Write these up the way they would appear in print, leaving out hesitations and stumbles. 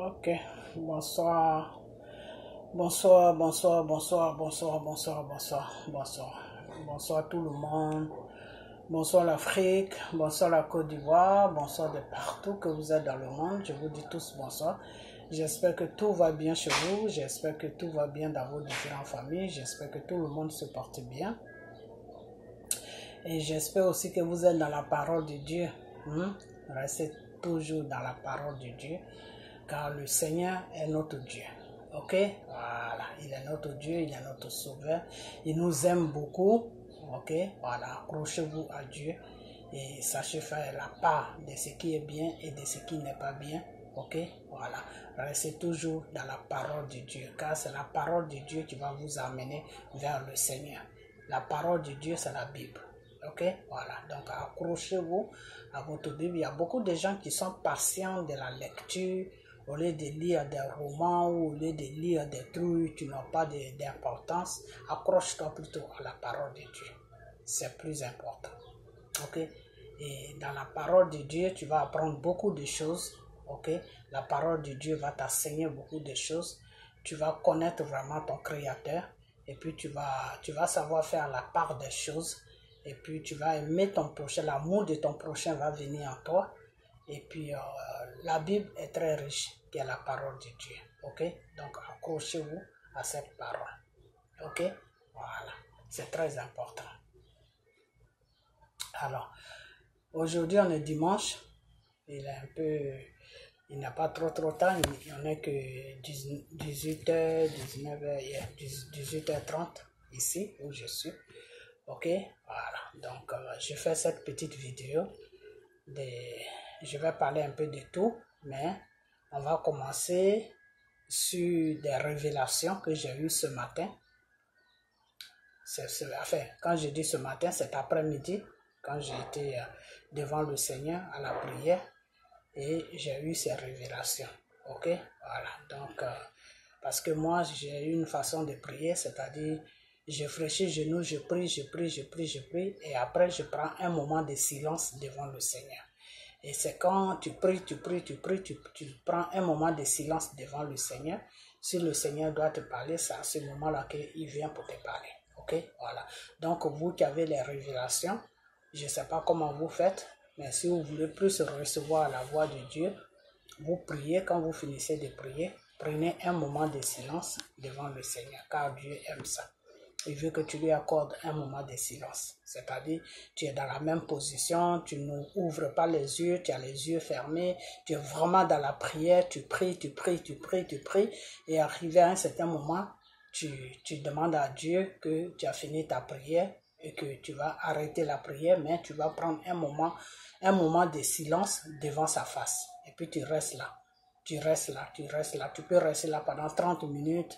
Ok, bonsoir, bonsoir, bonsoir, bonsoir, bonsoir, bonsoir, bonsoir, bonsoir, bonsoir tout le monde, bonsoir l'Afrique, bonsoir la Côte d'Ivoire, bonsoir de partout que vous êtes dans le monde, je vous dis tous bonsoir. J'espère que tout va bien chez vous, j'espère que tout va bien dans vos différentes familles, j'espère que tout le monde se porte bien. Et j'espère aussi que vous êtes dans la parole de Dieu. Restez toujours dans la parole de Dieu, car le Seigneur est notre Dieu. Ok? Voilà, il est notre Dieu, il est notre Sauveur. Il nous aime beaucoup. Ok? Voilà, accrochez-vous à Dieu et sachez faire la part de ce qui est bien et de ce qui n'est pas bien. Ok? Voilà, restez toujours dans la parole de Dieu, car c'est la parole de Dieu qui va vous amener vers le Seigneur. La parole de Dieu, c'est la Bible. Ok, voilà, donc accrochez-vous à votre Bible. Il y a beaucoup de gens qui sont patients de la lecture au lieu de lire des romans ou au lieu de lire des trucs qui n'ont pas d'importance. Accroche-toi plutôt à la parole de Dieu, c'est plus important. Ok, et dans la parole de Dieu, tu vas apprendre beaucoup de choses. Ok, la parole de Dieu va t'enseigner beaucoup de choses. Tu vas connaître vraiment ton Créateur et puis tu vas savoir faire la part des choses. Et puis tu vas aimer ton prochain, l'amour de ton prochain va venir en toi. Et puis la Bible est très riche, qui est la parole de Dieu. Ok? Donc accrochez-vous à cette parole. Ok? Voilà. C'est très important. Alors, aujourd'hui on est dimanche. Il n'a pas trop tard. Il n'y en a que 18h, 19h, 18h30 ici où je suis. Ok, voilà, donc je fais cette petite vidéo, je vais parler un peu de tout, mais on va commencer sur des révélations que j'ai eues ce matin. Enfin, quand je dis ce matin, cet après-midi, quand j'étais devant le Seigneur à la prière, et j'ai eu ces révélations, ok, voilà, donc, parce que moi, j'ai une façon de prier, c'est-à-dire, je fléchis les genoux, je prie, et après, je prends un moment de silence devant le Seigneur. Et c'est quand tu pries, tu prends un moment de silence devant le Seigneur. Si le Seigneur doit te parler, c'est à ce moment-là qu'il vient pour te parler, ok, voilà. Donc, vous qui avez les révélations, je ne sais pas comment vous faites, mais si vous voulez plus recevoir la voix de Dieu, vous priez. Quand vous finissez de prier, prenez un moment de silence devant le Seigneur, car Dieu aime ça. Il veut que tu lui accordes un moment de silence. C'est-à-dire, tu es dans la même position, tu n'ouvres pas les yeux, tu as les yeux fermés, tu es vraiment dans la prière, tu pries, et arrivé à un certain moment, tu demandes à Dieu que tu as fini ta prière, et que tu vas arrêter la prière, mais tu vas prendre un moment de silence devant sa face. Et puis tu restes là. Tu peux rester là pendant 30 minutes.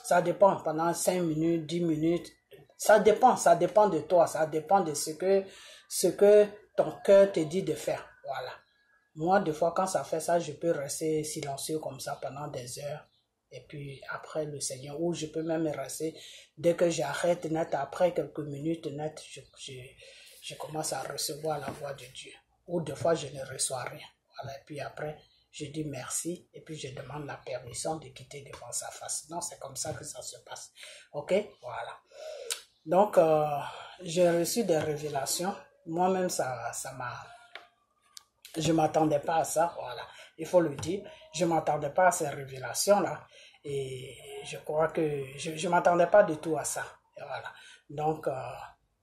Ça dépend, pendant 5 minutes, 10 minutes. Ça dépend de toi. Ça dépend de ce que ton cœur te dit de faire. Voilà. Moi, des fois, quand ça fait ça, je peux rester silencieux comme ça pendant des heures. Et puis après le Seigneur, ou je peux même rester, dès que j'arrête net, après quelques minutes net, je commence à recevoir la voix de Dieu. Ou des fois je ne reçois rien. Voilà. Et puis après, je dis merci et puis je demande la permission de quitter devant sa face. Non, c'est comme ça que ça se passe. Ok? Voilà. Donc, j'ai reçu des révélations. Moi-même, je m'attendais pas à ça, voilà. Il faut le dire. Je m'attendais pas à ces révélations-là. Et je crois que je m'attendais pas du tout à ça. Et voilà. Donc,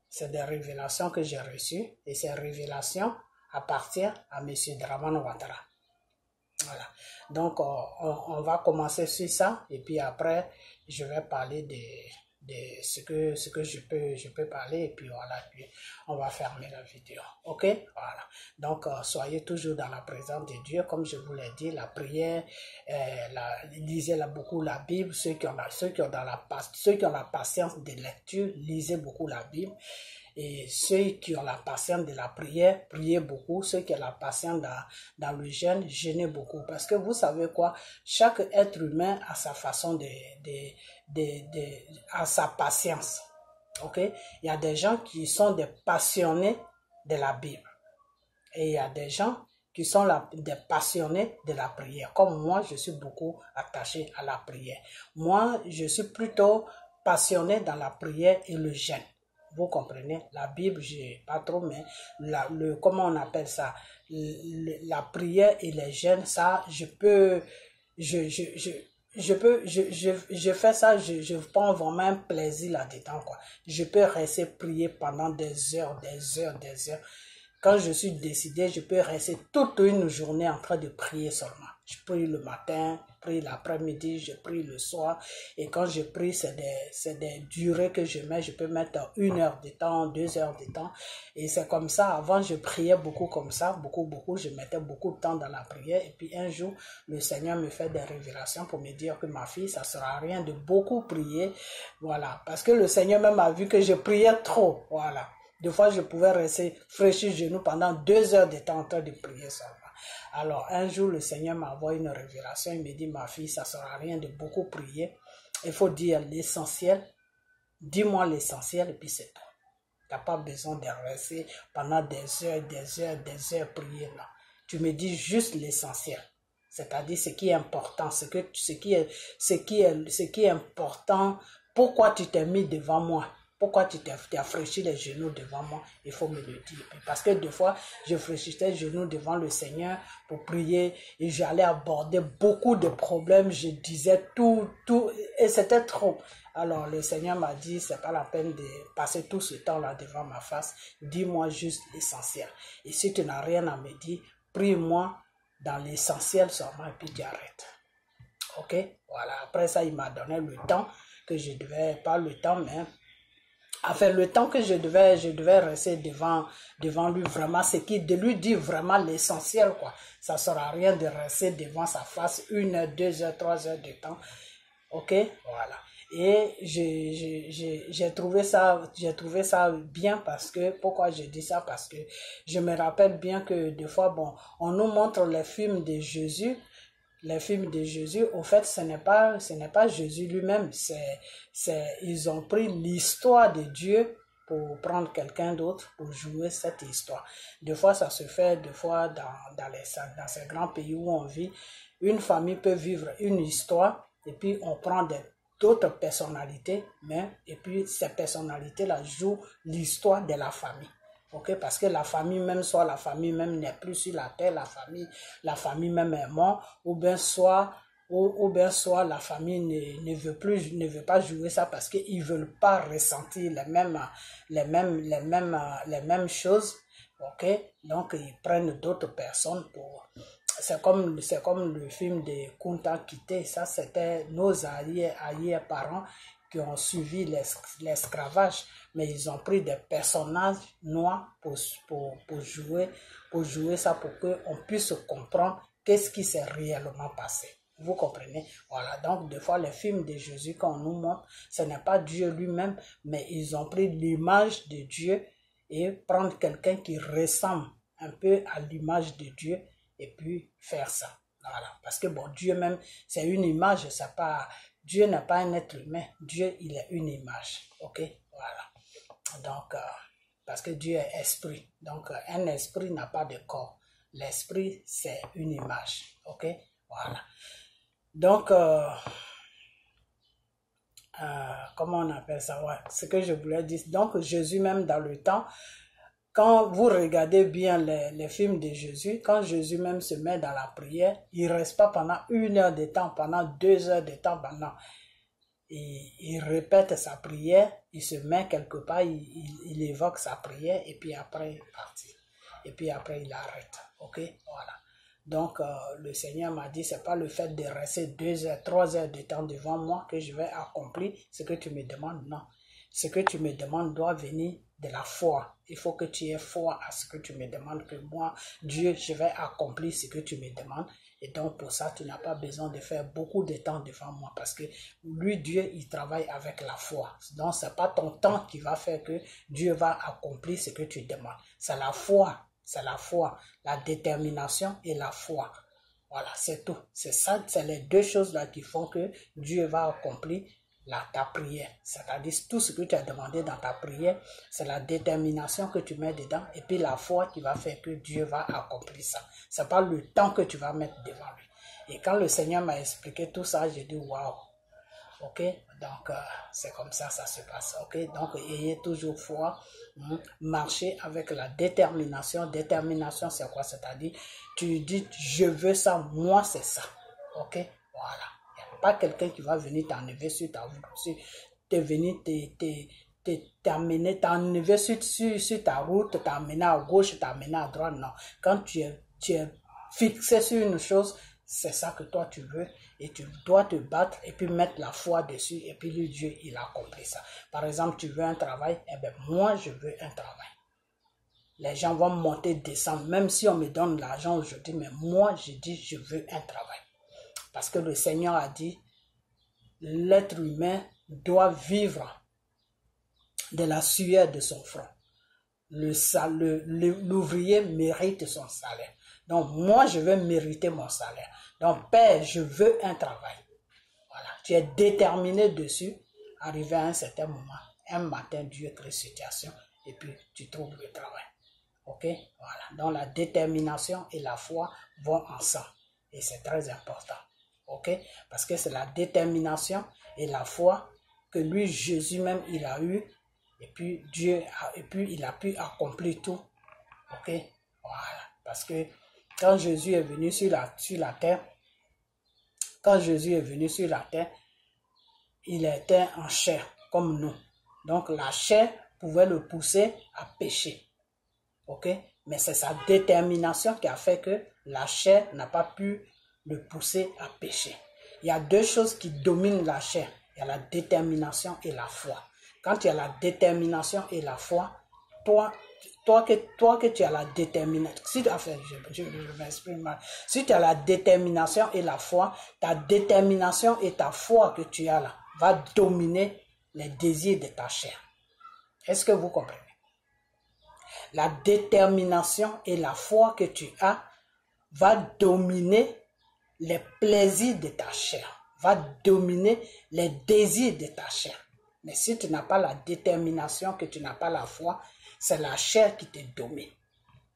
c'est des révélations que j'ai reçues. Et ces révélations appartiennent à M. Dramane Ouattara. Voilà. Donc, on va commencer sur ça. Et puis après, je vais parler de ce que je peux parler. Et puis voilà, puis on va fermer la vidéo. Ok? Voilà. Donc, soyez toujours dans la présence de Dieu. Comme je vous l'ai dit, la prière, lisez beaucoup la Bible. Ceux qui ont la patience de lecture, lisez beaucoup la Bible. Et ceux qui ont la patience de la prière, priez beaucoup. Ceux qui ont la patience dans le jeûne, jeûnez beaucoup. Parce que vous savez quoi? Chaque être humain a sa façon a sa patience. Ok? Il y a des gens qui sont des passionnés de la Bible. Et il y a des gens qui sont des passionnés de la prière. Comme moi, je suis beaucoup attaché à la prière. Moi, je suis plutôt passionné dans la prière et le jeûne. Vous comprenez? La Bible, j'ai pas trop, mais comment on appelle ça? La prière et les jeûnes, ça, je fais ça, je prends vraiment un plaisir là-dedans, quoi. Je peux rester prier pendant des heures, des heures, des heures. Quand je suis décidé, je peux rester toute une journée en train de prier seulement. Je prie le matin, je prie l'après-midi, je prie le soir. Et quand je prie, c'est des durées que je mets. Je peux mettre 1 heure de temps, 2 heures de temps. Et c'est comme ça. Avant, je priais beaucoup comme ça, beaucoup. Je mettais beaucoup de temps dans la prière. Et puis un jour, le Seigneur me fait des révélations pour me dire que ma fille, ça sert à rien de beaucoup prier. Voilà. Parce que le Seigneur même a vu que je priais trop. Voilà. Des fois, je pouvais rester fraîchi genoux pendant 2 heures de temps en train de prier seulement. Alors, un jour, le Seigneur m'a envoyé une révélation. Il me dit, ma fille, ça ne sert à rien de beaucoup prier. Il faut dire l'essentiel. Dis-moi l'essentiel et puis c'est tout. Tu n'as pas besoin de rester pendant des heures prier. Non. Tu me dis juste l'essentiel. C'est-à-dire ce qui est important, ce qui est important. Pourquoi tu t'es mis devant moi? Pourquoi tu t'es fraîchi les genoux devant moi? Il faut me le dire. Parce que des fois, je fraîchissais les genoux devant le Seigneur pour prier et j'allais aborder beaucoup de problèmes. Je disais tout, et c'était trop. Alors, le Seigneur m'a dit, c'est pas la peine de passer tout ce temps-là devant ma face. Dis-moi juste l'essentiel. Et si tu n'as rien à me dire, prie-moi dans l'essentiel seulement et puis tu arrêtes. Ok? Voilà. Après ça, il m'a donné le temps que je devais, pas le temps, mais enfin, le temps que je devais rester devant lui vraiment, c'est de lui dire vraiment l'essentiel, quoi. Ça ne sert à rien de rester devant sa face 1 heure, 2 heures, 3 heures de temps. Ok? Voilà. Et j'ai trouvé ça bien parce que, pourquoi je dis ça? Parce que je me rappelle bien que des fois, bon, on nous montre les films de Jésus. Les films de Jésus, au fait, ce n'est pas Jésus lui-même, ils ont pris l'histoire de Dieu pour prendre quelqu'un d'autre pour jouer cette histoire. Des fois, ça se fait, des fois, dans ces grands pays où on vit, une famille peut vivre une histoire et puis on prend d'autres personnalités, et puis ces personnalités-là jouent l'histoire de la famille. Ok, parce que la famille même, soit la famille même n'est plus sur la terre, la famille même est morte, ou bien soit la famille ne veut pas jouer ça parce qu'ils veulent pas ressentir les mêmes choses. Ok, donc ils prennent d'autres personnes pour. C'est comme le film de Kunta Kinte. Ça, c'était nos arrière-parents qui ont suivi l'esclavage, mais ils ont pris des personnages noirs pour jouer ça, pour qu'on puisse comprendre qu'est-ce qui s'est réellement passé. Vous comprenez? Voilà, donc des fois les films de Jésus qu'on nous montre, ce n'est pas Dieu lui-même, mais ils ont pris l'image de Dieu et prendre quelqu'un qui ressemble un peu à l'image de Dieu et puis faire ça. Voilà, parce que bon, Dieu même, c'est une image, c'est pas... Dieu n'est pas un être humain. Dieu, il est une image. Ok? Voilà. Donc, parce que Dieu est esprit. Donc, un esprit n'a pas de corps. L'esprit, c'est une image. Ok? Voilà. Donc, comment on appelle ça? Ouais, ce que je voulais dire. Donc, Jésus même dans le temps, quand vous regardez bien les films de Jésus, quand Jésus même se met dans la prière, il ne reste pas pendant 1 heure de temps, pendant 2 heures de temps, il répète sa prière, il se met quelque part, il évoque sa prière et puis après il partit. Et puis après il arrête. Ok? Voilà. Donc le Seigneur m'a dit, c'est pas le fait de rester 2 heures, 3 heures de temps devant moi que je vais accomplir ce que tu me demandes. Non. Ce que tu me demandes doit venir de la foi. Il faut que tu aies foi à ce que tu me demandes, que moi, Dieu, je vais accomplir ce que tu me demandes. Et donc, pour ça, tu n'as pas besoin de faire beaucoup de temps devant moi parce que lui, Dieu, il travaille avec la foi. Donc, c'est pas ton temps qui va faire que Dieu va accomplir ce que tu demandes. C'est la foi, la détermination et la foi. Voilà, c'est tout. C'est ça, c'est les deux choses là qui font que Dieu va accomplir ta prière. C'est-à-dire tout ce que tu as demandé dans ta prière, c'est la détermination que tu mets dedans et puis la foi qui va faire que Dieu va accomplir ça. C'est pas le temps que tu vas mettre devant lui. Et quand le Seigneur m'a expliqué tout ça, j'ai dit waouh. Ok, donc c'est comme ça se passe. Ok, donc ayez toujours foi, marchez avec la détermination. Détermination, c'est quoi? C'est-à-dire, tu dis je veux ça, moi c'est ça. Ok, voilà. Il n'y a pas quelqu'un qui va venir t'enlever sur ta route, t'enlever sur ta route, t'amener à gauche, t'amener à droite. Non, quand tu es fixé sur une chose, c'est ça que toi tu veux et tu dois te battre et puis mettre la foi dessus et puis lui Dieu il accomplit ça. Par exemple, tu veux un travail, eh bien moi je veux un travail. Les gens vont monter, descendre, même si on me donne l'argent aujourd'hui, mais moi je dis je veux un travail. Parce que le Seigneur a dit, l'être humain doit vivre de la sueur de son front. L'ouvrier mérite son salaire. Donc moi je veux mériter mon salaire. Donc Père, je veux un travail. Voilà. Tu es déterminé dessus. Arrivé à un certain moment, un matin Dieu crée situation et puis tu trouves le travail. Ok? Voilà. Donc la détermination et la foi vont ensemble. Et c'est très important. Ok? Parce que c'est la détermination et la foi que lui, Jésus même, il a eu. Et puis il a pu accomplir tout. Ok? Voilà. Parce que quand Jésus est venu sur la terre, il était en chair, comme nous. Donc la chair pouvait le pousser à pécher. Ok? Mais c'est sa détermination qui a fait que la chair n'a pas pu le pousser à pécher. Il y a deux choses qui dominent la chair. Il y a la détermination et la foi. Quand il y a la détermination et la foi, toi que tu as la détermination, je m'exprime mal. Si tu as la détermination et la foi, ta détermination et ta foi que tu as là va dominer les désirs de ta chair. Est-ce que vous comprenez? La détermination et la foi que tu as va dominer les plaisirs de ta chair, va dominer les désirs de ta chair. Mais si tu n'as pas la détermination, que tu n'as pas la foi, c'est la chair qui te domine.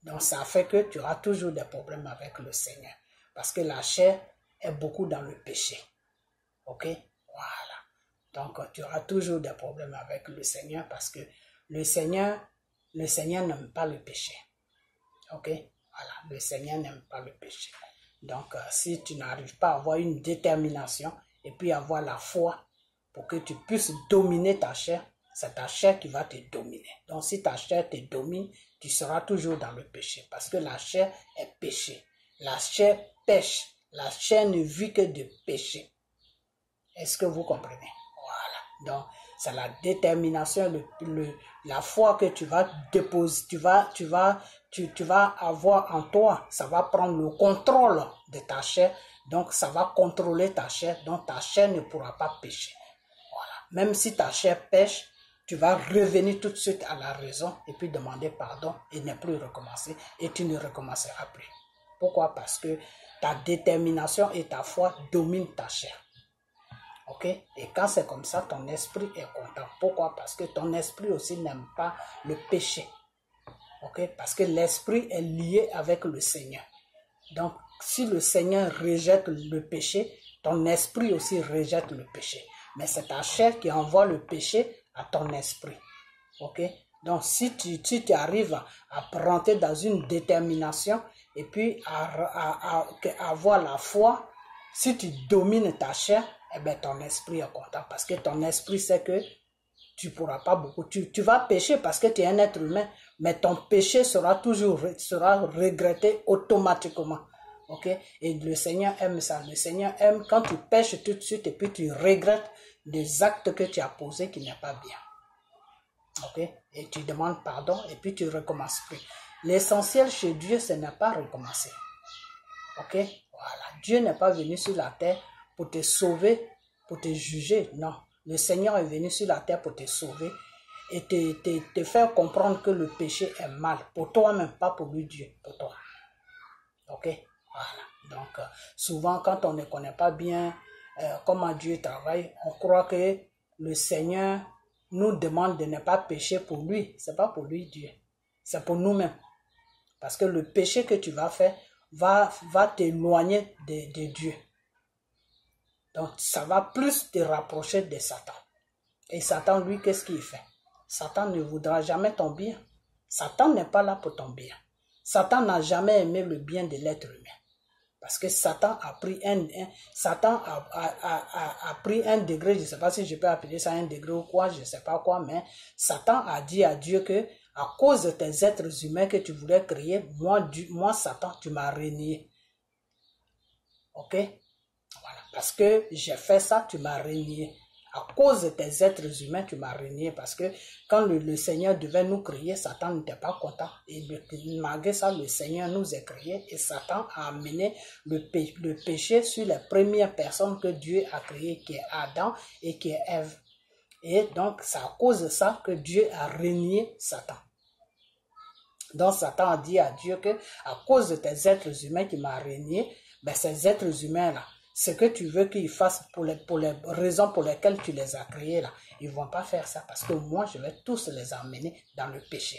Donc ça fait que tu auras toujours des problèmes avec le Seigneur. Parce que la chair est beaucoup dans le péché. Ok? Voilà. Donc tu auras toujours des problèmes avec le Seigneur parce que le Seigneur n'aime pas le péché. Ok? Voilà. Le Seigneur n'aime pas le péché. Donc si tu n'arrives pas à avoir une détermination et puis avoir la foi pour que tu puisses dominer ta chair, c'est ta chair qui va te dominer. Donc si ta chair te domine, tu seras toujours dans le péché parce que la chair est péché. La chair pêche. La chair ne vit que de péché. Est-ce que vous comprenez? Voilà. Donc c'est la détermination, la foi que tu vas déposer, tu vas avoir en toi. Ça va prendre le contrôle de ta chair. Donc ça va contrôler ta chair. Donc ta chair ne pourra pas pécher. Même si ta chair pêche, tu vas revenir tout de suite à la raison et puis demander pardon et ne plus recommencer et tu ne recommenceras plus. Pourquoi? Parce que ta détermination et ta foi dominent ta chair. Ok? Et quand c'est comme ça, ton esprit est content. Pourquoi? Parce que ton esprit aussi n'aime pas le péché. Ok? Parce que l'esprit est lié avec le Seigneur. Donc, si le Seigneur rejette le péché, ton esprit aussi rejette le péché. Mais c'est ta chair qui envoie le péché à ton esprit. Ok? Donc, si tu arrives à rentrer dans une détermination et puis à avoir la foi, si tu domines ta chair, eh bien, ton esprit est content parce que ton esprit sait que tu ne pourras pas beaucoup. Tu vas pécher parce que tu es un être humain, mais ton péché sera regretté automatiquement. Ok? Et le Seigneur aime ça. Le Seigneur aime quand tu pêches tout de suite et puis tu regrettes des actes que tu as posés qui n'est pas bien. Ok? Et tu demandes pardon et puis tu recommences plus. L'essentiel chez Dieu, ce n'est pas recommencer. Ok? Voilà. Dieu n'est pas venu sur la terre pour te sauver, pour te juger. Non. Le Seigneur est venu sur la terre pour te sauver et te faire comprendre que le péché est mal. Pour toi-même, pas pour lui Dieu, pour toi. Ok? Voilà. Donc, souvent, quand on ne connaît pas bien comment Dieu travaille, on croit que le Seigneur nous demande de ne pas pécher pour lui, c'est pas pour lui Dieu, c'est pour nous-mêmes. Parce que le péché que tu vas faire va t'éloigner de Dieu. Donc ça va plus te rapprocher de Satan. Et Satan, lui, qu'est-ce qu'il fait? Satan ne voudra jamais ton bien. Satan n'est pas là pour ton bien. Satan n'a jamais aimé le bien de l'être humain. Parce que Satan a pris a pris un degré, je ne sais pas si je peux appeler ça un degré ou quoi, je ne sais pas quoi, mais Satan a dit à Dieu que à cause de tes êtres humains que tu voulais créer, moi Satan, tu m'as renié. Ok? Voilà. Parce que j'ai fait ça, tu m'as renié. À cause de tes êtres humains, tu m'as renié. Parce que quand le Seigneur devait nous créer, Satan n'était pas content. Et malgré ça, le Seigneur nous a créés. Et Satan a amené le péché sur les premières personnes que Dieu a créées, qui est Adam et qui est Ève. Et donc, c'est à cause de ça que Dieu a renié Satan. Donc, Satan a dit à Dieu que à cause de tes êtres humains qui m'ont renié, ben, ces êtres humains-là, ce que tu veux qu'ils fassent pour les raisons pour lesquelles tu les as créés là, ils ne vont pas faire ça parce que moi, je vais tous les emmener dans le péché.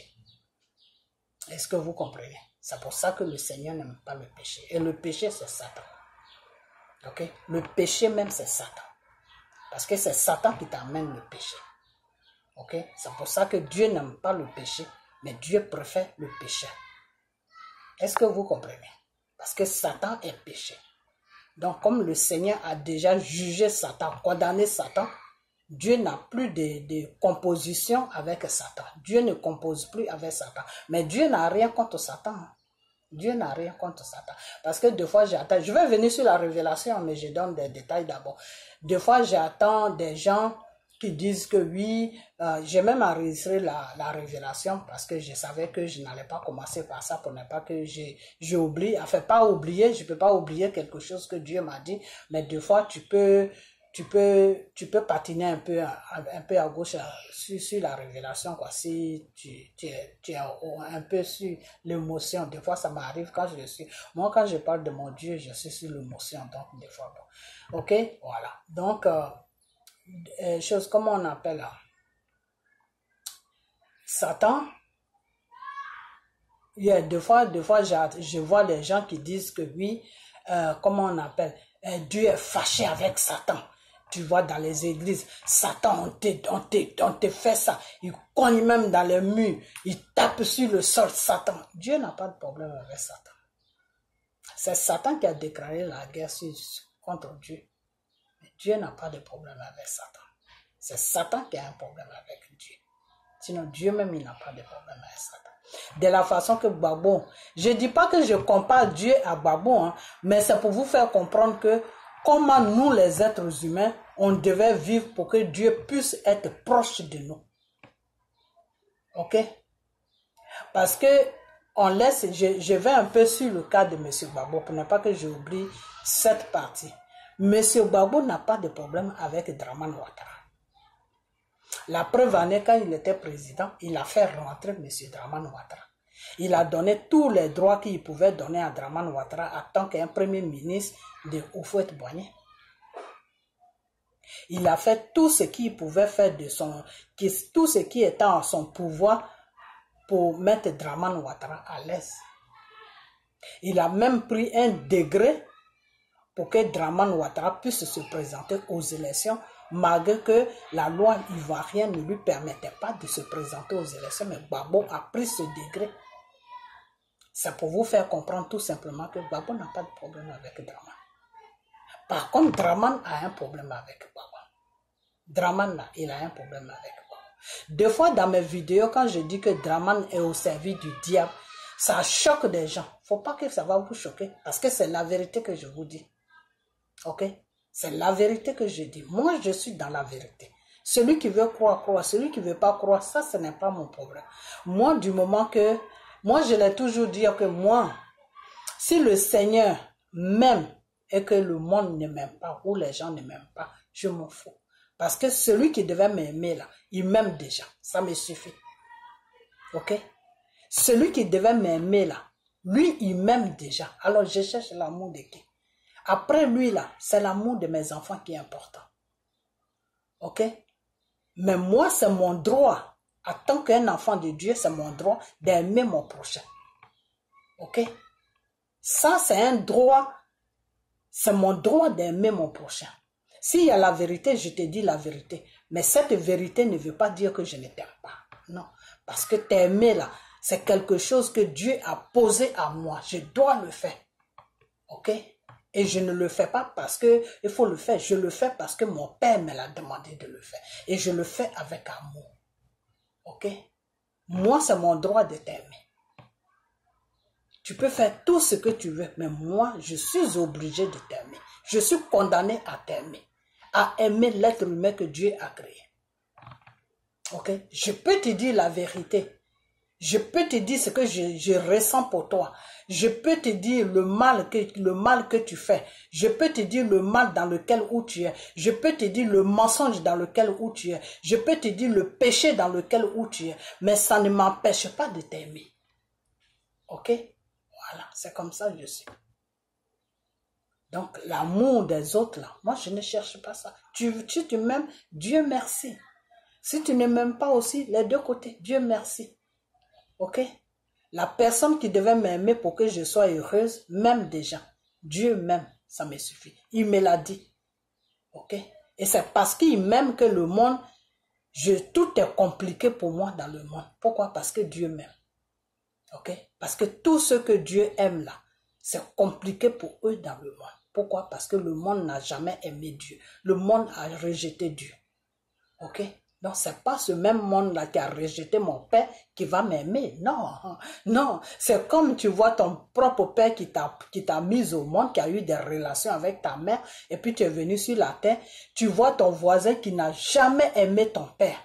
Est-ce que vous comprenez? C'est pour ça que le Seigneur n'aime pas le péché. Et le péché, c'est Satan. Ok? Le péché même, c'est Satan. Parce que c'est Satan qui t'amène le péché. Ok? C'est pour ça que Dieu n'aime pas le péché, mais Dieu préfère le péché. Est-ce que vous comprenez? Parce que Satan est péché. Donc, comme le Seigneur a déjà jugé Satan, condamné Satan, Dieu n'a plus de composition avec Satan. Dieu ne compose plus avec Satan. Mais Dieu n'a rien contre Satan. Dieu n'a rien contre Satan. Parce que des fois, j'attends. Je vais venir sur la révélation, mais je donne des détails d'abord. Des fois, j'attends des gens qui disent que oui, j'ai même enregistré la révélation parce que je savais que je n'allais pas commencer par ça pour ne pas que j'oublie. Enfin, pas oublier, je peux pas oublier quelque chose que Dieu m'a dit, mais des fois, tu peux patiner un peu à gauche sur la révélation, quoi. Si tu es un peu sur l'émotion, des fois, ça m'arrive moi, quand je parle de mon Dieu, je suis sur l'émotion, donc, des fois, bon. Ok, voilà. Donc, chose, comment on appelle là? Satan, deux fois, je vois des gens qui disent que oui, comment on appelle? Dieu est fâché avec Satan. Tu vois dans les églises, Satan, on te fait ça. Il cogne même dans les murs. Il tape sur le sol, Satan. Dieu n'a pas de problème avec Satan. C'est Satan qui a déclaré la guerre contre Dieu. Mais Dieu n'a pas de problème avec Satan. C'est Satan qui a un problème avec Dieu. Sinon, Dieu même, il n'a pas de problème avec Satan. De la façon que Babon, je ne dis pas que je compare Dieu à Babon, hein, mais c'est pour vous faire comprendre que comment nous, les êtres humains, on devait vivre pour que Dieu puisse être proche de nous. Ok? Parce que on laisse, je vais un peu sur le cas de M. Babo pour ne pas que j'oublie cette partie. M. Babo n'a pas de problème avec Draman Ouattara. La preuve en est, quand il était président, il a fait rentrer M. Draman Ouattara. Il a donné tous les droits qu'il pouvait donner à Draman Ouattara en tant qu'un premier ministre de Houphouët-Boigny. Il a fait tout ce qu'il pouvait faire tout ce qui était en son pouvoir pour mettre Draman Ouattara à l'aise. Il a même pris un degré pour que Draman Ouattara puisse se présenter aux élections, malgré que la loi ivoirienne ne lui permettait pas de se présenter aux élections, mais Babo a pris ce degré. C'est pour vous faire comprendre tout simplement que Babo n'a pas de problème avec Draman. Par contre, Draman a un problème avec Babo. Draman, là, il a un problème avec Babo. Des fois, dans mes vidéos, quand je dis que Draman est au service du diable, ça choque des gens. Faut pas que ça va vous choquer, parce que c'est la vérité que je vous dis. Ok? C'est la vérité que je dis. Moi, je suis dans la vérité. Celui qui veut croire, croire. Celui qui ne veut pas croire, ça, ce n'est pas mon problème. Moi, du moment que... Moi, je l'ai toujours dit que moi, si le Seigneur m'aime et que le monde ne m'aime pas, ou les gens ne m'aiment pas, je m'en fous. Parce que celui qui devait m'aimer, là, il m'aime déjà. Ça me suffit. Ok? Celui qui devait m'aimer, là, lui, il m'aime déjà. Alors, je cherche l'amour de qui? Après lui, là, c'est l'amour de mes enfants qui est important. Ok? Mais moi, c'est mon droit. En tant qu'un enfant de Dieu, c'est mon droit d'aimer mon prochain. Ok? Ça, c'est un droit. C'est mon droit d'aimer mon prochain. S'il y a la vérité, je te dis la vérité. Mais cette vérité ne veut pas dire que je ne t'aime pas. Non. Parce que t'aimer là, c'est quelque chose que Dieu a posé à moi. Je dois le faire. Ok? Et je ne le fais pas parce que il faut le faire. Je le fais parce que mon père me l'a demandé de le faire. Et je le fais avec amour. Ok? Moi, c'est mon droit de t'aimer. Tu peux faire tout ce que tu veux, mais moi, je suis obligé de t'aimer. Je suis condamné à t'aimer. À aimer l'être humain que Dieu a créé. Ok? Je peux te dire la vérité. Je peux te dire ce que je ressens pour toi. Je peux te dire le mal que tu fais. Je peux te dire le mal dans lequel où tu es. Je peux te dire le mensonge dans lequel où tu es. Je peux te dire le péché dans lequel où tu es. Mais ça ne m'empêche pas de t'aimer. Ok? Voilà, c'est comme ça que je suis. Donc, l'amour des autres, là, moi, je ne cherche pas ça. Tu m'aimes, Dieu merci. Si tu ne m'aimes pas aussi, les deux côtés, Dieu merci. Ok? La personne qui devait m'aimer pour que je sois heureuse, m'aime déjà. Dieu m'aime, ça me suffit. Il me l'a dit. Ok? Et c'est parce qu'il m'aime que le monde, tout est compliqué pour moi dans le monde. Pourquoi? Parce que Dieu m'aime. Ok? Parce que tout ce que Dieu aime là, c'est compliqué pour eux dans le monde. Pourquoi? Parce que le monde n'a jamais aimé Dieu. Le monde a rejeté Dieu. Ok? Donc, ce n'est pas ce même monde-là qui a rejeté mon père qui va m'aimer. Non, non. C'est comme tu vois ton propre père qui t'a mis au monde, qui a eu des relations avec ta mère, et puis tu es venu sur la terre. Tu vois ton voisin qui n'a jamais aimé ton père.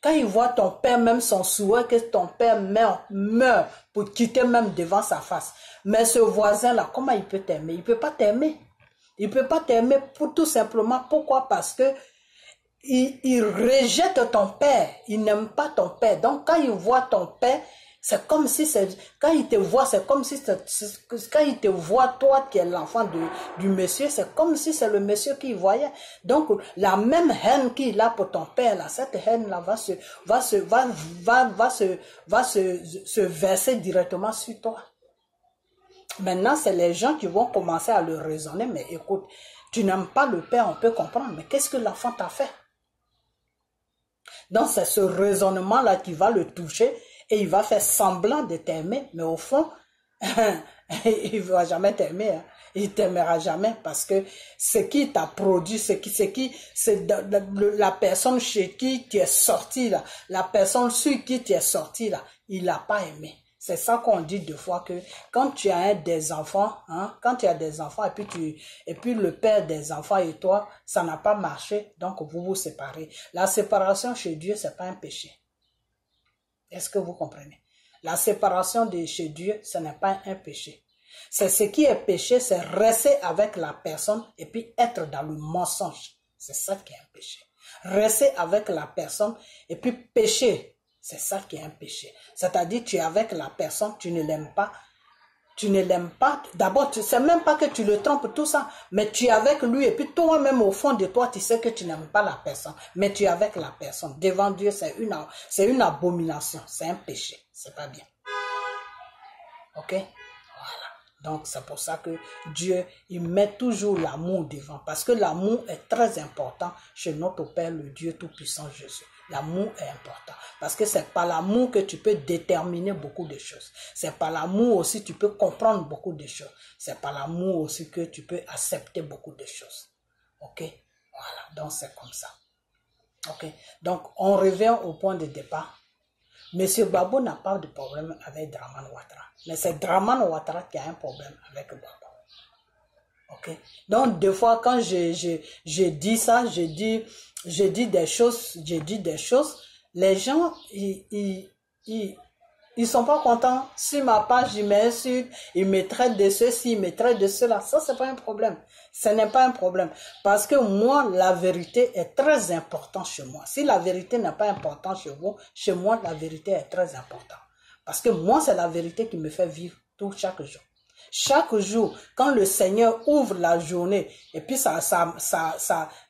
Quand il voit ton père, même son souhait que ton père meurt pour quitter même devant sa face. Mais ce voisin-là, comment il peut t'aimer? Il ne peut pas t'aimer. Il ne peut pas t'aimer pour tout simplement. Pourquoi? Parce que il rejette ton père. Il n'aime pas ton père. Donc, quand il voit ton père, c'est comme si quand il te voit, c'est comme si quand il te voit, toi qui es l'enfant du monsieur, c'est comme si c'est le monsieur qui voyait. Donc, la même haine qu'il a pour ton père, là, cette haine-là va se verser directement sur toi. Maintenant, c'est les gens qui vont commencer à le raisonner. Mais écoute, tu n'aimes pas le père, on peut comprendre. Mais qu'est-ce que l'enfant t'a fait? Donc, c'est ce raisonnement-là qui va le toucher et il va faire semblant de t'aimer, mais au fond, il ne va jamais t'aimer. Hein. Il ne t'aimera jamais parce que ce qui t'a produit, c'est la personne chez qui tu es sorti là, la personne sur qui tu es sorti là, il l'a pas aimé. C'est ça qu'on dit deux fois que quand tu as des enfants, hein, quand tu as des enfants et puis le père des enfants et toi, ça n'a pas marché, donc vous vous séparez. La séparation chez Dieu, c'est pas un péché. Est-ce que vous comprenez? La séparation chez Dieu, ce n'est pas un péché. C'est ce qui est péché, c'est rester avec la personne et puis être dans le mensonge. C'est ça qui est un péché. Rester avec la personne et puis pécher. C'est ça qui est un péché. C'est-à-dire, tu es avec la personne, tu ne l'aimes pas. Tu ne l'aimes pas. D'abord, tu ne sais même pas que tu le trompes, tout ça. Mais tu es avec lui et puis toi-même, au fond de toi, tu sais que tu n'aimes pas la personne. Mais tu es avec la personne. Devant Dieu, c'est une abomination. C'est un péché. C'est pas bien. Ok? Voilà. Donc, c'est pour ça que Dieu, il met toujours l'amour devant. Parce que l'amour est très important chez notre Père, le Dieu Tout-Puissant Jésus. L'amour est important. Parce que c'est par l'amour que tu peux déterminer beaucoup de choses. C'est par l'amour aussi que tu peux comprendre beaucoup de choses. C'est par l'amour aussi que tu peux accepter beaucoup de choses. Ok? Voilà. Donc, c'est comme ça. Ok? Donc, on revient au point de départ. Monsieur Gbagbo n'a pas de problème avec Dramane Ouattara. Mais c'est Dramane Ouattara qui a un problème avec Gbagbo. Ok? Donc, des fois, quand je dis ça, je dis des choses, les gens, ils sont pas contents. Sur ma page, ils m'insultent, ils me traitent de ceci, ils me traitent de cela. Ça, c'est pas un problème. Ce n'est pas un problème. Parce que moi, la vérité est très importante chez moi. Si la vérité n'est pas importante chez vous, chez moi, la vérité est très importante. Parce que moi, c'est la vérité qui me fait vivre chaque jour. Chaque jour, quand le Seigneur ouvre la journée, et puis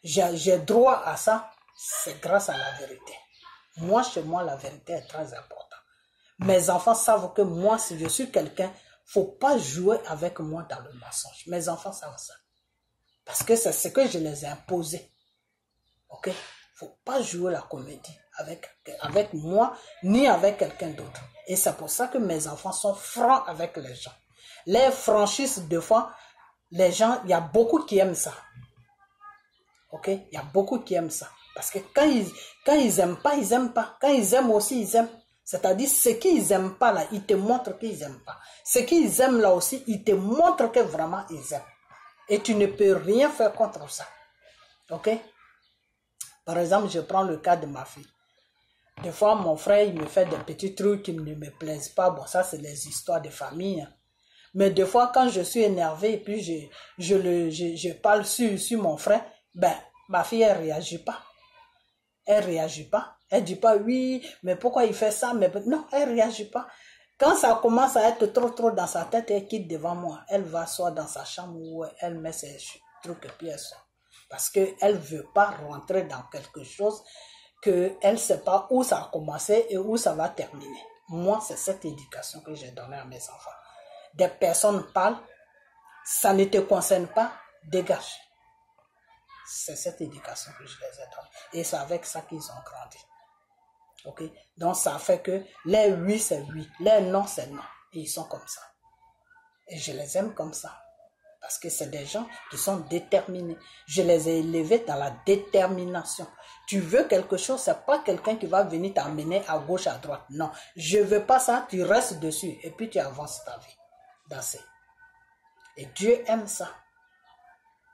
j'ai droit à ça, c'est grâce à la vérité. Moi, chez moi, la vérité est très importante. Mes enfants savent que moi, si je suis quelqu'un, faut pas jouer avec moi dans le mensonge. Mes enfants savent ça. Parce que c'est ce que je les ai imposé. Ok? Faut pas jouer la comédie avec moi, ni avec quelqu'un d'autre. Et c'est pour ça que mes enfants sont francs avec les gens. Les franchises, des fois, les gens, il y a beaucoup qui aiment ça. Ok? Il y a beaucoup qui aiment ça. Parce que quand ils aiment pas, ils aiment pas. Quand ils aiment aussi, ils aiment. C'est-à-dire, ce qu'ils aiment pas là, ils te montrent qu'ils aiment pas. Ce qu'ils aiment là aussi, ils te montrent que vraiment ils aiment. Et tu ne peux rien faire contre ça. Ok? Par exemple, je prends le cas de ma fille. Des fois, mon frère, il me fait des petits trucs qui ne me plaisent pas. Bon, ça, c'est les histoires de famille. Hein. Mais des fois, quand je suis énervé et puis je parle sur mon frère, ben, ma fille, elle réagit pas. Elle réagit pas. Elle dit pas, oui, mais pourquoi il fait ça? Mais non, elle réagit pas. Quand ça commence à être trop dans sa tête, elle quitte devant moi. Elle va soit dans sa chambre où elle met ses trucs et puis elle sort. Parce qu'elle veut pas rentrer dans quelque chose qu'elle ne sait pas où ça a commencé et où ça va terminer. Moi, c'est cette éducation que j'ai donnée à mes enfants. Des personnes parlent, ça ne te concerne pas, dégage. C'est cette éducation que je les ai donnée. Et c'est avec ça qu'ils ont grandi. Ok? Donc, ça fait que les oui, c'est oui. Les non, c'est non. Et ils sont comme ça. Et je les aime comme ça. Parce que c'est des gens qui sont déterminés. Je les ai élevés dans la détermination. Tu veux quelque chose, c'est pas quelqu'un qui va venir t'amener à gauche, à droite. Non, je veux pas ça, tu restes dessus et puis tu avances ta vie. That's it. Et Dieu aime ça.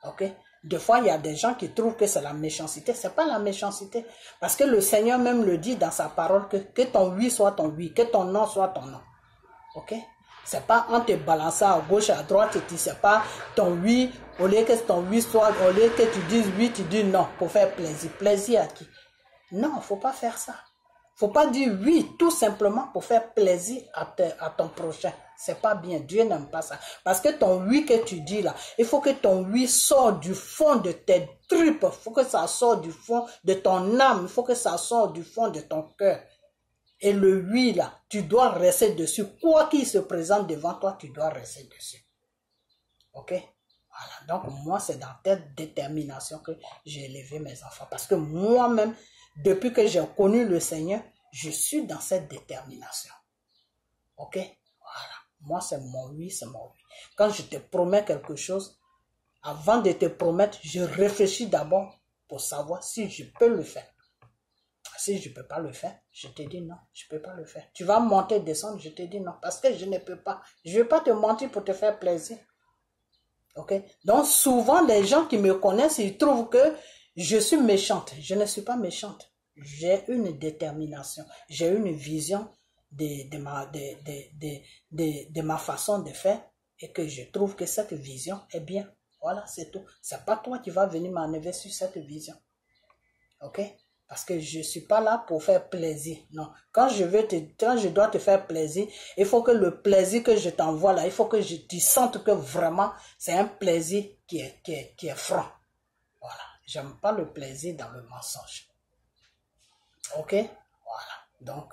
Ok? Des fois, il y a des gens qui trouvent que c'est la méchanceté. C'est pas la méchanceté. Parce que le Seigneur même le dit dans sa parole que ton oui soit ton oui, que ton non soit ton non. Ok? C'est pas en te balançant à gauche, à droite, et tu sais pas ton oui, au lieu que ton oui soit, au lieu que tu dises oui, tu dis non, pour faire plaisir. Plaisir à qui? Non, faut pas faire ça. Faut pas dire oui, tout simplement pour faire plaisir à ton prochain. C'est pas bien, Dieu n'aime pas ça. Parce que ton oui que tu dis là, il faut que ton oui sorte du fond de tes tripes, il faut que ça sorte du fond de ton âme, il faut que ça sorte du fond de ton cœur. Et le oui, là, tu dois rester dessus. Quoi qu'il se présente devant toi, tu dois rester dessus. Ok? Voilà. Donc, moi, c'est dans cette détermination que j'ai élevé mes enfants. Parce que moi-même, depuis que j'ai connu le Seigneur, je suis dans cette détermination. Ok? Voilà. Moi, c'est mon oui, c'est mon oui. Quand je te promets quelque chose, avant de te promettre, je réfléchis d'abord pour savoir si je peux le faire. Si je ne peux pas le faire, je te dis non, je ne peux pas le faire. Tu vas monter, descendre, je te dis non, parce que je ne peux pas. Je ne vais pas te mentir pour te faire plaisir. Ok? Donc souvent, les gens qui me connaissent, ils trouvent que je suis méchante. Je ne suis pas méchante. J'ai une détermination, j'ai une vision de ma façon de faire et que je trouve que cette vision est bien. Voilà, c'est tout. C'est pas toi qui vas venir m'enlever sur cette vision. Ok? Parce que je ne suis pas là pour faire plaisir. Non. Quand je dois te faire plaisir, il faut que le plaisir que je t'envoie là, il faut que tu sentes que vraiment c'est un plaisir qui est franc. Voilà. J'aime pas le plaisir dans le mensonge. Ok? Voilà. Donc,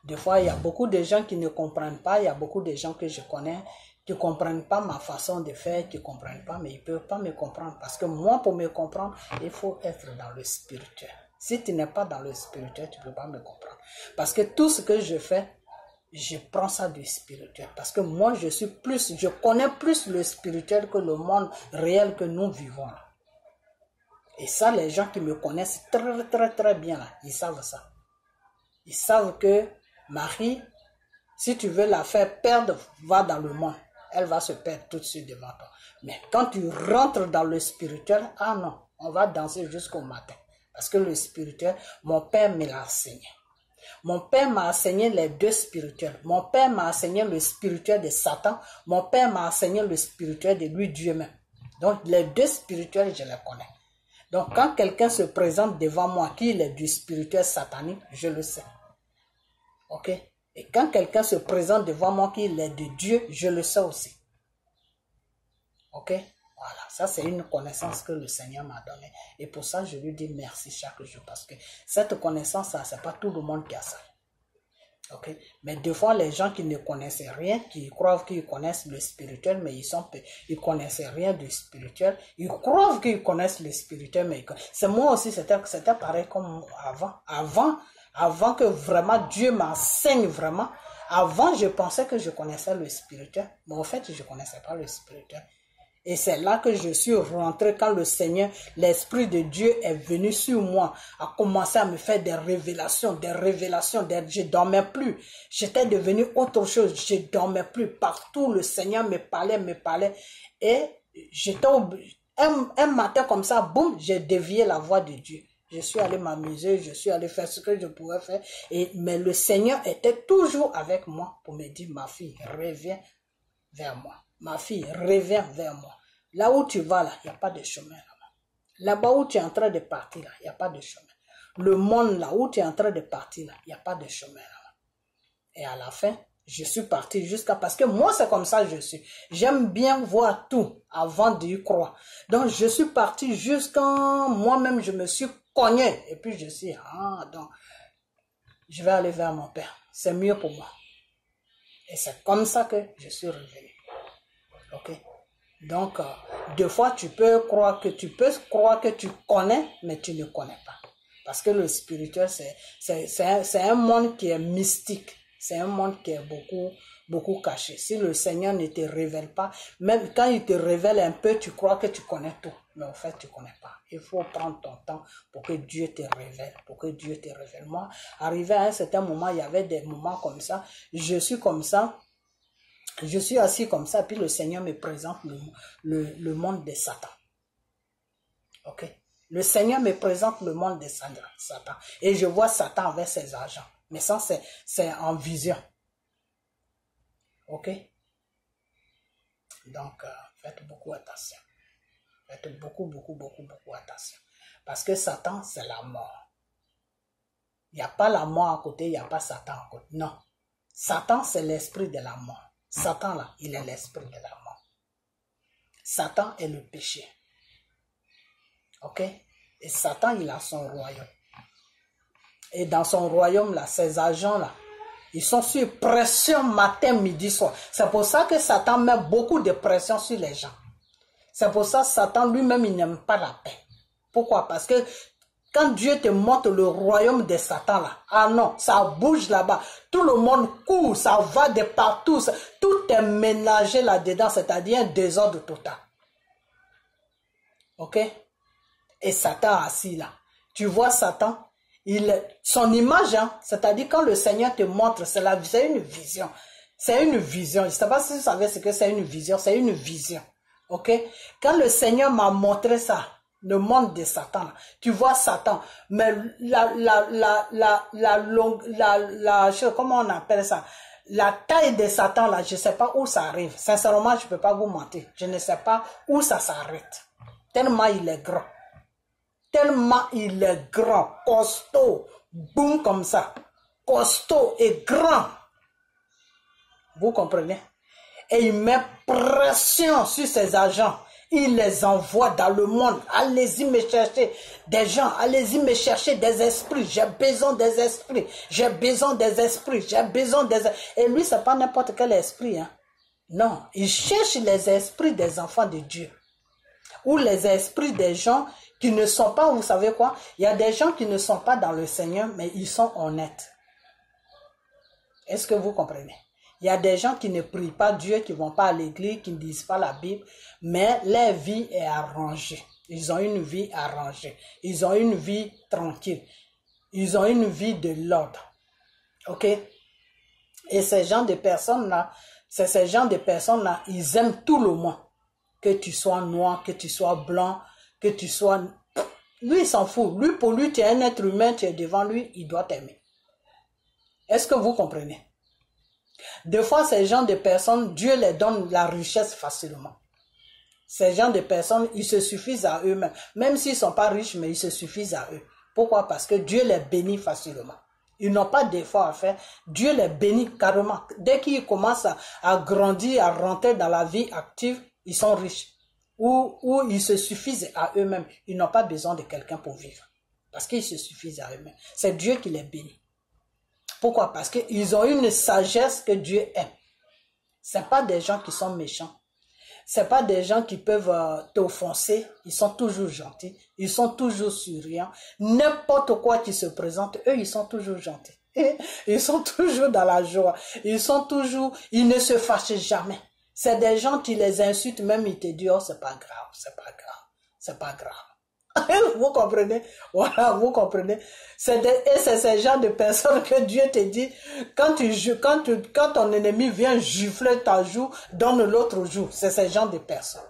des fois, il y a beaucoup de gens qui ne comprennent pas. Il y a beaucoup de gens que je connais qui ne comprennent pas ma façon de faire, qui ne comprennent pas, mais ils ne peuvent pas me comprendre. Parce que moi, pour me comprendre, il faut être dans le spirituel. Si tu n'es pas dans le spirituel, tu ne peux pas me comprendre. Parce que tout ce que je fais, je prends ça du spirituel. Parce que moi, je connais plus le spirituel que le monde réel que nous vivons là. Et ça, les gens qui me connaissent très bien là, ils savent ça. Ils savent que Marie, si tu veux la faire perdre, va dans le monde. Elle va se perdre tout de suite devant toi. Mais quand tu rentres dans le spirituel, ah non, on va danser jusqu'au matin. Parce que le spirituel, mon père me l'a enseigné. Mon père m'a enseigné les deux spirituels. Mon père m'a enseigné le spirituel de Satan. Mon père m'a enseigné le spirituel de lui, Dieu même. Donc, les deux spirituels, je les connais. Donc, quand quelqu'un se présente devant moi, qu'il est du spirituel satanique, je le sais. Ok? Et quand quelqu'un se présente devant moi, qu'il est de Dieu, je le sais aussi. Ok? Voilà, ça c'est une connaissance que le Seigneur m'a donnée. Et pour ça, je lui dis merci chaque jour. Parce que cette connaissance-là, ce n'est pas tout le monde qui a ça. Okay? Mais des fois, les gens qui ne connaissent rien, qui croient qu'ils connaissent le spirituel, mais ils connaissent rien du spirituel. Ils croient qu'ils connaissent le spirituel, mais c'est moi aussi, c'était pareil comme avant que vraiment Dieu m'enseigne vraiment. Avant, je pensais que je connaissais le spirituel, mais en fait, je ne connaissais pas le spirituel. Et c'est là que je suis rentré quand le Seigneur, l'Esprit de Dieu est venu sur moi, a commencé à me faire des révélations, je ne dormais plus. J'étais devenu autre chose, je ne dormais plus. Partout, le Seigneur me parlait. Et j'étais un matin comme ça, boum, j'ai dévié la voix de Dieu. Je suis allé m'amuser, je suis allé faire ce que je pouvais faire. Mais le Seigneur était toujours avec moi pour me dire, ma fille, reviens vers moi. Ma fille, reviens vers moi. Là où tu vas, là, il n'y a pas de chemin. Là-bas où tu es en train de partir, là, il n'y a pas de chemin. Le monde, là où tu es en train de partir, là, il n'y a pas de chemin. Là. Et à la fin, je suis parti jusqu'à... Parce que moi, c'est comme ça que je suis. J'aime bien voir tout avant d'y croire. Donc, je suis parti jusqu'à... Moi-même, je me suis cogné. Et puis, je suis... donc, je vais aller vers mon Père. C'est mieux pour moi. Et c'est comme ça que je suis revenu. Ok, donc des fois tu peux croire que tu connais, mais tu ne connais pas, parce que le spirituel c'est un monde qui est mystique, c'est un monde qui est beaucoup caché. Si le Seigneur ne te révèle pas, même quand il te révèle un peu, tu crois que tu connais tout, mais en fait tu connais pas. Il faut prendre ton temps pour que Dieu te révèle, Moi, arrivé à un certain moment, il y avait des moments comme ça, je suis comme ça. Je suis assis comme ça, puis le Seigneur me présente le monde de Satan. Ok? Le Seigneur me présente le monde de Satan. Et je vois Satan avec ses agents. Mais ça, c'est en vision. Ok? Donc, faites beaucoup attention. Faites beaucoup attention. Parce que Satan, c'est la mort. Il n'y a pas la mort à côté, il n'y a pas Satan à côté. Non. Satan, c'est l'esprit de la mort. Satan, là, il est l'esprit de la mort. Satan est le péché. Ok? Et Satan, il a son royaume. Et dans son royaume, là, ses agents, là, ils sont sur pression matin, midi, soir. C'est pour ça que Satan met beaucoup de pression sur les gens. C'est pour ça que Satan lui-même, il n'aime pas la paix. Pourquoi? Parce que quand Dieu te montre le royaume de Satan là, ah non, ça bouge là-bas. Tout le monde court, ça va de partout. Tout est ménagé là-dedans, c'est-à-dire un désordre total. Ok? Et Satan assis là. Tu vois Satan, son image, hein, c'est-à-dire quand le Seigneur te montre, c'est une vision. C'est une vision. Je ne sais pas si vous savez ce que c'est une vision. C'est une vision. Ok? Quand le Seigneur m'a montré ça, le monde de Satan, là. Tu vois Satan, mais comment on appelle ça? La taille de Satan, là, je ne sais pas où ça arrive. Sincèrement, je ne peux pas vous mentir. Je ne sais pas où ça s'arrête. Tellement il est grand. Costaud, boum comme ça. Costaud et grand. Vous comprenez? Et il met pression sur ses agents. Il les envoie dans le monde. Allez-y me chercher des gens. Allez-y me chercher des esprits. J'ai besoin des esprits. Et lui, c'est pas n'importe quel esprit. Hein. Non, il cherche les esprits des enfants de Dieu. Ou les esprits des gens qui ne sont pas, vous savez quoi? Il y a des gens qui ne sont pas dans le Seigneur, mais ils sont honnêtes. Est-ce que vous comprenez? Il y a des gens qui ne prient pas Dieu, qui ne vont pas à l'église, qui ne lisent pas la Bible, mais leur vie est arrangée. Ils ont une vie arrangée. Ils ont une vie tranquille. Ils ont une vie de l'ordre. Ok? Et ces gens de personnes-là, ils aiment tout le monde. Que tu sois noir, que tu sois blanc, que tu sois... Lui, il s'en fout. Lui, pour lui, tu es un être humain, tu es devant lui, il doit t'aimer. Est-ce que vous comprenez? Des fois, ces gens de personnes, Dieu les donne la richesse facilement. Ces gens de personnes, ils se suffisent à eux-mêmes. Même s'ils ne sont pas riches, mais ils se suffisent à eux. Pourquoi? Parce que Dieu les bénit facilement. Ils n'ont pas d'effort à faire. Dieu les bénit carrément. Dès qu'ils commencent à grandir, à rentrer dans la vie active, ils sont riches. où ils se suffisent à eux-mêmes. Ils n'ont pas besoin de quelqu'un pour vivre. Parce qu'ils se suffisent à eux-mêmes. C'est Dieu qui les bénit. Pourquoi? Parce qu'ils ont une sagesse que Dieu aime. Ce n'est pas des gens qui sont méchants. Ce n'est pas des gens qui peuvent t'offenser. Ils sont toujours gentils. Ils sont toujours souriants. N'importe quoi qui se présente, eux, ils sont toujours gentils. Ils sont toujours dans la joie. Ils ne se fâchent jamais. C'est des gens qui les insultent, même ils te disent, oh, c'est pas grave, c'est pas grave, c'est pas grave. Vous comprenez? Voilà, vous comprenez? Et c'est ces gens de personnes que Dieu te dit, quand ton ennemi vient gifler ta joue, donne l'autre joue. C'est ces gens de personnes.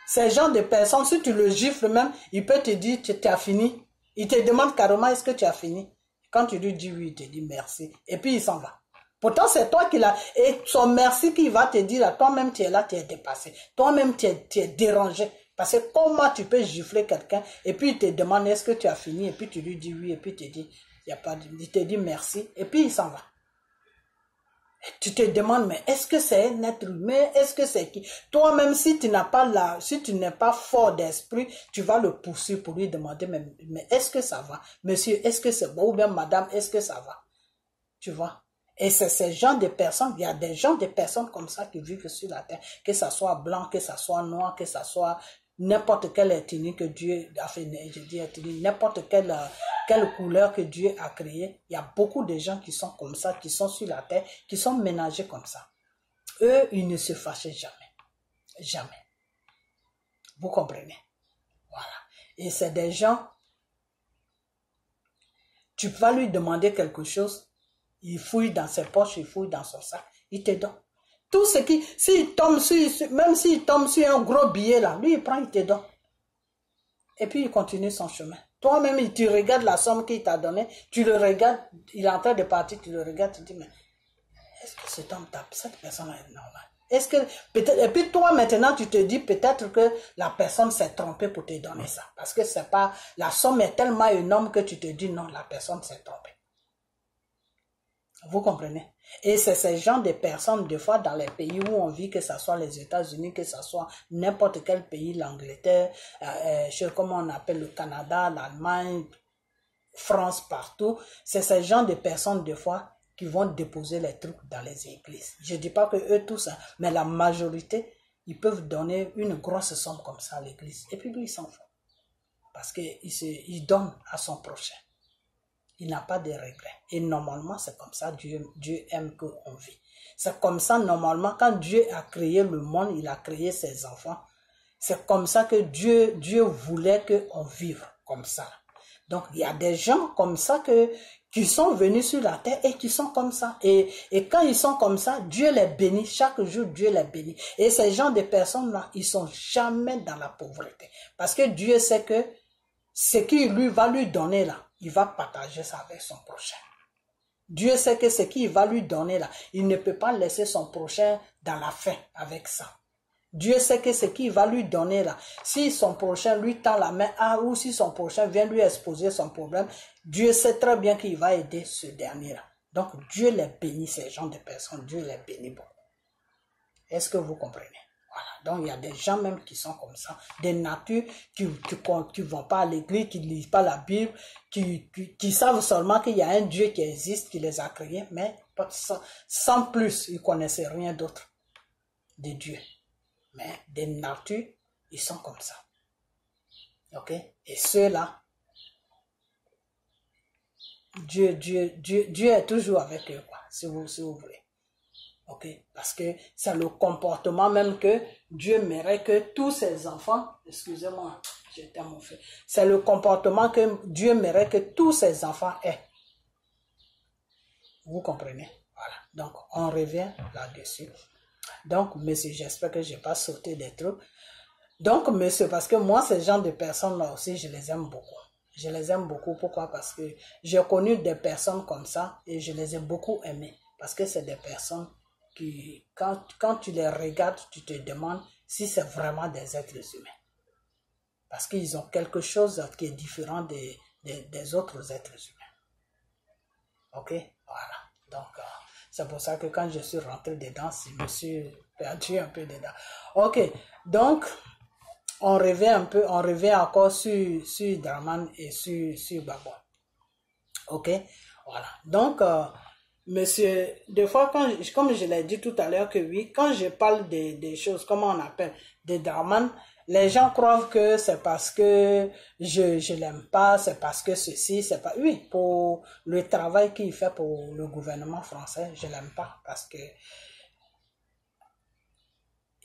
Ces gens de personnes, si tu le gifles même, il peut te dire, tu as fini. Il te demande carrément, est-ce que tu as fini? Quand tu lui dis oui, il te dit merci. Et puis il s'en va. Pourtant, c'est toi qui l'as. Et son merci qui va te dire, toi-même tu es là, tu es dépassé. Toi-même tu es dérangé. Parce que comment tu peux gifler quelqu'un et puis il te demande est-ce que tu as fini et puis tu lui dis oui et puis il te dit, il te dit merci et puis il s'en va. Et tu te demandes, mais est-ce que c'est un être humain? Est-ce que c'est qui? Toi-même, si tu n'es pas fort d'esprit, tu vas le pousser pour lui demander, mais est-ce que ça va? Monsieur, est-ce que c'est bon? Ou bien madame, est-ce que ça va? Tu vois? Et c'est ces gens de personnes, il y a des gens de personnes comme ça qui vivent sur la terre, que ça soit blanc, que ça soit noir, que ça soit n'importe quelle ethnie que Dieu a fait, je dis ethnie, n'importe quelle couleur que Dieu a créée. Il y a beaucoup de gens qui sont comme ça, qui sont sur la terre, qui sont ménagés comme ça. Eux, ils ne se fâchent jamais. Jamais. Vous comprenez? Voilà. Et c'est des gens, tu vas lui demander quelque chose, il fouille dans ses poches, il fouille dans son sac, il te donne. Tout ce qui, même s'il tombe sur un gros billet là, lui il prend, il te donne. Et puis il continue son chemin. Toi-même, tu regardes la somme qu'il t'a donnée, tu le regardes, il est en train de partir, tu le regardes, tu te dis, mais est-ce que cet homme tape, cette personne est normale? Est-ce que, peut-être, et puis toi maintenant, tu te dis peut-être que la personne s'est trompée pour te donner ça. Parce que c'est pas, la somme est tellement énorme que tu te dis, non, la personne s'est trompée. Vous comprenez? Et c'est ce genre de personnes, des fois, dans les pays où on vit, que ce soit les États-Unis, que ce soit n'importe quel pays, l'Angleterre, comment on appelle le Canada, l'Allemagne, France, partout, c'est ce genre de personnes, des fois, qui vont déposer les trucs dans les églises. Je ne dis pas que eux tous, hein, mais la majorité, ils peuvent donner une grosse somme comme ça à l'église. Et puis lui, il s'en fout. Parce qu'il donne à son prochain. Il n'a pas de regrets. Et normalement, c'est comme ça, Dieu aime qu'on vit. C'est comme ça, normalement, quand Dieu a créé le monde, il a créé ses enfants. C'est comme ça que Dieu voulait qu'on vive comme ça. Donc, il y a des gens comme ça qui sont venus sur la terre et qui sont comme ça. Et quand ils sont comme ça, Dieu les bénit. Chaque jour, Dieu les bénit. Et ces gens de personnes-là, ils sont jamais dans la pauvreté. Parce que Dieu sait que ce qu'il lui va lui donner là, il va partager ça avec son prochain. Dieu sait que ce qu'il va lui donner là, il ne peut pas laisser son prochain dans la faim avec ça. Dieu sait que ce qu'il va lui donner là, si son prochain lui tend la main, ou si son prochain vient lui exposer son problème, Dieu sait très bien qu'il va aider ce dernier là. Donc Dieu les bénit, ces gens de personnes, Dieu les bénit beaucoup. Est-ce que vous comprenez? Voilà. Donc, il y a des gens même qui sont comme ça, des natures qui vont pas à l'église, qui ne lisent pas la Bible, qui savent seulement qu'il y a un Dieu qui existe, qui les a créés, mais sans plus, ils ne connaissent rien d'autre de Dieu. Mais des natures, ils sont comme ça. Ok? Et ceux-là, Dieu est toujours avec eux, quoi, si vous voulez. Ok, parce que c'est le comportement même que Dieu mérite que tous ses enfants, excusez-moi, j'étais mon fait, c'est le comportement que Dieu mérite que tous ses enfants aient. Vous comprenez? Voilà, donc on revient là-dessus. Donc, monsieur, j'espère que je n'ai pas sauté des trucs. Donc, monsieur, parce que moi, ces gens de personnes-là aussi, je les aime beaucoup. Je les aime beaucoup, pourquoi? Parce que j'ai connu des personnes comme ça et je les ai beaucoup aimées. Parce que c'est des personnes qui, quand tu les regardes, tu te demandes si c'est vraiment des êtres humains. Parce qu'ils ont quelque chose qui est différent des autres êtres humains. Ok? Voilà. Donc, c'est pour ça que quand je suis rentré dedans, je me suis perdu un peu dedans. Ok. Donc, on revient un peu, on revient encore sur Draman et sur Babon. Ok, voilà. Donc, monsieur, des fois, comme je l'ai dit tout à l'heure que oui, quand je parle des choses, comment on appelle, des Draman, les gens croient que c'est parce que je l'aime pas, c'est parce que ceci, c'est pas... Oui, pour le travail qu'il fait pour le gouvernement français, je l'aime pas parce que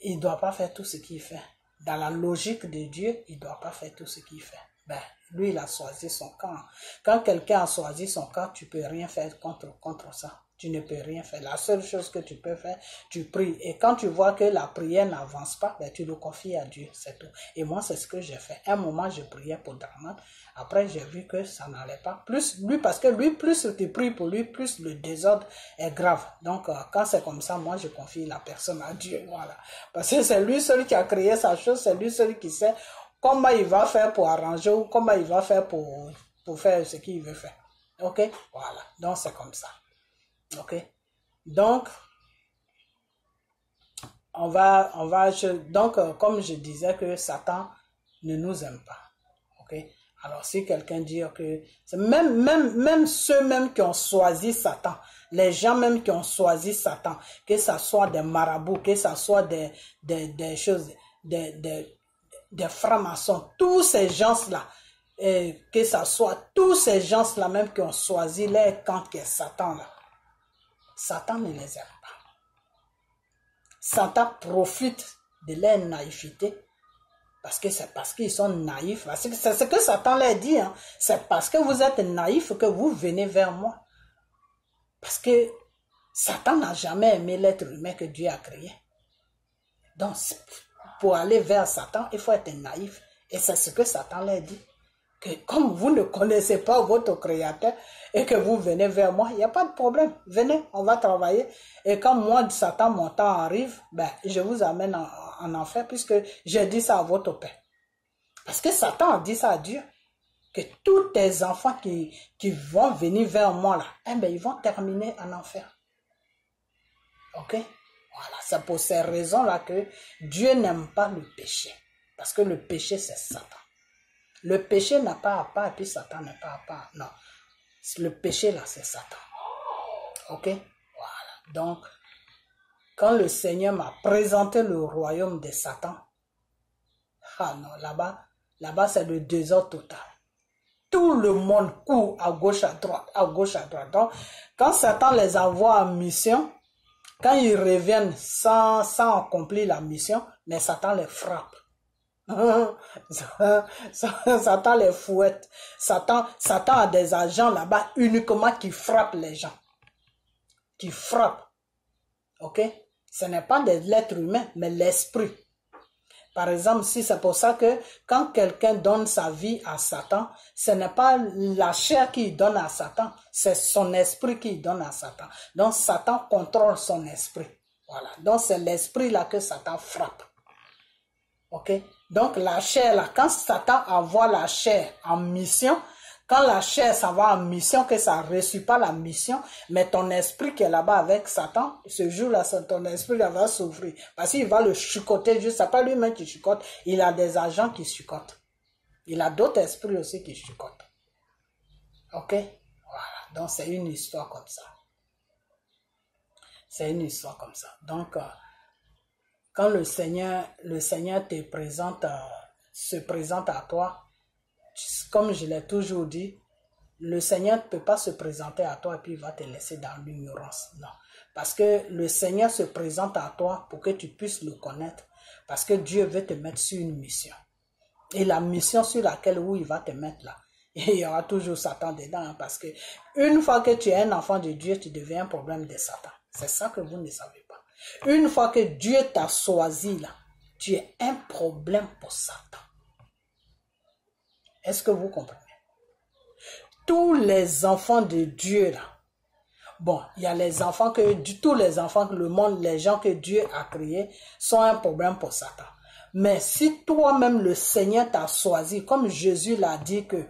il doit pas faire tout ce qu'il fait. Dans la logique de Dieu, il doit pas faire tout ce qu'il fait. Ben, lui, il a choisi son camp. Quand quelqu'un a choisi son camp, tu peux rien faire contre ça. Tu ne peux rien faire. La seule chose que tu peux faire, tu pries. Et quand tu vois que la prière n'avance pas, ben, tu le confies à Dieu, c'est tout. Et moi, c'est ce que j'ai fait. Un moment, je priais pour Draman. Après, j'ai vu que ça n'allait pas. Plus lui, parce que lui, plus tu pries pour lui, plus le désordre est grave. Donc, quand c'est comme ça, moi, je confie la personne à Dieu. Voilà. Parce que c'est lui seul qui a créé sa chose, c'est lui seul qui sait comment il va faire pour arranger ou comment il va faire pour faire ce qu'il veut faire. Ok? Voilà. Donc, c'est comme ça. Ok? Donc, comme je disais que Satan ne nous aime pas. Ok? Alors, si quelqu'un dit que même ceux qui ont choisi Satan, les gens même qui ont choisi Satan, que ce soit des marabouts, que ce soit des choses, des francs-maçons, tous ces gens-là, que ce soit tous ces gens-là même qui ont choisi leur camp qui est Satan là, Satan ne les aime pas. Satan profite de leur naïveté parce que c'est parce qu'ils sont naïfs. C'est ce que Satan leur dit. Hein. C'est parce que vous êtes naïfs que vous venez vers moi. Parce que Satan n'a jamais aimé l'être humain que Dieu a créé. Donc, pour aller vers Satan, il faut être naïf. Et c'est ce que Satan leur dit. Que comme vous ne connaissez pas votre créateur et que vous venez vers moi, il n'y a pas de problème. Venez, on va travailler. Et quand moi, Satan, mon temps arrive, ben, je vous amène en enfer puisque j'ai dit ça à votre père. Parce que Satan a dit ça à Dieu. Que tous tes enfants qui vont venir vers moi, là, eh ben, ils vont terminer en enfer. Ok? Voilà, c'est pour ces raisons-là que Dieu n'aime pas le péché. Parce que le péché, c'est Satan. Le péché n'a pas à part et puis Satan n'a pas à part. Non. Le péché là, c'est Satan. Ok? Voilà. Donc, quand le Seigneur m'a présenté le royaume de Satan, ah non, là-bas c'est le désordre total. Tout le monde court à gauche, à droite, à gauche, à droite. Donc, quand Satan les envoie en mission, quand ils reviennent sans accomplir la mission, mais Satan les frappe. Satan les fouette. Satan a des agents là-bas uniquement qui frappent les gens. Qui frappent. Ok? Ce n'est pas des êtres humains, mais l'esprit. Par exemple, si c'est pour ça que quand quelqu'un donne sa vie à Satan, ce n'est pas la chair qui donne à Satan, c'est son esprit qui donne à Satan. Donc Satan contrôle son esprit. Voilà. Donc c'est l'esprit là que Satan frappe. Ok? Donc la chair là, quand Satan envoie la chair en mission, quand la chair ça va en mission, que ça ne reçoit pas la mission, mais ton esprit qui est là-bas avec Satan, ce jour-là, ton esprit là va souffrir. Parce qu'il va le chicoter, juste, c'est pas lui-même qui chicote, il a des agents qui chicotent. Il a d'autres esprits aussi qui chicotent. Ok? Voilà. Donc c'est une histoire comme ça. C'est une histoire comme ça. Donc, quand le Seigneur te présente, se présente à toi, comme je l'ai toujours dit, le Seigneur ne peut pas se présenter à toi et puis il va te laisser dans l'ignorance. Non. Parce que le Seigneur se présente à toi pour que tu puisses le connaître. Parce que Dieu veut te mettre sur une mission. Et la mission sur laquelle il va te mettre là, il y aura toujours Satan dedans. Hein, parce que une fois que tu es un enfant de Dieu, tu deviens un problème de Satan. C'est ça que vous ne savez pas. Une fois que Dieu t'a choisi là, tu es un problème pour Satan. Est-ce que vous comprenez? Tous les enfants de Dieu là, bon, il y a les enfants tous les enfants que le monde, les gens que Dieu a créés sont un problème pour Satan. Mais si toi-même le Seigneur t'a choisi, comme Jésus l'a dit que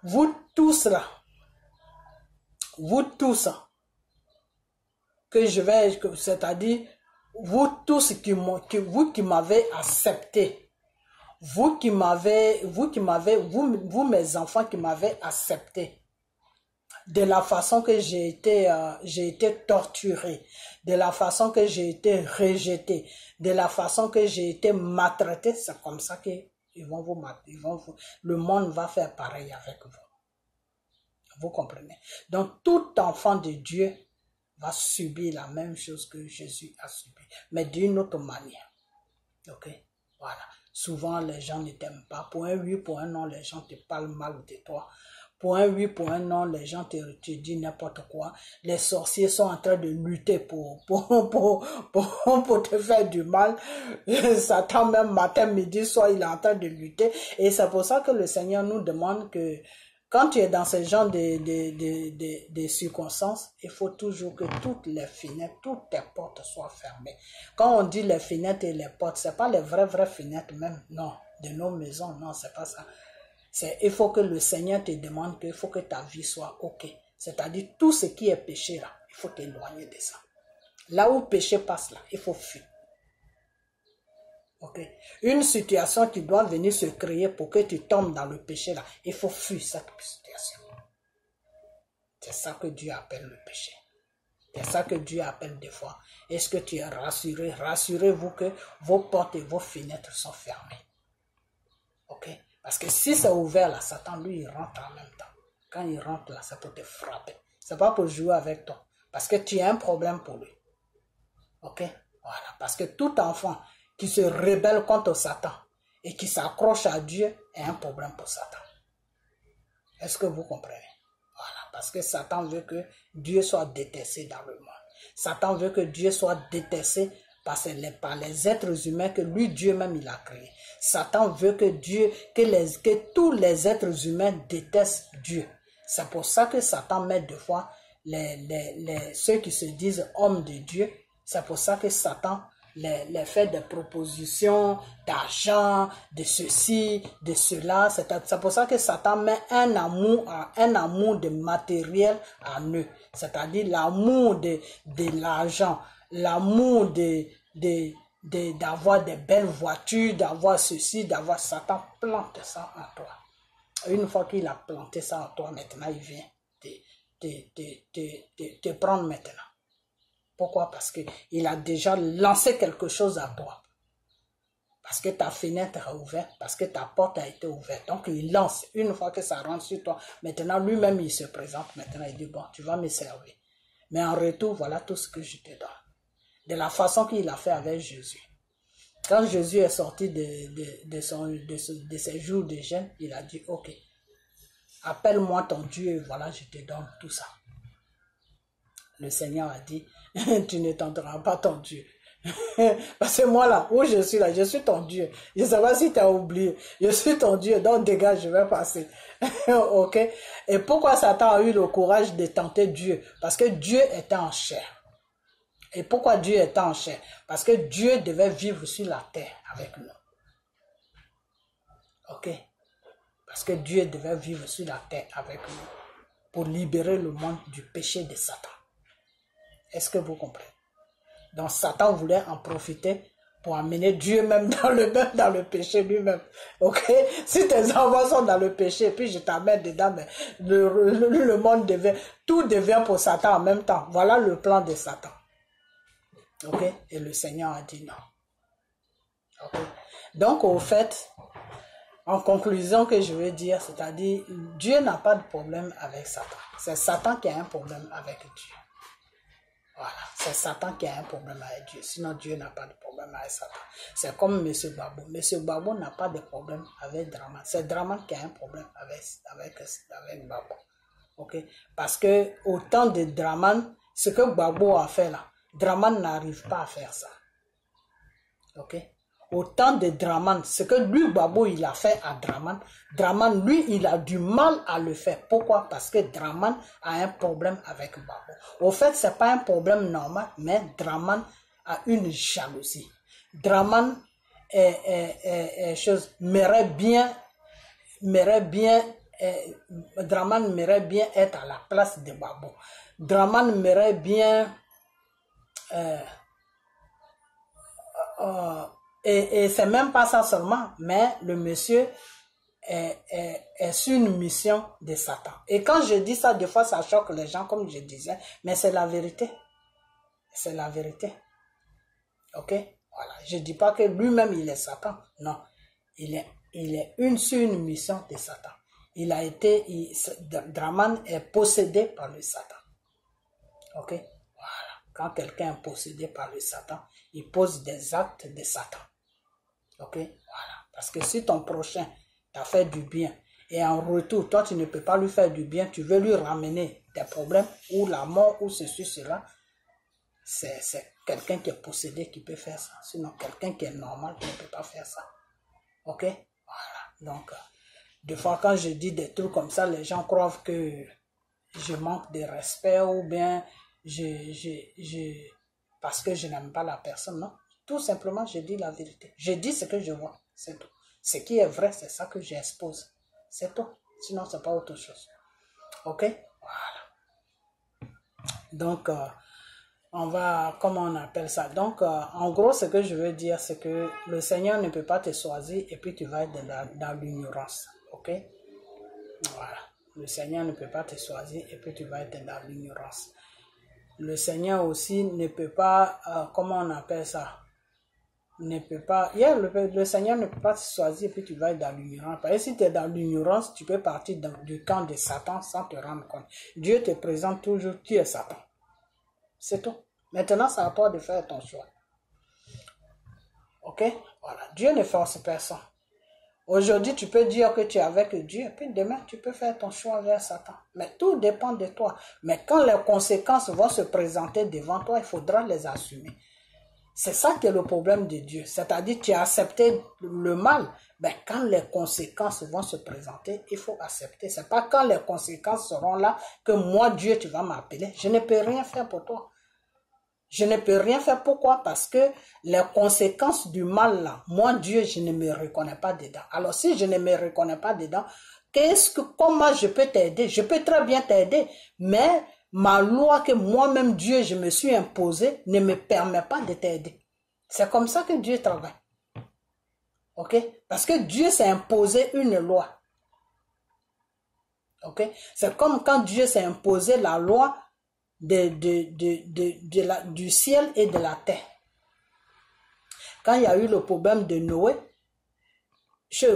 vous tous là, que je vais, c'est-à-dire vous tous vous qui m'avez accepté, vous mes enfants qui m'avez accepté, de la façon que j'ai été torturé, de la façon que j'ai été rejeté, de la façon que j'ai été maltraité, c'est comme ça que le monde va faire pareil avec vous. Vous comprenez? Donc, tout enfant de Dieu va subir la même chose que Jésus a subi, mais d'une autre manière. Ok? Voilà. Souvent, les gens ne t'aiment pas. Pour un oui, pour un non, les gens te parlent mal de toi. Pour un oui, pour un non, les gens te disent n'importe quoi. Les sorciers sont en train de lutter pour te faire du mal. Satan, même matin, midi, soir, il est en train de lutter. Et c'est pour ça que le Seigneur nous demande que quand tu es dans ce genre de circonstances, il faut toujours que toutes les fenêtres, toutes tes portes soient fermées. Quand on dit les fenêtres et les portes, c'est pas les vraies fenêtres même, non, de nos maisons, non, c'est pas ça. Il faut que le Seigneur te demande qu'il faut que ta vie soit ok. C'est-à-dire tout ce qui est péché là, il faut t'éloigner de ça. Là où péché passe là, il faut fuir. Ok. Une situation qui doit venir se créer pour que tu tombes dans le péché là, il faut fuir cette situation. C'est ça que Dieu appelle le péché. C'est ça que Dieu appelle des fois. Est-ce que tu es rassuré? Rassurez-vous que vos portes et vos fenêtres sont fermées. Ok. Parce que si c'est ouvert là, Satan lui il rentre en même temps. Quand il rentre là, c'est pour te frapper. C'est pas pour jouer avec toi. Parce que tu as un problème pour lui. Ok. Voilà. Parce que tout enfant qui se rebelle contre Satan et qui s'accroche à Dieu est un problème pour Satan. Est-ce que vous comprenez? Voilà, parce que Satan veut que Dieu soit détesté dans le monde. Satan veut que Dieu soit détesté par les êtres humains que lui, Dieu même, il a créé. Satan veut que que tous les êtres humains détestent Dieu. C'est pour ça que Satan met des fois ceux qui se disent hommes de Dieu. C'est pour ça que Satan les fait des propositions d'argent, de ceci, de cela. C'est pour ça que Satan met un amour de matériel en eux. C'est-à-dire l'amour de l'argent, l'amour d'avoir des belles voitures, d'avoir ceci, d'avoir Satan plante ça en toi. Une fois qu'il a planté ça en toi, maintenant il vient te prendre maintenant. Pourquoi? Parce qu'il a déjà lancé quelque chose à toi. Parce que ta fenêtre est ouverte, parce que ta porte a été ouverte. Donc il lance, une fois que ça rentre sur toi, maintenant lui-même il se présente, maintenant il dit bon, tu vas me servir. Mais en retour, voilà tout ce que je te donne. De la façon qu'il a fait avec Jésus. Quand Jésus est sorti de ses jours de jeûne, il a dit ok, appelle-moi ton Dieu et voilà, je te donne tout ça. Le Seigneur a dit, tu ne tenteras pas ton Dieu. Parce que moi là, où je suis ton Dieu. Je ne sais pas si tu as oublié. Je suis ton Dieu, donc dégage, je vais passer. Ok? Et pourquoi Satan a eu le courage de tenter Dieu? Parce que Dieu était en chair. Et pourquoi Dieu était en chair? Parce que Dieu devait vivre sur la terre avec nous. Ok? Parce que Dieu devait vivre sur la terre avec nous. Pour libérer le monde du péché de Satan. Est-ce que vous comprenez? Donc Satan voulait en profiter pour amener Dieu même dans le péché lui-même. Ok? Si tes enfants sont dans le péché, puis je t'amène dedans, mais le monde tout devient pour Satan en même temps. Voilà le plan de Satan. Ok? Et le Seigneur a dit non. Ok? Donc au fait, en conclusion que je veux dire, c'est-à-dire Dieu n'a pas de problème avec Satan. C'est Satan qui a un problème avec Dieu. Voilà, c'est Satan qui a un problème avec Dieu. Sinon, Dieu n'a pas de problème avec Satan. C'est comme M. Babou. M. Babou n'a pas de problème avec Draman. C'est Draman qui a un problème avec Babou. Ok? Parce que au temps de Draman, ce que Babou a fait là, Draman n'arrive pas à faire ça. Ok? Au temps de Draman, ce que lui, Babou, il a fait à Draman, Draman, lui, il a du mal à le faire. Pourquoi? Parce que Draman a un problème avec Babou. Au fait, ce n'est pas un problème normal, mais Draman a une jalousie. Draman m'aimerait bien être à la place de Babou. Draman m'aimerait bien Et c'est même pas ça seulement, mais le monsieur est sur une mission de Satan. Et quand je dis ça, des fois ça choque les gens, comme je disais, mais c'est la vérité. C'est la vérité. Ok? Voilà. Je dis pas que lui-même il est Satan. Non. Il est sur une mission de Satan. Draman est possédé par le Satan. Ok? Voilà. Quand quelqu'un est possédé par le Satan, il pose des actes de Satan. Ok? Voilà. Parce que si ton prochain t'a fait du bien et en retour, toi tu ne peux pas lui faire du bien, tu veux lui ramener des problèmes ou la mort ou ceci, cela, c'est quelqu'un qui est possédé qui peut faire ça. Sinon, quelqu'un qui est normal qui ne peut pas faire ça. Ok? Voilà. Donc, des fois, quand je dis des trucs comme ça, les gens croient que je manque de respect ou bien parce que je n'aime pas la personne. Non. Tout simplement, je dis la vérité. Je dis ce que je vois. C'est tout. Ce qui est vrai, c'est ça que j'expose. C'est tout. Sinon, c'est pas autre chose. Ok? Voilà. Donc, on va, comment on appelle ça? Donc, en gros, ce que je veux dire, c'est que le Seigneur ne peut pas te choisir et puis tu vas être dans l'ignorance. Ok? Voilà. Le Seigneur ne peut pas te choisir et puis tu vas être dans l'ignorance. Le Seigneur aussi ne peut pas, comment on appelle ça? Ne peut pas, le Seigneur ne peut pas te choisir et puis tu vas être dans l'ignorance. Parce que si tu es dans l'ignorance, tu peux partir du camp de Satan sans te rendre compte. Dieu te présente toujours, tu es Satan. C'est tout. Maintenant, c'est à toi de faire ton choix. Ok? Voilà. Dieu ne force personne. Aujourd'hui, tu peux dire que tu es avec Dieu, et puis demain, tu peux faire ton choix vers Satan. Mais tout dépend de toi. Mais quand les conséquences vont se présenter devant toi, il faudra les assumer. C'est ça qui est le problème de Dieu. C'est-à-dire, tu as accepté le mal. Ben, quand les conséquences vont se présenter, il faut accepter. C'est pas quand les conséquences seront là que moi, Dieu, tu vas m'appeler. Je ne peux rien faire pour toi. Je ne peux rien faire. Pourquoi? Parce que les conséquences du mal là, moi Dieu, je ne me reconnais pas dedans. Alors si je ne me reconnais pas dedans, comment je peux t'aider? Je peux très bien t'aider, mais ma loi que moi-même Dieu, je me suis imposée, ne me permet pas de t'aider. C'est comme ça que Dieu travaille. Ok? Parce que Dieu s'est imposé une loi. Ok? C'est comme quand Dieu s'est imposé la loi du ciel et de la terre. Quand il y a eu le problème de Noé,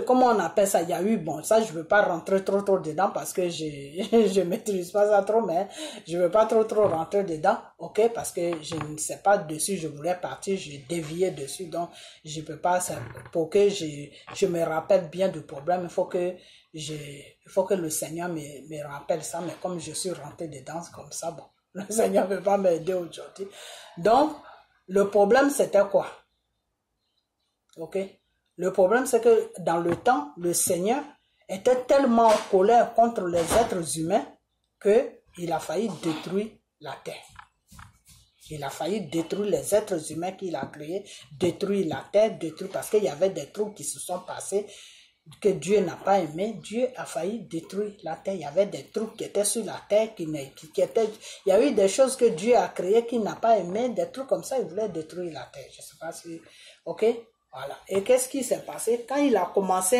comment on appelle ça? Il y a eu, bon, ça je ne veux pas rentrer trop dedans parce que je maîtrise pas ça trop, mais je ne veux pas trop rentrer dedans, ok, parce que je ne sais pas dessus, je voulais partir, j'ai dévié dessus, donc je peux pas, pour que je me rappelle bien du problème, il faut que le Seigneur me rappelle ça, mais comme je suis rentré dedans, comme ça, bon. Le Seigneur ne peut pas m'aider aujourd'hui. Donc, le problème, c'était quoi? Ok? Le problème, c'est que dans le temps, le Seigneur était tellement en colère contre les êtres humains qu'il a failli détruire la terre. Il a failli détruire les êtres humains qu'il a créés, détruire la terre, parce qu'il y avait des trucs qui se sont passés que Dieu n'a pas aimé. Dieu a failli détruire la terre. Il y avait des trucs qui étaient sur la terre, il y a eu des choses que Dieu a créées qu'il n'a pas aimé, des trucs comme ça, il voulait détruire la terre. Je sais pas si, ok? Voilà. Et qu'est-ce qui s'est passé? Quand il a commencé,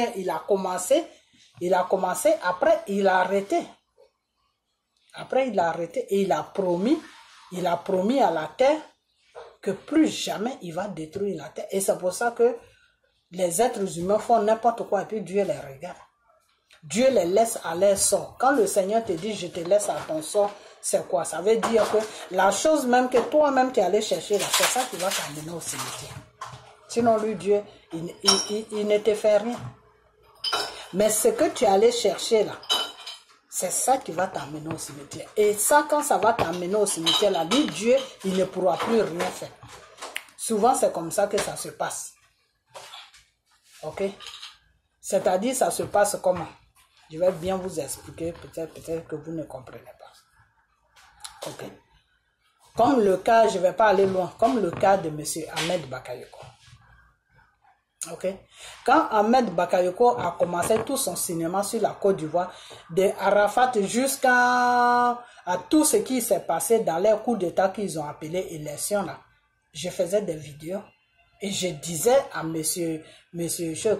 après il a arrêté. Après il a arrêté et il a promis à la terre que plus jamais il va détruire la terre. Et c'est pour ça que les êtres humains font n'importe quoi et puis Dieu les regarde. Dieu les laisse à leur sort. Quand le Seigneur te dit je te laisse à ton sort, c'est quoi? Ça veut dire que la chose même que toi-même tu es allé chercher là, c'est ça qui va t'amener au cimetière. Sinon lui, Dieu, il ne te fait rien. Mais ce que tu es allé chercher là, c'est ça qui va t'amener au cimetière. Et ça, quand ça va t'amener au cimetière là, lui, Dieu, il ne pourra plus rien faire. Souvent, c'est comme ça que ça se passe. Ok? C'est-à-dire, ça se passe comment? Je vais bien vous expliquer, peut-être que vous ne comprenez pas. Ok? Comme le cas, je ne vais pas aller loin, comme le cas de M. Ahmed Bakayoko. Ok? Quand Ahmed Bakayoko a commencé tout son cinéma sur la Côte d'Ivoire, de Arafat jusqu'à tout ce qui s'est passé dans les coups d'État qu'ils ont appelé élections là, je faisais des vidéos. Et je disais à monsieur,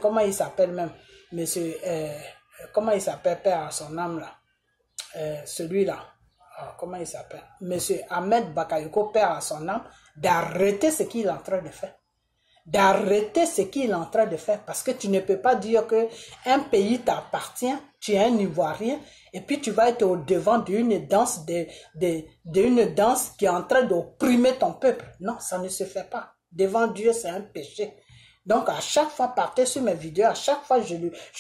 comment il s'appelle même, monsieur, comment il s'appelle, père à son âme là, celui-là, comment il s'appelle, monsieur Ahmed Bakayoko, père à son âme, d'arrêter ce qu'il est en train de faire. D'arrêter ce qu'il est en train de faire, parce que tu ne peux pas dire que un pays t'appartient, tu es un Ivoirien, et puis tu vas être au devant d'une danse, d'une danse qui est en train d'opprimer ton peuple. Non, ça ne se fait pas. Devant Dieu, c'est un péché. Donc, à chaque fois, partez sur mes vidéos, à chaque fois, je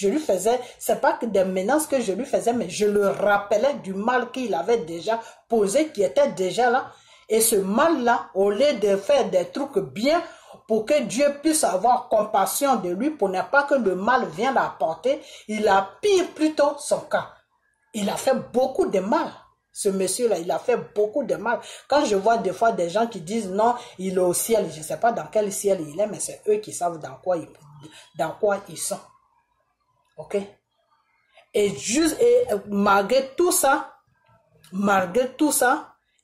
lui faisais, c'est pas que des menaces que je lui faisais, mais je le rappelais du mal qu'il avait déjà posé, qui était déjà là. Et ce mal-là, au lieu de faire des trucs bien, pour que Dieu puisse avoir compassion de lui, pour ne pas que le mal vienne l'apporter, il a pire plutôt son cas. Il a fait beaucoup de mal. Ce monsieur-là, il a fait beaucoup de mal. Quand je vois des fois des gens qui disent non, il est au ciel, je ne sais pas dans quel ciel il est, mais c'est eux qui savent dans quoi ils sont. Ok? Et malgré tout ça,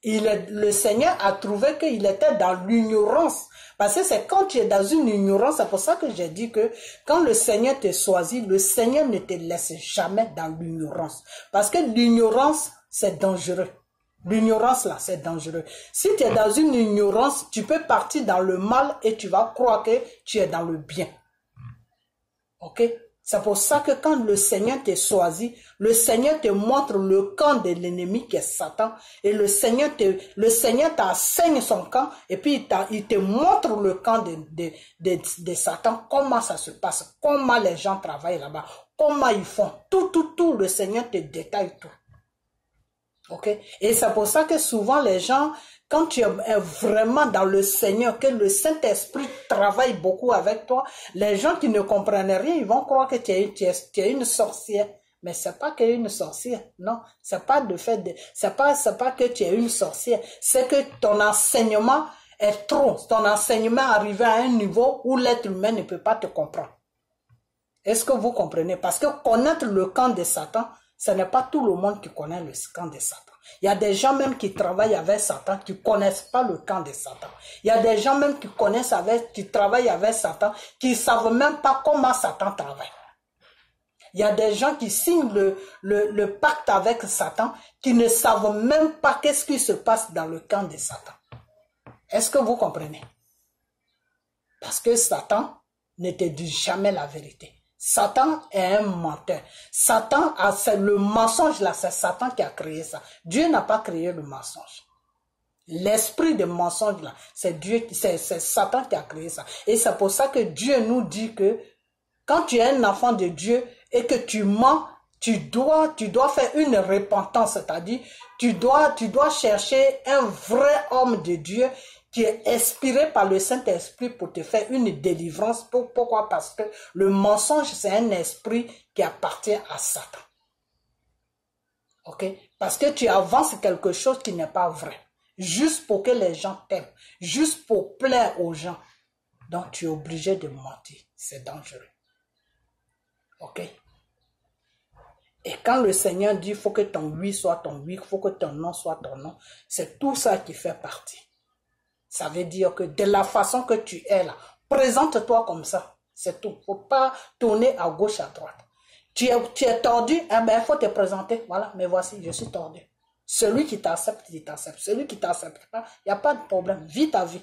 le Seigneur a trouvé qu'il était dans l'ignorance. Parce que c'est quand tu es dans une ignorance, c'est pour ça que j'ai dit que quand le Seigneur te choisit, le Seigneur ne te laisse jamais dans l'ignorance. Parce que l'ignorance, c'est dangereux. L'ignorance là, c'est dangereux. Si tu es dans une ignorance, tu peux partir dans le mal et tu vas croire que tu es dans le bien. Ok? C'est pour ça que quand le Seigneur te choisit, le Seigneur te montre le camp de l'ennemi qui est Satan. Et le Seigneur t'enseigne son camp et puis il te montre le camp de Satan, comment ça se passe, comment les gens travaillent là-bas, comment ils font. Tout, le Seigneur te détaille tout. Ok? Et c'est pour ça que souvent les gens, quand tu es vraiment dans le Seigneur, que le Saint-Esprit travaille beaucoup avec toi, les gens qui ne comprennent rien, ils vont croire que tu es une sorcière. Mais c'est pas que une sorcière. Non, c'est pas c'est pas que tu es une sorcière. C'est que ton enseignement est trop. Ton enseignement est arrivé à un niveau où l'être humain ne peut pas te comprendre. Est-ce que vous comprenez? Parce que connaître le camp de Satan, ce n'est pas tout le monde qui connaît le camp de Satan. Il y a des gens même qui travaillent avec Satan, qui ne connaissent pas le camp de Satan. Il y a des gens même qui travaillent avec Satan, qui ne savent même pas comment Satan travaille. Il y a des gens qui signent le pacte avec Satan, qui ne savent même pas qu'est-ce qui se passe dans le camp de Satan. Est-ce que vous comprenez? Parce que Satan ne te dit jamais la vérité. Satan est un menteur. Satan, c'est le mensonge là, c'est Satan qui a créé ça. Dieu n'a pas créé le mensonge. L'esprit de mensonge là, c'est Satan qui a créé ça. Et c'est pour ça que Dieu nous dit que quand tu es un enfant de Dieu et que tu mens, tu dois faire une repentance, c'est-à-dire tu dois chercher un vrai homme de Dieu qui est inspiré par le Saint-Esprit pour te faire une délivrance. Pourquoi? Parce que le mensonge, c'est un esprit qui appartient à Satan. Ok? Parce que tu avances quelque chose qui n'est pas vrai. Juste pour que les gens t'aiment. Juste pour plaire aux gens. Donc, tu es obligé de mentir. C'est dangereux. Ok? Et quand le Seigneur dit, il faut que ton oui soit ton oui, il faut que ton non soit ton non, c'est tout ça qui fait partie. Ça veut dire que de la façon que tu es là, présente-toi comme ça. C'est tout. Il ne faut pas tourner à gauche, à droite. Tu es tordu, eh ben, il faut te présenter. Voilà, mais voici, je suis tordu. Celui qui t'accepte, il t'accepte. Celui qui ne t'accepte pas, il n'y a pas de problème. Vis ta vie.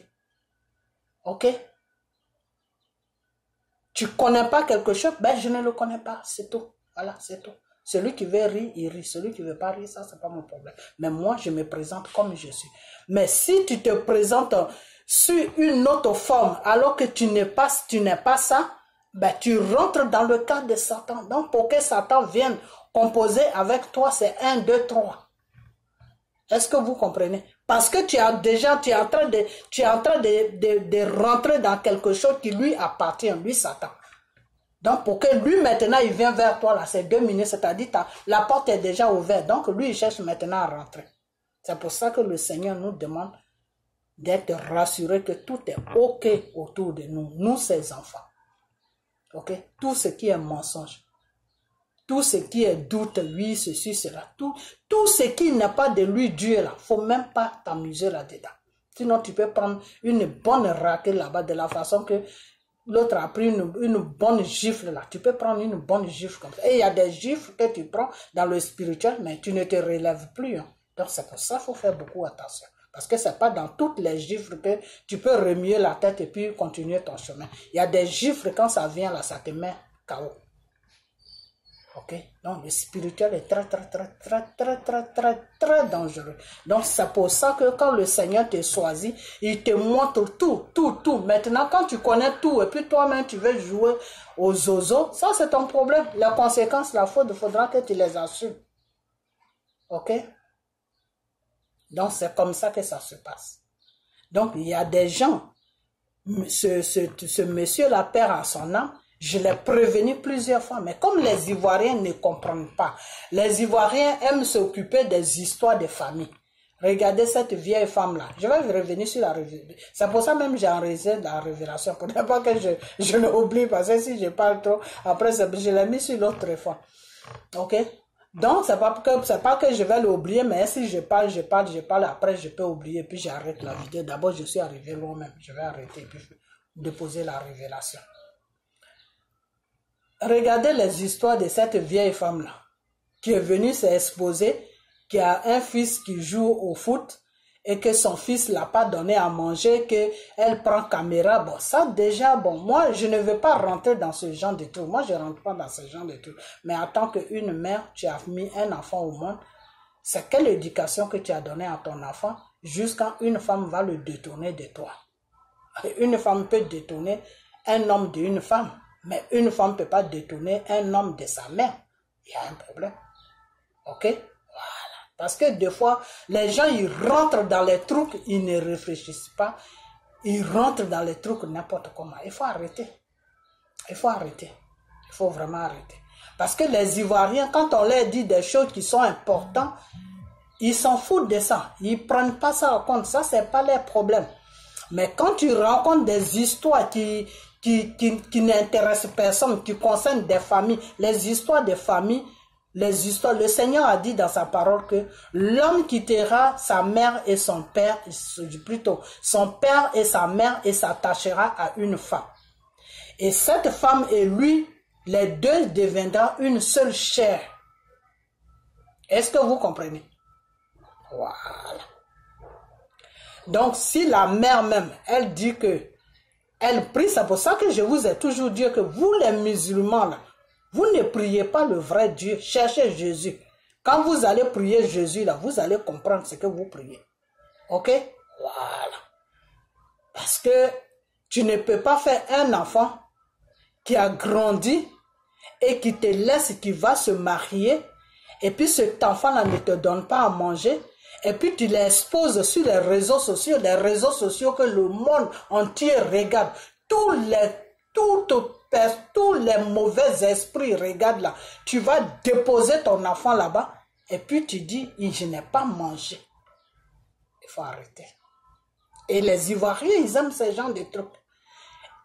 Ok? Tu ne connais pas quelque chose, ben je ne le connais pas. C'est tout. Voilà, c'est tout. Celui qui veut rire, il rit. Celui qui ne veut pas rire, ça, ce n'est pas mon problème. Mais moi, je me présente comme je suis. Mais si tu te présentes sur une autre forme, alors que tu n'es pas ça, ben, tu rentres dans le cadre de Satan. Donc, pour que Satan vienne composer avec toi, c'est 1, 2, 3. Est-ce que vous comprenez? Parce que tu es en train de rentrer dans quelque chose qui lui appartient, lui, Satan. Donc, pour que lui, maintenant, il vient vers toi, là, c'est 2 minutes, c'est-à-dire, la porte est déjà ouverte. Donc, lui, il cherche maintenant à rentrer. C'est pour ça que le Seigneur nous demande d'être rassurés que tout est OK autour de nous, nous, ses enfants. OK? Tout ce qui est mensonge, tout ce qui est doute, lui, ceci, cela, tout ce qui n'est pas de lui, Dieu, là, il ne faut même pas t'amuser là-dedans. Sinon, tu peux prendre une bonne raclée là-bas de la façon que l'autre a pris une bonne gifle là. Tu peux prendre une bonne gifle comme ça. Et il y a des gifles que tu prends dans le spirituel, mais tu ne te relèves plus. Hein. Donc c'est pour ça qu'il faut faire beaucoup attention. Parce que c'est pas dans toutes les gifles que tu peux remuer la tête et puis continuer ton chemin. Il y a des gifles, quand ça vient là, ça te met KO. Ok? Donc le spirituel est très dangereux. Donc c'est pour ça que quand le Seigneur te choisit, il te montre tout. Maintenant, quand tu connais tout et puis toi-même tu veux jouer aux zozo, ça c'est ton problème. Les conséquences, la faute, il faudra que tu les assumes. Ok? Donc c'est comme ça que ça se passe. Donc il y a des gens, ce monsieur-là perd à son âme. Je l'ai prévenu plusieurs fois, mais comme les Ivoiriens ne comprennent pas, les Ivoiriens aiment s'occuper des histoires de famille. Regardez cette vieille femme-là. Je vais revenir sur la révélation. C'est pour ça même que j'ai enregistré la révélation. Pour ne pas que je l'oublie, parce que si je parle trop, après je l'ai mis sur l'autre fois. Ok? Donc, c'est pas que je vais l'oublier, mais si je parle, après je peux oublier, puis j'arrête la vidéo. D'abord, je suis arrivé moi-même. Je vais arrêter, puis déposer la révélation. Regardez les histoires de cette vieille femme-là, qui est venue s'exposer, qui a un fils qui joue au foot, et que son fils l'a pas donné à manger, qu'elle prend caméra. Bon, ça déjà, bon, moi, je ne veux pas rentrer dans ce genre de trucs. Moi, je rentre pas dans ce genre de trucs. Mais en tant qu'une mère, tu as mis un enfant au monde, c'est quelle éducation que tu as donnée à ton enfant, jusqu'à une femme va le détourner de toi. Une femme peut détourner un homme d'une femme. Mais une femme ne peut pas détourner un homme de sa mère. Il y a un problème. Ok? Voilà. Parce que des fois, les gens, ils rentrent dans les trucs, ils ne réfléchissent pas. Ils rentrent dans les trucs n'importe comment. Il faut arrêter. Il faut arrêter. Il faut vraiment arrêter. Parce que les Ivoiriens, quand on leur dit des choses qui sont importantes, ils s'en foutent de ça. Ils ne prennent pas ça en compte. Ça, ce n'est pas leur problème. Mais quand tu rencontres des histoires qui n'intéressent personne, qui concernent des familles, les histoires de famille, le Seigneur a dit dans sa parole que l'homme quittera sa mère et son père, plutôt son père et sa mère, et s'attachera à une femme. Et cette femme et lui, les deux deviendront une seule chair. Est-ce que vous comprenez? Voilà. Donc, si la mère même, elle dit que elle prie, c'est pour ça que je vous ai toujours dit que vous les musulmans, là, vous ne priez pas le vrai Dieu, cherchez Jésus. Quand vous allez prier Jésus, là, vous allez comprendre ce que vous priez. Ok? Voilà. Parce que tu ne peux pas faire un enfant qui a grandi et qui te laisse, qui va se marier, et puis cet enfant-là ne te donne pas à manger, et puis tu l'exposes sur les réseaux sociaux que le monde entier regarde. Tous les mauvais esprits regardent là. Tu vas déposer ton enfant là-bas, et puis tu dis, je n'ai pas mangé. Il faut arrêter. Et les Ivoiriens, ils aiment ce genre de trucs.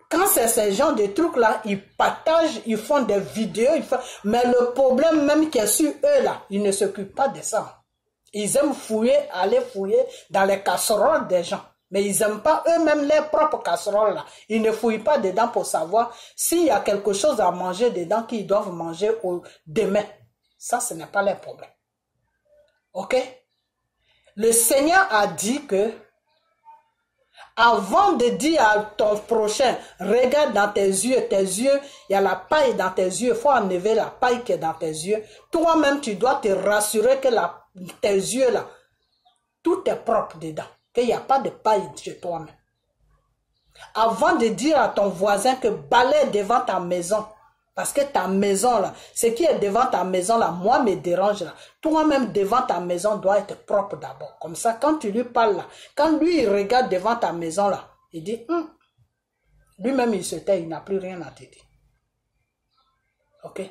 Quand c'est ce genre de trucs-là, ils partagent, ils font des vidéos, mais le problème même qui est sur eux là, ils ne s'occupent pas de ça. Ils aiment aller fouiller dans les casseroles des gens. Mais ils n'aiment pas eux-mêmes leurs propres casseroles là. Ils ne fouillent pas dedans pour savoir s'il y a quelque chose à manger dedans qu'ils doivent manger demain. Ça, ce n'est pas leur problème. Ok? Le Seigneur a dit que avant de dire à ton prochain, regarde dans tes yeux, il y a la paille dans tes yeux, il faut enlever la paille qui est dans tes yeux. Toi-même, tu dois te rassurer que tes yeux là, tout est propre dedans, qu'il n'y a pas de paille chez toi-même. Avant de dire à ton voisin que balaye devant ta maison, parce que ta maison là, ce qui est devant ta maison là, moi me dérange là. Toi-même devant ta maison doit être propre d'abord. Comme ça, quand tu lui parles là, quand lui il regarde devant ta maison là, il dit, lui-même il se tait, il n'a plus rien à te dire. Ok?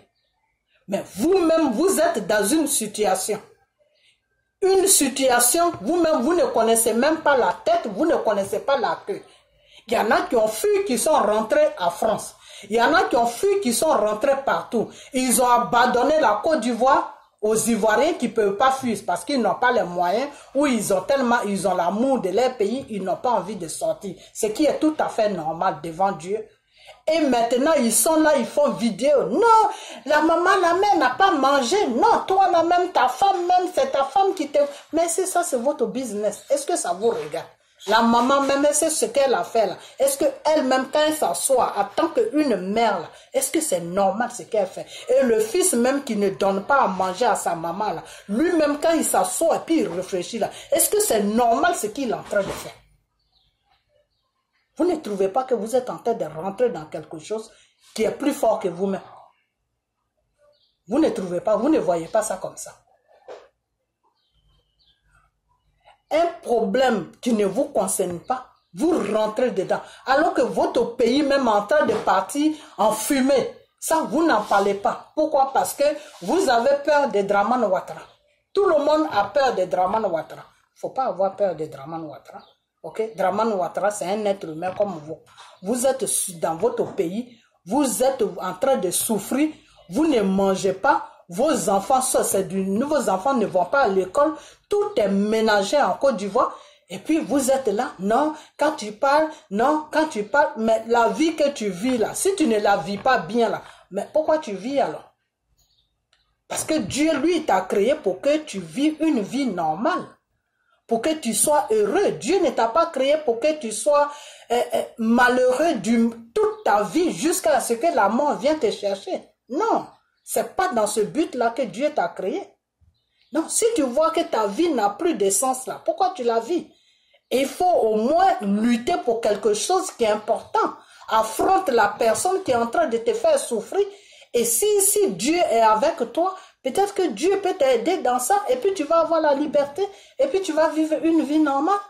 Mais vous-même, vous êtes dans une situation. Vous-même, vous ne connaissez même pas la tête, vous ne connaissez pas la queue. Il y en a qui ont fui, qui sont rentrés en France. Il y en a qui ont fui, qui sont rentrés partout. Ils ont abandonné la Côte d'Ivoire aux Ivoiriens qui ne peuvent pas fuir parce qu'ils n'ont pas les moyens ou ils ont l'amour de leur pays, ils n'ont pas envie de sortir. Ce qui est tout à fait normal devant Dieu. Et maintenant, ils sont là, ils font vidéo. Non, la maman, la mère n'a pas mangé. Non, toi, la même, ta femme même, c'est ta femme qui te... Mais c'est ça, c'est votre business. Est-ce que ça vous regarde? La maman même, c'est ce qu'elle a fait là. Est-ce qu'elle-même, quand elle s'assoit, en tant qu'une mère là, est-ce que c'est normal ce qu'elle fait? Et le fils même qui ne donne pas à manger à sa maman là, lui-même quand il s'assoit et puis il réfléchit là, est-ce que c'est normal ce qu'il est en train de faire? Vous ne trouvez pas que vous êtes en train de rentrer dans quelque chose qui est plus fort que vous-même? Vous ne trouvez pas, vous ne voyez pas ça comme ça. Un problème qui ne vous concerne pas, vous rentrez dedans. Alors que votre pays même est en train de partir en fumée. Ça, vous n'en parlez pas. Pourquoi? Parce que vous avez peur de Dramane Ouattara. Tout le monde a peur de Dramane Ouattara. Il ne faut pas avoir peur de Dramane Ouattara. Ok, Dramane Ouattara, c'est un être humain comme vous. Vous êtes dans votre pays, vous êtes en train de souffrir, vous ne mangez pas, vos enfants, vos enfants ne vont pas à l'école, tout est ménagé en Côte d'Ivoire, et puis vous êtes là, non, quand tu parles, mais la vie que tu vis là, si tu ne la vis pas bien là, mais pourquoi tu vis alors? Parce que Dieu, lui, t'a créé pour que tu vives une vie normale. Pour que tu sois heureux. Dieu ne t'a pas créé pour que tu sois malheureux toute ta vie jusqu'à ce que la mort vienne te chercher. Non, c'est pas dans ce but-là que Dieu t'a créé. Non, si tu vois que ta vie n'a plus de sens là, pourquoi tu la vis? Il faut au moins lutter pour quelque chose qui est important. Affronte la personne qui est en train de te faire souffrir. Et si Dieu est avec toi, peut-être que Dieu peut t'aider dans ça et puis tu vas avoir la liberté et puis tu vas vivre une vie normale.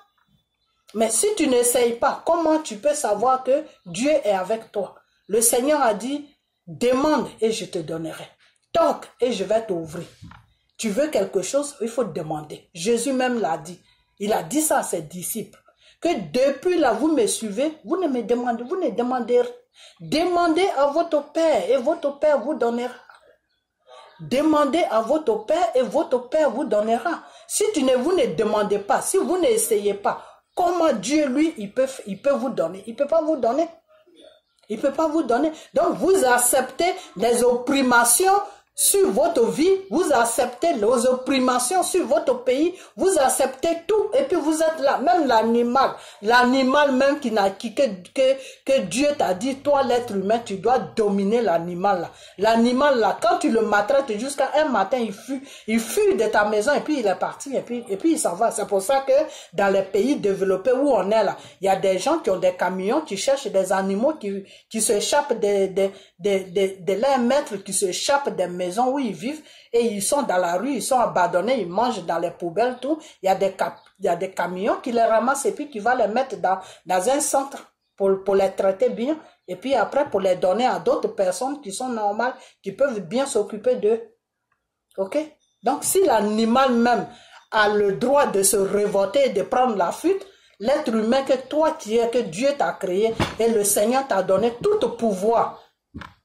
Mais si tu n'essayes pas, comment tu peux savoir que Dieu est avec toi? Le Seigneur a dit, demande et je te donnerai. Toque et je vais t'ouvrir. Tu veux quelque chose, il faut demander. Jésus même l'a dit. Il a dit ça à ses disciples. Que depuis là, vous me suivez, vous ne me demandez, vous ne demandez. Demandez à votre Père et votre Père vous donnera. Demandez à votre Père et votre Père vous donnera. Si vous ne demandez pas, si vous n'essayez pas, comment Dieu, lui, il peut vous donner? Il ne peut pas vous donner. Il ne peut pas vous donner. Donc, vous acceptez les opprimations sur votre vie, vous acceptez les opprimations sur votre pays, vous acceptez tout et puis vous êtes là. Même l'animal même que Dieu t'a dit, toi l'être humain, tu dois dominer l'animal là. L'animal là, quand tu le maltraites jusqu'à un matin, il fuit de ta maison et puis il est parti et puis il s'en va. C'est pour ça que dans les pays développés où on est là, il y a des gens qui ont des camions qui cherchent des animaux qui s'échappent de leurs maîtres, qui s'échappent des maisons où ils vivent et ils sont dans la rue, ils sont abandonnés, ils mangent dans les poubelles, tout. Il y a des camions qui les ramassent et puis qui vont les mettre dans un centre pour les traiter bien et puis après pour les donner à d'autres personnes qui sont normales, qui peuvent bien s'occuper d'eux. Ok? Donc si l'animal même a le droit de se révolter et de prendre la fuite, l'être humain que toi tu es, que Dieu t'a créé et le Seigneur t'a donné tout pouvoir.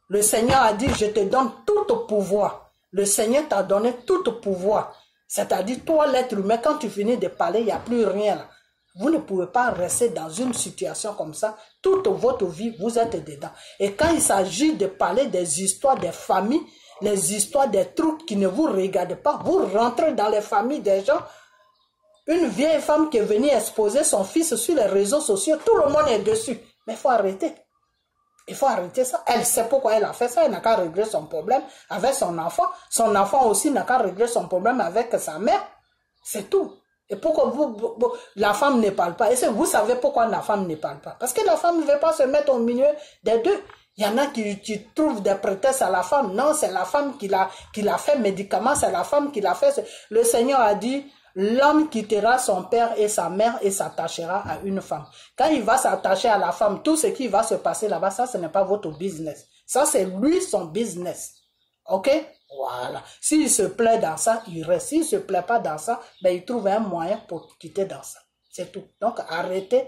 Le Seigneur a dit, je te donne tout pouvoir. Le Seigneur t'a donné tout pouvoir. C'est-à-dire, toi, l'être humain, quand tu finis de parler, il n'y a plus rien là. Vous ne pouvez pas rester dans une situation comme ça. Toute votre vie, vous êtes dedans. Et quand il s'agit de parler des histoires des familles, les histoires des trucs qui ne vous regardent pas, vous rentrez dans les familles des gens. Une vieille femme qui est venue exposer son fils sur les réseaux sociaux, tout le monde est dessus. Mais il faut arrêter. Il faut arrêter ça. Elle sait pourquoi elle a fait ça. Elle n'a qu'à régler son problème avec son enfant. Son enfant aussi n'a qu'à régler son problème avec sa mère. C'est tout. Et pourquoi la femme ne parle pas? Et vous savez pourquoi la femme ne parle pas? Parce que la femme ne veut pas se mettre au milieu des deux. Il y en a qui trouvent des prétextes à la femme. Non, c'est la femme qui l'a fait médicament. C'est la femme qui l'a fait. Le Seigneur a dit... L'homme quittera son père et sa mère et s'attachera à une femme. Quand il va s'attacher à la femme, tout ce qui va se passer là-bas, ça, ce n'est pas votre business. Ça, c'est lui, son business. Ok? Voilà. S'il se plaît dans ça, il reste. S'il ne se plaît pas dans ça, ben, il trouve un moyen pour quitter dans ça. C'est tout. Donc, arrêtez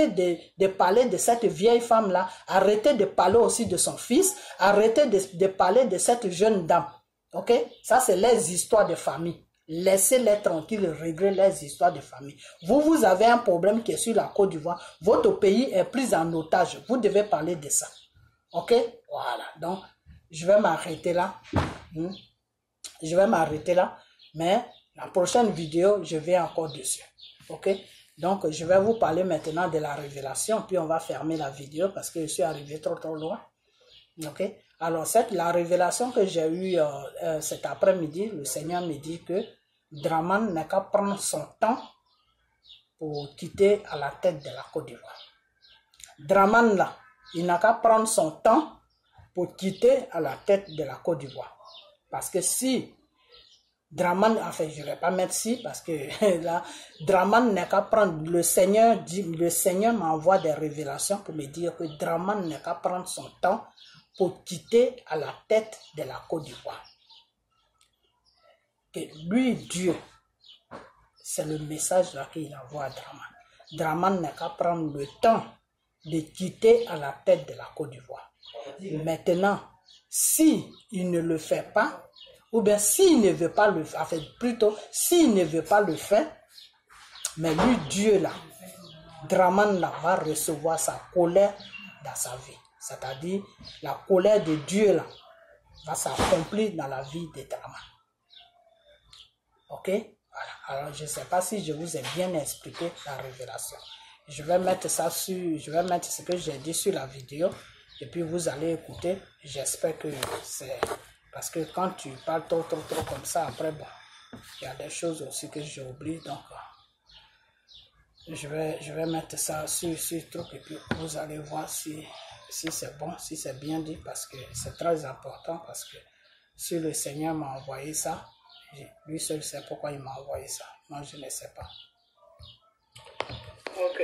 de parler de cette vieille femme-là. Arrêtez de parler aussi de son fils. Arrêtez de parler de cette jeune dame. Ok? Ça, c'est les histoires de famille. Laissez-les tranquilles, régler les histoires de famille. Vous avez un problème qui est sur la Côte d'Ivoire. Votre pays est pris en otage. Vous devez parler de ça. Ok? Voilà. Donc, je vais m'arrêter là. Je vais m'arrêter là. Mais la prochaine vidéo, je vais encore dessus. Ok? Donc, je vais vous parler maintenant de la révélation. Puis, on va fermer la vidéo parce que je suis arrivé trop loin. Ok? Alors, la révélation que j'ai eue cet après-midi, le Seigneur me dit que Dramane n'a qu'à prendre son temps pour quitter à la tête de la Côte d'Ivoire. Dramane là, il n'a qu'à prendre son temps pour quitter à la tête de la Côte d'Ivoire. Parce que si Dramane, enfin je ne vais pas mettre si, parce que là, Dramane n'a qu'à prendre, le Seigneur m'envoie des révélations pour me dire que Dramane n'a qu'à prendre son temps pour quitter à la tête de la Côte d'Ivoire. Que lui, Dieu, c'est le message là qu'il envoie à Dramane. Dramane n'a qu'à prendre le temps de quitter à la tête de la Côte d'Ivoire. Maintenant, si il ne le fait pas, ou bien s'il ne veut pas le faire, enfin plutôt, s'il ne veut pas le faire, mais lui, Dieu là, Dramane là va recevoir sa colère dans sa vie. C'est-à-dire, la colère de Dieu là va s'accomplir dans la vie de Dramane. Ok? Voilà. Alors, je ne sais pas si je vous ai bien expliqué la révélation. Je vais mettre ce que j'ai dit sur la vidéo et puis vous allez écouter. J'espère que c'est... Parce que quand tu parles trop comme ça, après, bon, il y a des choses aussi que j'oublie. Donc, je vais mettre ça sur truc et puis vous allez voir si c'est bon, si c'est bien dit, parce que c'est très important, parce que si le Seigneur m'a envoyé ça, lui seul sait pourquoi il m'a envoyé ça. Moi, je ne sais pas. Ok.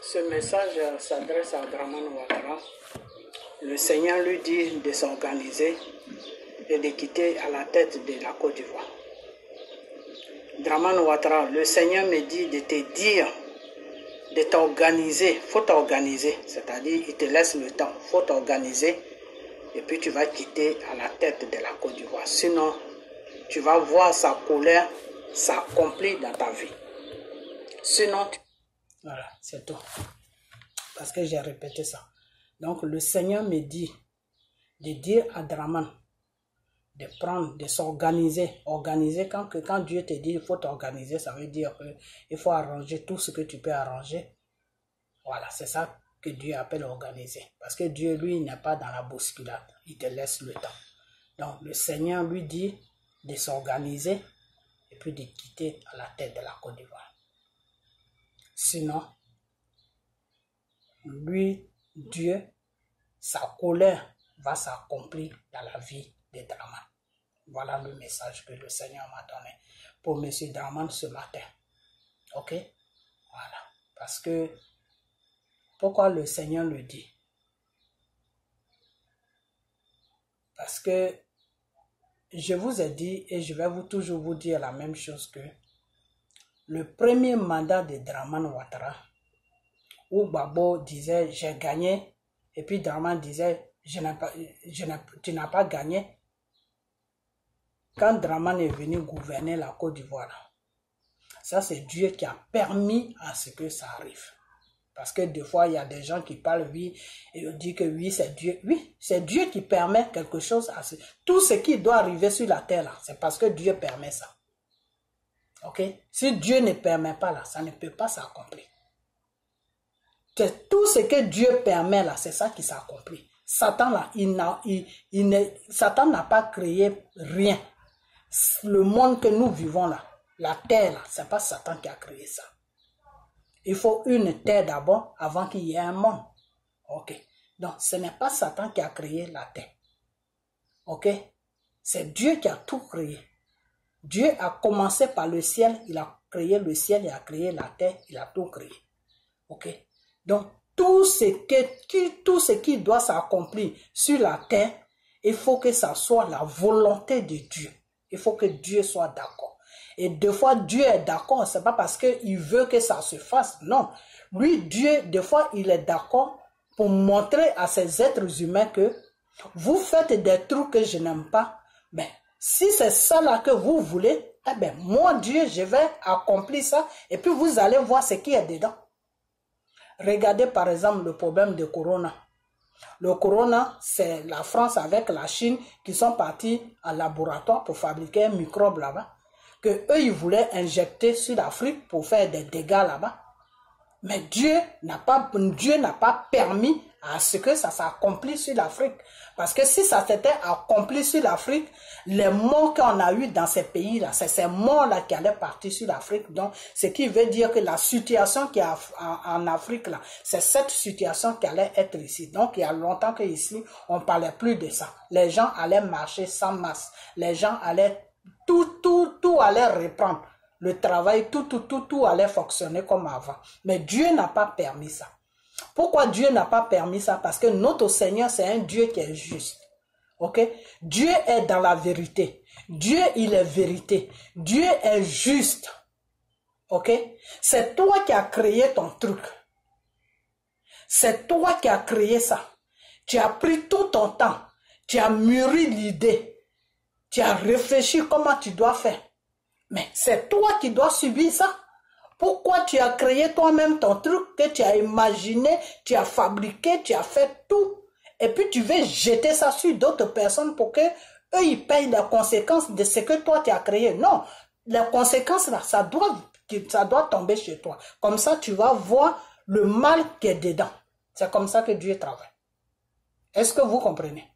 Ce message s'adresse à Dramane Ouattara. Le Seigneur lui dit de s'organiser et de quitter à la tête de la Côte d'Ivoire. Dramane Ouattara, le Seigneur me dit de te dire, de t'organiser. Il faut t'organiser, c'est-à-dire il te laisse le temps. Il faut t'organiser et puis tu vas quitter à la tête de la Côte d'Ivoire. Sinon, tu vas voir sa colère s'accomplir dans ta vie. Sinon, voilà, c'est tout. Parce que j'ai répété ça. Donc, le Seigneur me dit de dire à Dramane de prendre, de s'organiser. Organiser, quand Dieu te dit il faut t'organiser, ça veut dire qu'il faut arranger tout ce que tu peux arranger. Voilà, c'est ça que Dieu appelle organiser. Parce que Dieu, lui, n'est pas dans la bousculade. Il te laisse le temps. Donc, le Seigneur lui dit de s'organiser et puis de quitter à la tête de la Côte d'Ivoire. Sinon, lui, Dieu, sa colère va s'accomplir dans la vie de Dramane. Voilà le message que le Seigneur m'a donné pour M. Dramane ce matin. Ok? Voilà. Parce que, pourquoi le Seigneur le dit? Parce que, je vous ai dit et je vais toujours vous dire la même chose que le premier mandat de Dramane Ouattara, où Babo disait j'ai gagné, et puis Dramane disait tu n'as pas gagné. Quand Dramane est venu gouverner la Côte d'Ivoire, ça c'est Dieu qui a permis à ce que ça arrive. Parce que des fois, il y a des gens qui parlent, oui, et on dit que oui, c'est Dieu. Oui, c'est Dieu qui permet quelque chose à ce... Tout ce qui doit arriver sur la terre, là, c'est parce que Dieu permet ça. Ok? Si Dieu ne permet pas, là, ça ne peut pas s'accomplir. Tout ce que Dieu permet, là, c'est ça qui s'accomplit. Satan, là, Satan n'a pas créé rien. Le monde que nous vivons, là, la terre, là, c'est pas Satan qui a créé ça. Il faut une terre d'abord avant qu'il y ait un monde. Ok. Donc, ce n'est pas Satan qui a créé la terre. Ok. C'est Dieu qui a tout créé. Dieu a commencé par le ciel. Il a créé le ciel. Il a créé la terre. Il a tout créé. Ok. Donc, tout ce qui doit s'accomplir sur la terre, il faut que ça soit la volonté de Dieu. Il faut que Dieu soit d'accord. Et des fois, Dieu est d'accord, c'est pas parce qu'il veut que ça se fasse, non. Lui, Dieu, des fois, il est d'accord pour montrer à ces êtres humains que vous faites des trucs que je n'aime pas, Ben, si c'est ça là que vous voulez, eh ben, moi, Dieu, je vais accomplir ça et puis vous allez voir ce qui est dedans. Regardez par exemple le problème de Corona. Le Corona, c'est la France avec la Chine qui sont partis en laboratoire pour fabriquer un microbe là-bas. Que eux, ils voulaient injecter sur l'Afrique pour faire des dégâts là-bas. Mais Dieu n'a pas permis à ce que ça s'accomplisse sur l'Afrique. Parce que si ça s'était accompli sur l'Afrique, les morts qu'on a eu dans ces pays-là, c'est ces morts-là qui allaient partir sur l'Afrique. Donc, ce qui veut dire que la situation qu'il y a en Afrique, là, c'est cette situation qui allait être ici. Donc, il y a longtemps qu'ici, on ne parlait plus de ça. Les gens allaient marcher sans masque. Les gens allaient, tout allait reprendre. Le travail, tout allait fonctionner comme avant. Mais Dieu n'a pas permis ça. Pourquoi Dieu n'a pas permis ça? Parce que notre Seigneur, c'est un Dieu qui est juste. Ok? Dieu est dans la vérité. Dieu, il est vérité. Dieu est juste. Ok? C'est toi qui as créé ton truc. C'est toi qui as créé ça. Tu as pris tout ton temps. Tu as mûri l'idée. Tu as réfléchi comment tu dois faire. Mais c'est toi qui dois subir ça. Pourquoi tu as créé toi-même ton truc que tu as imaginé, tu as fabriqué, tu as fait tout. Et puis tu veux jeter ça sur d'autres personnes pour que eux ils payent les conséquences de ce que toi tu as créé. Non, les conséquences là, ça doit tomber chez toi. Comme ça tu vas voir le mal qui est dedans. C'est comme ça que Dieu travaille. Est-ce que vous comprenez?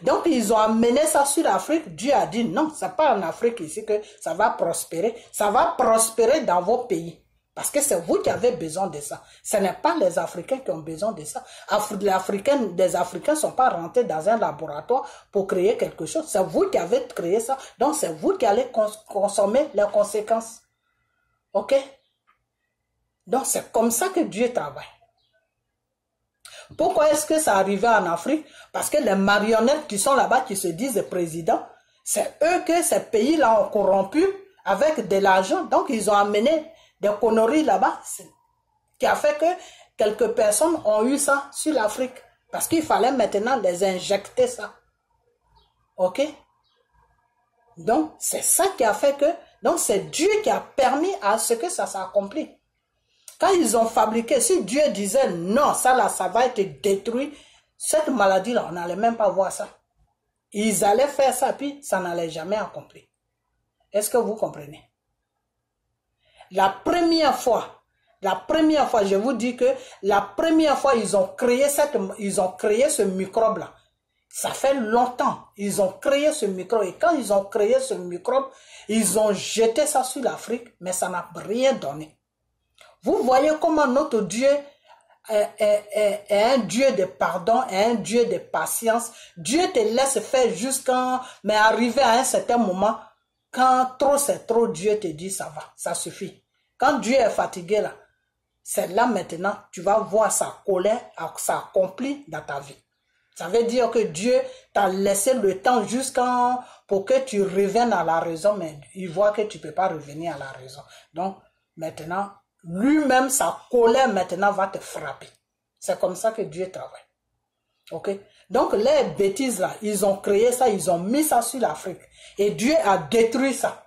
Donc, ils ont amené ça sur l'Afrique. Dieu a dit non, c'est pas en Afrique ici que ça va prospérer. Ça va prospérer dans vos pays. Parce que c'est vous qui avez besoin de ça. Ce n'est pas les Africains qui ont besoin de ça. Les Africains ne sont pas rentrés dans un laboratoire pour créer quelque chose. C'est vous qui avez créé ça. Donc, c'est vous qui allez consommer les conséquences. Ok? Donc, c'est comme ça que Dieu travaille. Pourquoi est-ce que ça arrivait en Afrique? Parce que les marionnettes qui sont là-bas, qui se disent présidents, c'est eux que ces pays-là ont corrompu avec de l'argent. Donc, ils ont amené des conneries là-bas, qui a fait que quelques personnes ont eu ça sur l'Afrique. Parce qu'il fallait maintenant les injecter ça. Ok? Donc, c'est ça qui a fait que... Donc, c'est Dieu qui a permis à ce que ça s'accomplit. Quand ils ont fabriqué, si Dieu disait non, ça là, ça va être détruit, cette maladie-là, on n'allait même pas voir ça. Ils allaient faire ça, puis ça n'allait jamais accomplir. Est-ce que vous comprenez? La première fois, je vous dis que la première fois, ils ont créé ce microbe-là. Ça fait longtemps, ils ont créé ce microbe. Et quand ils ont créé ce microbe, ils ont jeté ça sur l'Afrique, mais ça n'a rien donné. Vous voyez comment notre Dieu est un Dieu de pardon, est un Dieu de patience. Dieu te laisse faire jusqu'à... Mais arrivé à un certain moment, quand trop c'est trop, Dieu te dit ça va, ça suffit. Quand Dieu est fatigué là, c'est là maintenant, tu vas voir sa colère s'accomplir dans ta vie. Ça veut dire que Dieu t'a laissé le temps pour que tu reviennes à la raison, mais il voit que tu ne peux pas revenir à la raison. Donc maintenant, lui-même, sa colère maintenant va te frapper. C'est comme ça que Dieu travaille. Ok? Donc, les bêtises là, ils ont créé ça, ils ont mis ça sur l'Afrique. Et Dieu a détruit ça.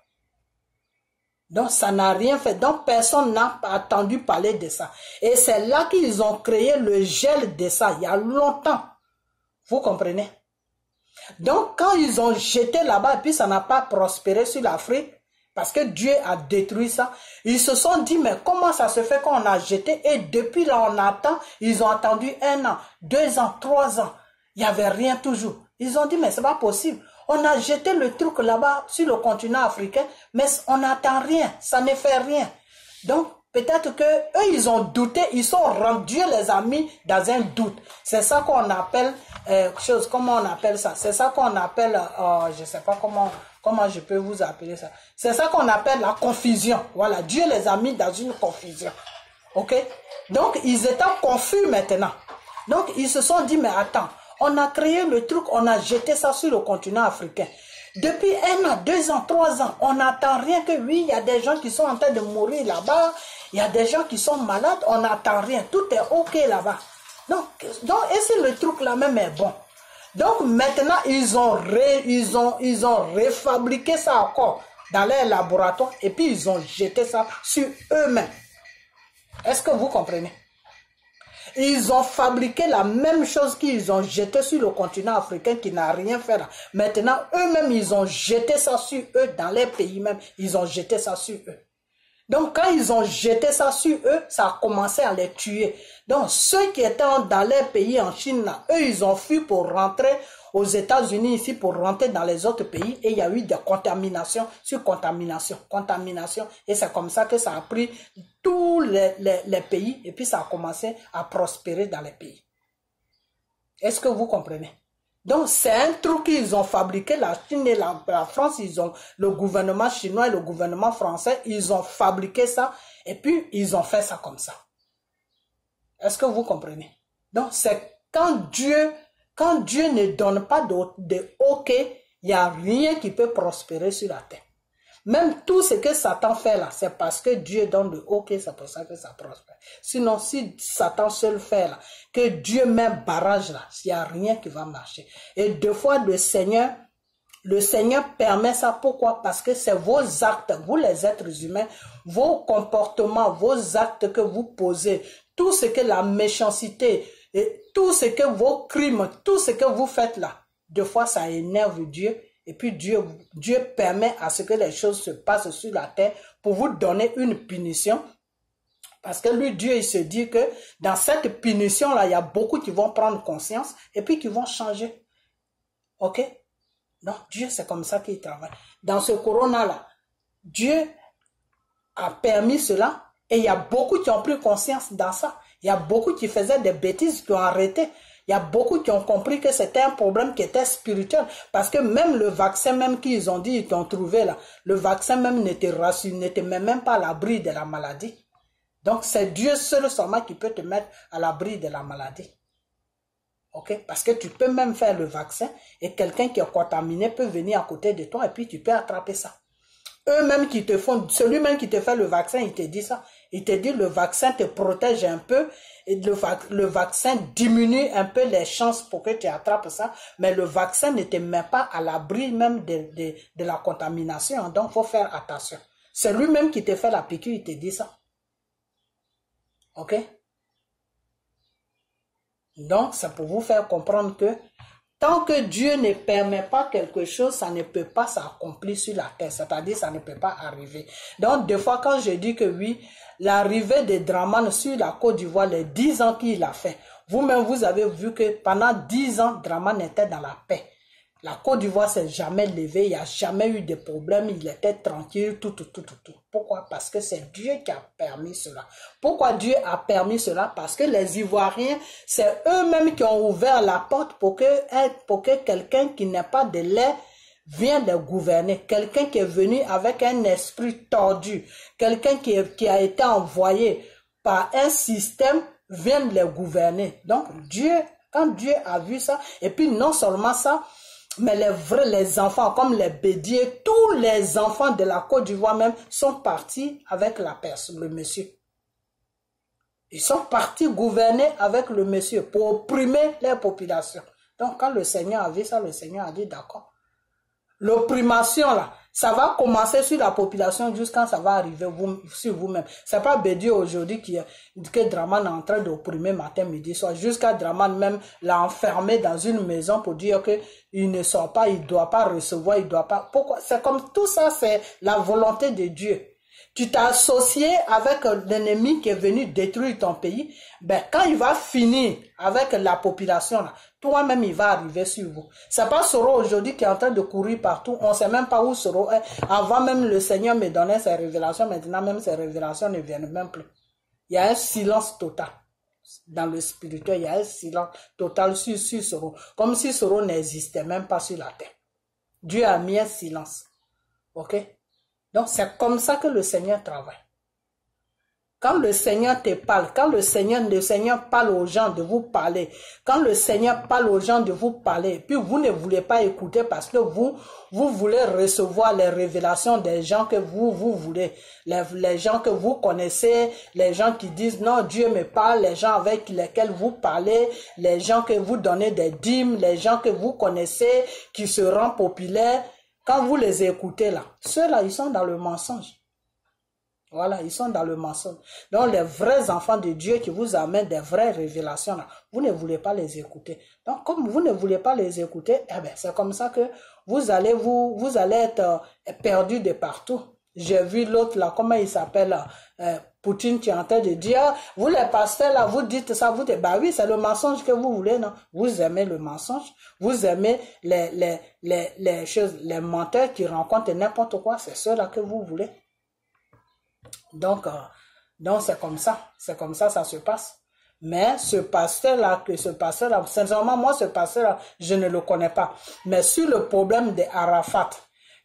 Donc, ça n'a rien fait. Donc, personne n'a entendu parler de ça. Et c'est là qu'ils ont créé le gel de ça, il y a longtemps. Vous comprenez? Donc, quand ils ont jeté là-bas, et puis ça n'a pas prospéré sur l'Afrique, parce que Dieu a détruit ça. Ils se sont dit, mais comment ça se fait qu'on a jeté? Et depuis là, on attend. Ils ont attendu 1 an, 2 ans, 3 ans. Il n'y avait rien toujours. Ils ont dit, mais c'est pas possible. On a jeté le truc là-bas sur le continent africain, mais on n'attend rien. Ça ne fait rien. Donc, peut-être que eux, ils ont douté. Ils sont rendus, Dieu les a mis dans un doute. C'est ça qu'on appelle, comment on appelle ça? C'est ça qu'on appelle, je ne sais pas comment je peux vous appeler ça. C'est ça qu'on appelle la confusion. Voilà, Dieu les a mis dans une confusion. Ok? Donc, ils étaient confus maintenant. Donc, ils se sont dit, mais attends, on a créé le truc, on a jeté ça sur le continent africain. Depuis 1 an, 2 ans, 3 ans, on n'attend rien que oui, il y a des gens qui sont en train de mourir là-bas, il y a des gens qui sont malades, on n'attend rien, tout est ok là-bas. Donc, et si le truc là même est bon? Donc maintenant, ils ont réfabriqué ça encore dans leur laboratoire et puis ils ont jeté ça sur eux-mêmes. Est-ce que vous comprenez? Ils ont fabriqué la même chose qu'ils ont jeté sur le continent africain qui n'a rien fait là. Maintenant, eux-mêmes, ils ont jeté ça sur eux dans les pays même. Ils ont jeté ça sur eux. Donc, quand ils ont jeté ça sur eux, ça a commencé à les tuer. Donc, ceux qui étaient dans les pays en Chine, là, eux, ils ont fui pour rentrer aux États-Unis ici, pour rentrer dans les autres pays. Et il y a eu des contaminations sur contamination. Et c'est comme ça que ça a pris tous les pays. Et puis, ça a commencé à prospérer dans les pays. Est-ce que vous comprenez? Donc, c'est un truc qu'ils ont fabriqué, la Chine et la France, ils ont, le gouvernement chinois et le gouvernement français, ils ont fabriqué ça, et puis ils ont fait ça comme ça. Est-ce que vous comprenez? Donc, c'est quand Dieu ne donne pas de OK, il n'y a rien qui peut prospérer sur la terre. Même tout ce que Satan fait là, c'est parce que Dieu donne le OK, c'est pour ça que ça prospère. Sinon, si Satan seul fait là, que Dieu met un barrage là, il n'y a rien qui va marcher. Et deux fois, le Seigneur permet ça. Pourquoi? Parce que c'est vos actes, vous les êtres humains, vos comportements, vos actes que vous posez, tout ce que la méchanceté, et tout ce que vos crimes, tout ce que vous faites là, deux fois ça énerve Dieu. Et puis Dieu permet à ce que les choses se passent sur la terre pour vous donner une punition. Parce que lui, Dieu, il se dit que dans cette punition-là, il y a beaucoup qui vont prendre conscience et puis qui vont changer. Ok? Donc, Dieu, c'est comme ça qu'il travaille. Dans ce corona-là, Dieu a permis cela et il y a beaucoup qui ont pris conscience dans ça. Il y a beaucoup qui faisaient des bêtises qui ont arrêté. Il y a beaucoup qui ont compris que c'était un problème qui était spirituel. Parce que même le vaccin même qu'ils ont dit, ils t'ont trouvé là, le vaccin même n'était même pas à l'abri de la maladie. Donc c'est Dieu seul seulement qui peut te mettre à l'abri de la maladie. Ok? Parce que tu peux même faire le vaccin et quelqu'un qui est contaminé peut venir à côté de toi et puis tu peux attraper ça. Eux-mêmes qui te font, celui-même qui te fait le vaccin, il te dit ça. Il te dit le vaccin te protège un peu et le vaccin diminue un peu les chances pour que tu attrapes ça. Mais le vaccin ne te met pas à l'abri même de la contamination. Donc, il faut faire attention. C'est lui-même qui te fait la piqûre, il te dit ça. Ok? Donc, c'est pour vous faire comprendre que tant que Dieu ne permet pas quelque chose, ça ne peut pas s'accomplir sur la terre. C'est-à-dire, ça ne peut pas arriver. Donc, des fois, quand je dis que oui, l'arrivée de Dramane sur la Côte d'Ivoire, les 10 ans qu'il a fait, vous-même, vous avez vu que pendant 10 ans, Dramane était dans la paix. La Côte d'Ivoire s'est jamais levée, il n'y a jamais eu de problème, il était tranquille, tout. Pourquoi? Parce que c'est Dieu qui a permis cela. Pourquoi Dieu a permis cela? Parce que les Ivoiriens, c'est eux-mêmes qui ont ouvert la porte pour que quelqu'un qui n'est pas de lait vienne les gouverner. Quelqu'un qui est venu avec un esprit tordu, quelqu'un qui a été envoyé par un système vienne les gouverner. Donc Dieu, quand Dieu a vu ça, et puis non seulement ça, mais les enfants, comme les bédiers, tous les enfants de la Côte d'Ivoire même sont partis avec la personne, le monsieur. Ils sont partis gouverner avec le monsieur pour opprimer les populations. Donc quand le Seigneur a vu ça, le Seigneur a dit d'accord. L'opprimation là, ça va commencer sur la population jusqu'à ça va arriver sur vous-même. C'est pas Bédieu aujourd'hui que Dramane est en train d'opprimer matin, midi, soir. Jusqu'à Dramane même l'a enfermé dans une maison pour dire que il ne sort pas, il doit pas recevoir, il doit pas. Pourquoi? C'est comme tout ça, c'est la volonté de Dieu. Tu t'es associé avec l'ennemi qui est venu détruire ton pays. Ben, quand il va finir avec la population, là, toi-même, il va arriver sur vous. C'est pas Soro aujourd'hui qui est en train de courir partout. On sait même pas où Soro est. Avant même, le Seigneur me donnait ses révélations. Maintenant, même ses révélations ne viennent même plus. Il y a un silence total. Dans le spirituel, il y a un silence total sur Soro. Comme si Soro n'existait même pas sur la terre. Dieu a mis un silence. Ok? Donc, c'est comme ça que le Seigneur travaille. Quand le Seigneur te parle, quand le Seigneur parle aux gens de vous parler, quand le Seigneur parle aux gens de vous parler, puis vous ne voulez pas écouter parce que vous voulez recevoir les révélations des gens que vous voulez, les gens que vous connaissez, les gens qui disent non, Dieu me parle, les gens avec lesquels vous parlez, les gens que vous donnez des dîmes, les gens que vous connaissez, qui se rendent populaires, quand vous les écoutez là, ceux-là, ils sont dans le mensonge. Voilà, ils sont dans le mensonge. Donc, les vrais enfants de Dieu qui vous amènent des vraies révélations, là, vous ne voulez pas les écouter. Donc, comme vous ne voulez pas les écouter, eh ben, c'est comme ça que vous allez être perdu de partout. J'ai vu l'autre là, comment il s'appelle, Poutine qui est en train de dire, vous les pasteurs là, vous dites ça, vous dites, bah oui, c'est le mensonge que vous voulez, non? Vous aimez le mensonge, vous aimez les choses, les menteurs qui rencontrent n'importe quoi, c'est ceux-là que vous voulez. Donc c'est comme ça ça se passe. Mais ce pasteur-là, sincèrement, moi, ce pasteur-là, je ne le connais pas. Mais sur le problème de Arafat,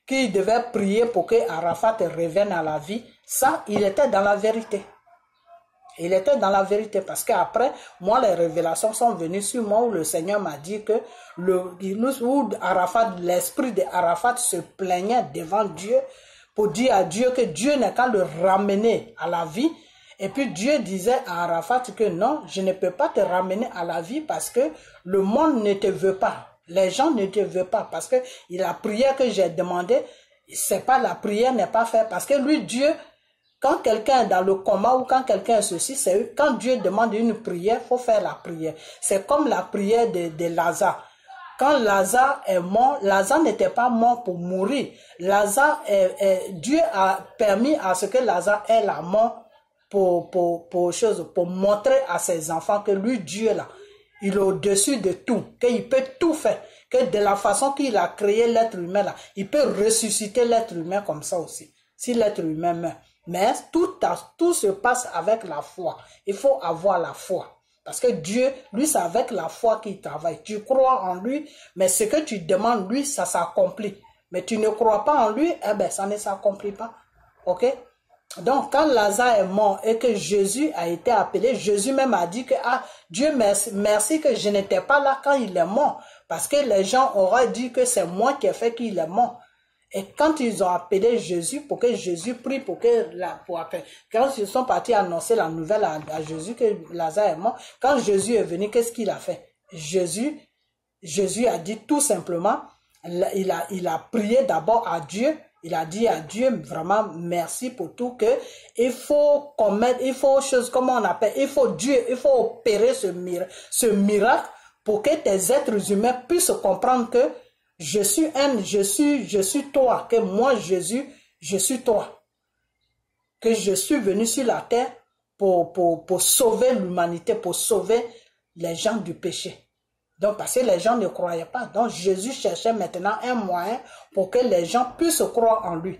qu'il devait prier pour que Arafat revienne à la vie, ça, il était dans la vérité. Il était dans la vérité parce qu'après, moi, les révélations sont venues sur moi où le Seigneur m'a dit que l'esprit de Arafat se plaignait devant Dieu pour dire à Dieu que Dieu n'est qu'à le ramener à la vie. Et puis Dieu disait à Arafat que non, je ne peux pas te ramener à la vie parce que le monde ne te veut pas. Les gens ne te veulent pas parce que la prière que j'ai demandé, c'est pas la prière n'est pas faite parce que lui, Dieu, quand quelqu'un est dans le coma ou quand quelqu'un est ceci, c'est quand Dieu demande une prière, il faut faire la prière. C'est comme la prière de Lazare. Quand Lazare est mort, Lazare n'était pas mort pour mourir. Dieu a permis à ce que Lazare ait la mort pour montrer à ses enfants que lui, Dieu là, il est au-dessus de tout, qu'il peut tout faire, que de la façon qu'il a créé l'être humain là, il peut ressusciter l'être humain comme ça aussi, si l'être humain meurt. Mais tout se passe avec la foi. Il faut avoir la foi. Parce que Dieu, lui, c'est avec la foi qu'il travaille. Tu crois en lui, mais ce que tu demandes, lui, ça s'accomplit. Mais tu ne crois pas en lui, eh ben, ça ne s'accomplit pas. Ok? Donc, quand Lazare est mort et que Jésus a été appelé, Jésus même a dit que, Dieu merci que je n'étais pas là quand il est mort. Parce que les gens auraient dit que c'est moi qui ai fait qu'il est mort. Et quand ils ont appelé Jésus pour que Jésus prie quand ils sont partis annoncer la nouvelle à Jésus que Lazare est mort, quand Jésus est venu, qu'est-ce qu'il a fait? Jésus a dit tout simplement, il a prié d'abord à Dieu, il a dit à Dieu vraiment merci pour tout que il faut opérer ce miracle pour que tes êtres humains puissent comprendre que je suis toi, que moi, Jésus, je suis toi. Que je suis venu sur la terre pour sauver l'humanité, pour sauver les gens du péché. Donc, parce que les gens ne croyaient pas. Donc, Jésus cherchait maintenant un moyen pour que les gens puissent croire en lui.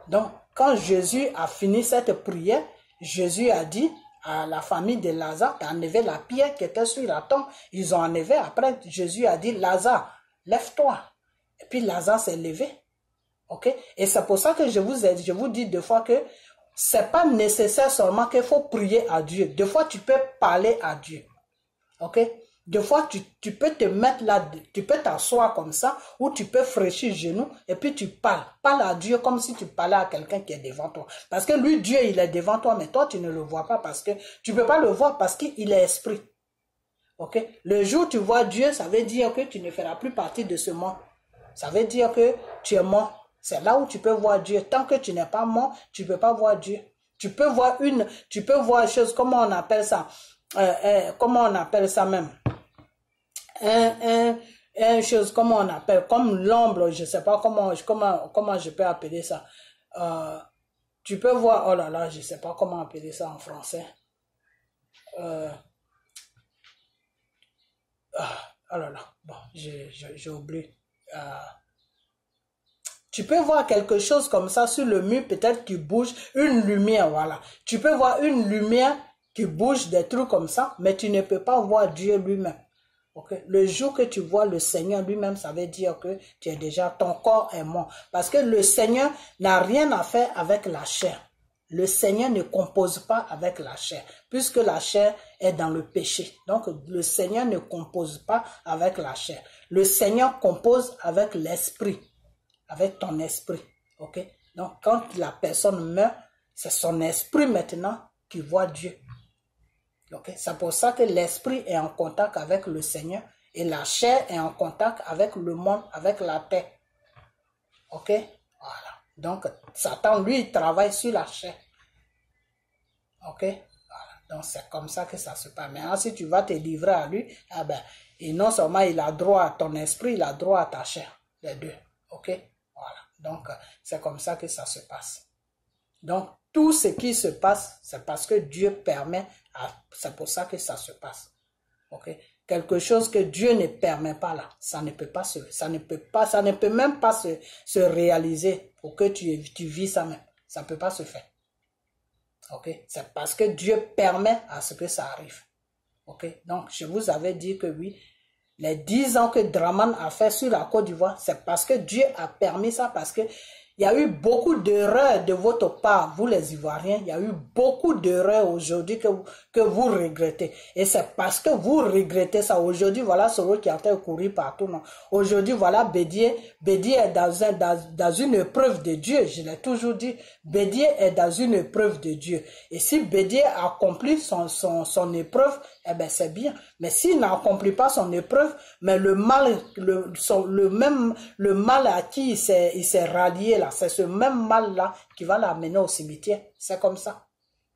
Donc, quand Jésus a fini cette prière, Jésus a dit à la famille de Lazare d'enlever la pierre qui était sur la tombe. Ils ont enlevé. Après, Jésus a dit, Lazare, lève-toi. Et puis Lazare s'est levé. Ok? Et c'est pour ça que je vous dis deux fois que c'est pas nécessaire seulement qu'il faut prier à Dieu. Deux fois, tu peux parler à Dieu. Ok? Deux fois, tu peux te mettre là, tu peux t'asseoir comme ça, ou tu peux fraîchir le genou, et puis tu parles. Parle à Dieu comme si tu parlais à quelqu'un qui est devant toi. Parce que lui, Dieu, il est devant toi, mais toi, tu ne le vois pas parce que tu peux pas le voir parce qu'il est esprit. Ok? Le jour où tu vois Dieu, ça veut dire que tu ne feras plus partie de ce monde. Ça veut dire que tu es mort. C'est là où tu peux voir Dieu. Tant que tu n'es pas mort, tu ne peux pas voir Dieu. Tu peux voir une chose, comment on appelle ça? Comment on appelle ça même? Une chose, comment on appelle? Comme l'ombre, je ne sais pas comment je peux appeler ça. Tu peux voir, oh là là, je ne sais pas comment appeler ça en français. Oh là là, bon, j'ai oublié. Tu peux voir quelque chose comme ça sur le mur, peut-être qui bouge, une lumière, voilà. Tu peux voir une lumière qui bouge, des trucs comme ça, mais tu ne peux pas voir Dieu lui-même. Okay? Le jour que tu vois le Seigneur lui-même, ça veut dire que ton corps est mort. Parce que le Seigneur n'a rien à faire avec la chair. Le Seigneur ne compose pas avec la chair, puisque la chair est dans le péché. Donc, le Seigneur ne compose pas avec la chair. Le Seigneur compose avec l'esprit, avec ton esprit. Ok? Donc, quand la personne meurt, c'est son esprit maintenant qui voit Dieu. Ok? C'est pour ça que l'esprit est en contact avec le Seigneur et la chair est en contact avec le monde, avec la terre. Ok? Voilà. Donc, Satan, lui, il travaille sur la chair. Ok? Voilà. Donc, c'est comme ça que ça se passe. Maintenant, si tu vas te livrer à lui, ah ben, et non seulement il a droit à ton esprit, il a droit à ta chair. Les deux. Ok? Voilà. Donc, c'est comme ça que ça se passe. Donc, tout ce qui se passe, c'est parce que Dieu permet, c'est pour ça que ça se passe. Ok? Quelque chose que Dieu ne permet pas là, ça ne peut même pas se réaliser pour que tu vis ça même. Ça ne peut pas se faire. Ok? C'est parce que Dieu permet à ce que ça arrive. Ok? Donc, je vous avais dit que oui, les 10 ans que Draman a fait sur la Côte d'Ivoire, c'est parce que Dieu a permis ça, parce que il y a eu beaucoup d'erreurs de votre part, vous les Ivoiriens. Il y a eu beaucoup d'erreurs aujourd'hui que vous regrettez. Et c'est parce que vous regrettez ça. Aujourd'hui, voilà celui qui est en train de courir partout. Aujourd'hui, voilà Bédié. Bédié est dans une épreuve de Dieu. Je l'ai toujours dit. Bédié est dans une épreuve de Dieu. Et si Bédié accomplit son épreuve, eh bien c'est bien. Mais s'il n'accomplit pas son épreuve, mais le mal à qui il s'est rallié là, c'est ce même mal-là qui va l'amener au cimetière. C'est comme ça.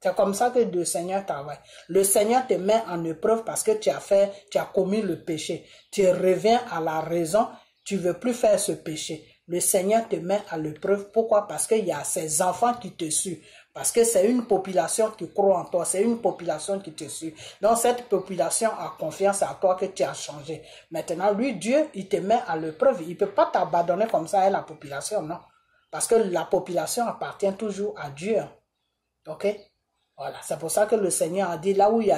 C'est comme ça que le Seigneur travaille. Le Seigneur te met en épreuve parce que tu as commis le péché. Tu reviens à la raison, tu ne veux plus faire ce péché. Le Seigneur te met à l'épreuve. Pourquoi? Parce qu'il y a ses enfants qui te suivent. Parce que c'est une population qui croit en toi. C'est une population qui te suit. Donc cette population a confiance à toi que tu as changé. Maintenant, lui, Dieu, il te met à l'épreuve. Il ne peut pas t'abandonner comme ça à la population, non. Parce que la population appartient toujours à Dieu. Ok? Voilà. C'est pour ça que le Seigneur a dit, là où il y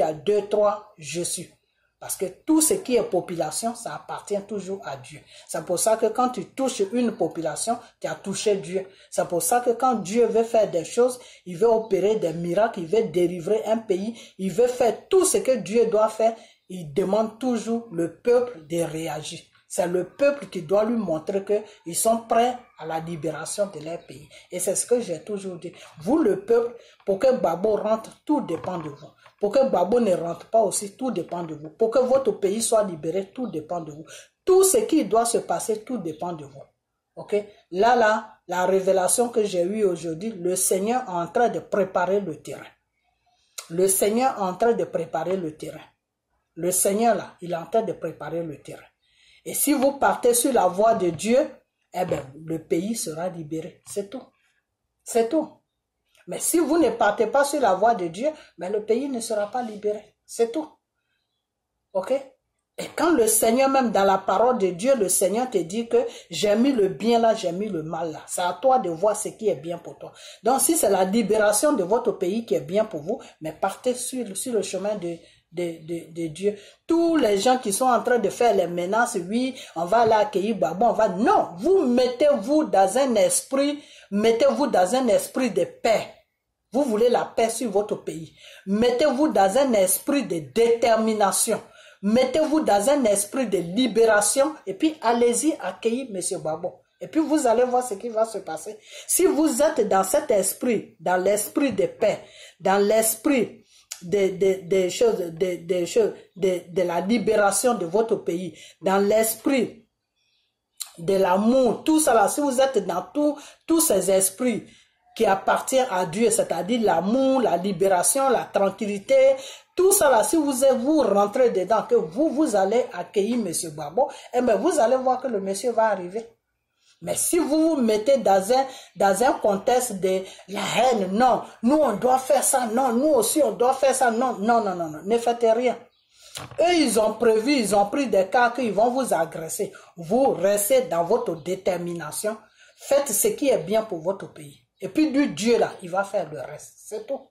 a 2, 3, je suis. Parce que tout ce qui est population, ça appartient toujours à Dieu. C'est pour ça que quand tu touches une population, tu as touché Dieu. C'est pour ça que quand Dieu veut faire des choses, il veut opérer des miracles, il veut délivrer un pays, il veut faire tout ce que Dieu doit faire, il demande toujours le peuple de réagir. C'est le peuple qui doit lui montrer qu'ils sont prêts à la libération de leur pays. Et c'est ce que j'ai toujours dit. Vous, le peuple, pour que Babo rentre, tout dépend de vous. Pour que Babo ne rentre pas aussi, tout dépend de vous. Pour que votre pays soit libéré, tout dépend de vous. Tout ce qui doit se passer, tout dépend de vous. Ok? Là, la révélation que j'ai eue aujourd'hui, le Seigneur est en train de préparer le terrain. Le Seigneur est en train de préparer le terrain. Le Seigneur, là, il est en train de préparer le terrain. Et si vous partez sur la voie de Dieu, eh bien, le pays sera libéré. C'est tout. C'est tout. Mais si vous ne partez pas sur la voie de Dieu, mais le pays ne sera pas libéré. C'est tout. Ok? Et quand le Seigneur, même dans la parole de Dieu, le Seigneur te dit que j'ai mis le bien là, j'ai mis le mal là. C'est à toi de voir ce qui est bien pour toi. Donc si c'est la libération de votre pays qui est bien pour vous, mais partez sur le chemin de Dieu. Tous les gens qui sont en train de faire les menaces, oui, on va aller accueillir Babo, on va... Non, vous mettez-vous dans un esprit de paix. Vous voulez la paix sur votre pays. Mettez-vous dans un esprit de détermination. Mettez-vous dans un esprit de libération et puis allez-y accueillir M. Babo. Et puis vous allez voir ce qui va se passer. Si vous êtes dans cet esprit, dans l'esprit de paix, dans l'esprit de la libération de votre pays, dans l'esprit de l'amour, tout ça là, si vous êtes dans tous ces esprits qui appartiennent à Dieu, c'est-à-dire l'amour, la libération, la tranquillité, tout ça là, si vous rentrez dedans, que vous allez accueillir M. Babo, eh bien vous allez voir que le monsieur va arriver. Mais si vous vous mettez dans un contexte de la haine, non, nous on doit faire ça, non, nous aussi on doit faire ça, non, ne faites rien. Eux, ils ont pris des cas qu'ils vont vous agresser. Vous restez dans votre détermination, faites ce qui est bien pour votre pays. Et puis du Dieu là, il va faire le reste, c'est tout.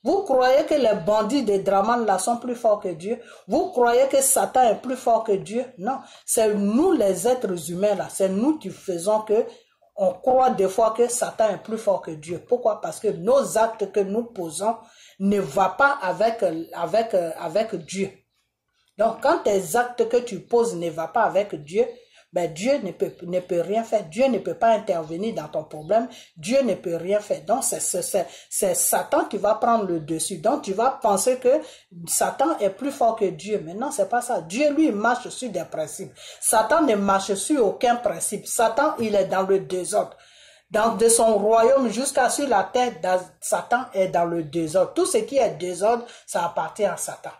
Vous croyez que les bandits de Draman là sont plus forts que Dieu? Vous croyez que Satan est plus fort que Dieu? Non, c'est nous les êtres humains là, c'est nous qui faisons que on croit des fois que Satan est plus fort que Dieu. Pourquoi? Parce que nos actes que nous posons ne vont pas avec Dieu. Donc, quand tes actes que tu poses ne vont pas avec Dieu, ben Dieu ne peut rien faire. Dieu ne peut pas intervenir dans ton problème. Dieu ne peut rien faire. Donc, c'est Satan qui va prendre le dessus. Donc, tu vas penser que Satan est plus fort que Dieu. Mais non, c'est pas ça. Dieu, lui, marche sur des principes. Satan ne marche sur aucun principe. Satan, il est dans le désordre. De son royaume jusqu'à sur la terre, Satan est dans le désordre. Tout ce qui est désordre, ça appartient à Satan.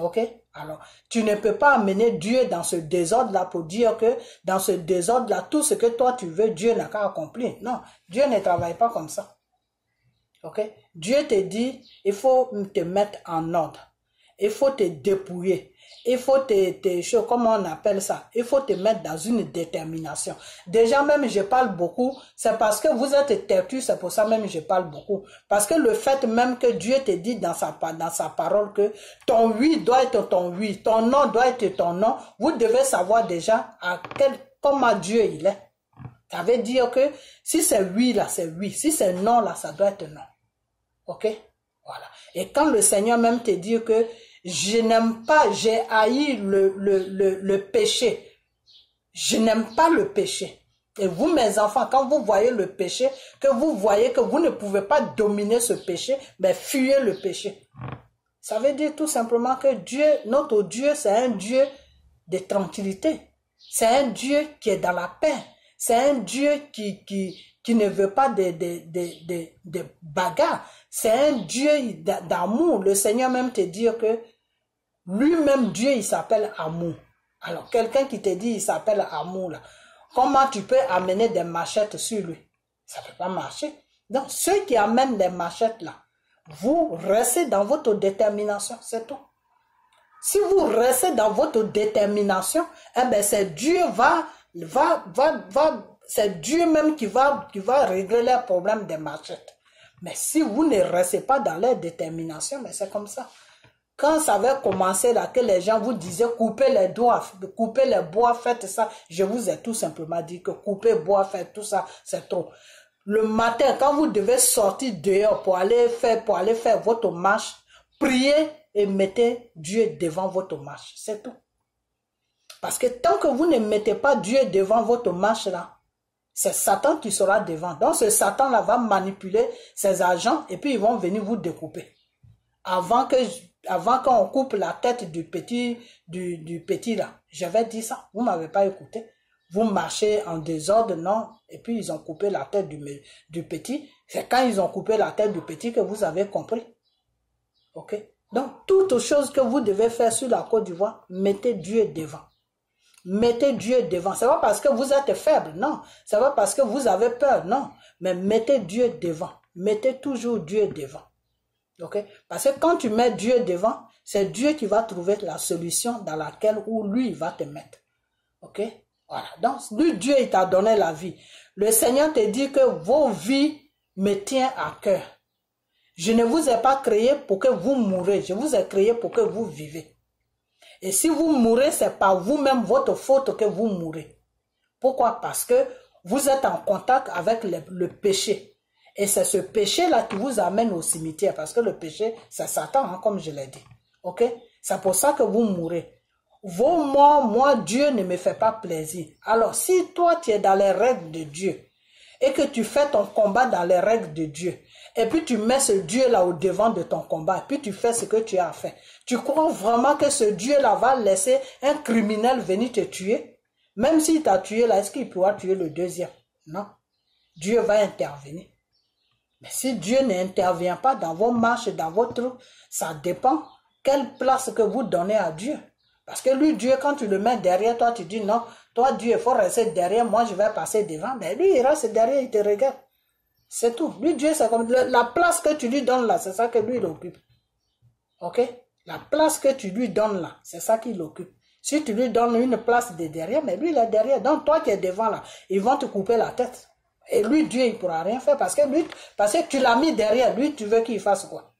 Ok? Alors, tu ne peux pas amener Dieu dans ce désordre-là pour dire que dans ce désordre-là, tout ce que toi tu veux, Dieu n'a qu'à accomplir. Non, Dieu ne travaille pas comme ça. Ok? Dieu te dit, il faut te mettre en ordre. Il faut te dépouiller. Il faut comment on appelle ça? Il faut te mettre dans une détermination. Déjà même, je parle beaucoup. C'est parce que vous êtes têtu, c'est pour ça même que je parle beaucoup. Parce que le fait même que Dieu te dit dans sa parole que ton oui doit être ton oui, ton non doit être ton non, vous devez savoir déjà comment Dieu il est. Ça veut dire que si c'est oui là, c'est oui. Si c'est non là, ça doit être non. Ok? Voilà. Et quand le Seigneur même te dit que je n'aime pas, j'ai haï le péché. Je n'aime pas le péché. Et vous, mes enfants, quand vous voyez le péché, que vous voyez que vous ne pouvez pas dominer ce péché, ben fuyez le péché. Ça veut dire tout simplement que Dieu, notre Dieu, c'est un Dieu de tranquillité. C'est un Dieu qui est dans la paix. C'est un Dieu qui ne veut pas de bagarres. C'est un Dieu d'amour. Le Seigneur même te dit que lui-même, Dieu, il s'appelle amour. Alors, quelqu'un qui te dit il s'appelle amour, là, comment tu peux amener des machettes sur lui? Ça ne peut pas marcher. Donc, ceux qui amènent des machettes, là, vous restez dans votre détermination, c'est tout. Si vous restez dans votre détermination, eh ben, c'est Dieu c'est Dieu même qui va régler les problèmes des machettes. Mais si vous ne restez pas dans leur détermination, mais c'est comme ça. Quand ça avait commencé là, que les gens vous disaient coupez les doigts, coupez les bois, faites ça, je vous ai tout simplement dit que couper bois, faites tout ça, c'est trop. Le matin, quand vous devez sortir dehors pour aller faire votre marche, priez et mettez Dieu devant votre marche, c'est tout. Parce que tant que vous ne mettez pas Dieu devant votre marche là, c'est Satan qui sera devant. Donc ce Satan là va manipuler ses agents et puis ils vont venir vous découper. Avant qu'on coupe la tête du petit là, j'avais dit ça, vous m'avez pas écouté. Vous marchez en désordre, non, et puis ils ont coupé la tête du petit. C'est quand ils ont coupé la tête du petit que vous avez compris. Ok? Donc, toute chose que vous devez faire sur la Côte d'Ivoire, mettez Dieu devant. Mettez Dieu devant. C'est pas parce que vous êtes faible, non. C'est pas parce que vous avez peur, non. Mais mettez Dieu devant. Mettez toujours Dieu devant. Ok? Parce que quand tu mets Dieu devant, c'est Dieu qui va trouver la solution dans laquelle où lui il va te mettre. Ok? Voilà. Donc, lui, Dieu, il t'a donné la vie. Le Seigneur te dit que vos vies me tiennent à cœur. Je ne vous ai pas créé pour que vous mourrez. Je vous ai créé pour que vous vivez. Et si vous mourrez, c'est par vous-même votre faute que vous mourrez. Pourquoi? Parce que vous êtes en contact avec le péché. Et c'est ce péché-là qui vous amène au cimetière. Parce que le péché, c'est Satan, hein, comme je l'ai dit. Ok? C'est pour ça que vous mourrez. Vos morts, moi, Dieu ne me fait pas plaisir. Alors, si toi, tu es dans les règles de Dieu et que tu fais ton combat dans les règles de Dieu, et puis tu mets ce Dieu-là au devant de ton combat, et puis tu fais ce que tu as fait, tu crois vraiment que ce Dieu-là va laisser un criminel venir te tuer? Même s'il t'a tué là, est-ce qu'il pourra tuer le deuxième? Non. Dieu va intervenir. Mais si Dieu n'intervient pas dans vos marches, dans vos trucs, ça dépend quelle place que vous donnez à Dieu. Parce que lui, Dieu, quand tu le mets derrière toi, tu dis non, toi, Dieu, il faut rester derrière, moi, je vais passer devant. Mais lui, il reste derrière, il te regarde. C'est tout. Lui, Dieu, c'est comme la place que tu lui donnes là, c'est ça que lui, il occupe. Ok? La place que tu lui donnes là, c'est ça qu'il occupe. Si tu lui donnes une place de derrière, mais lui, il est derrière. Donc, toi qui es devant là, ils vont te couper la tête. Et lui, Dieu, il ne pourra rien faire parce que tu l'as mis derrière. Lui, tu veux qu'il fasse quoi?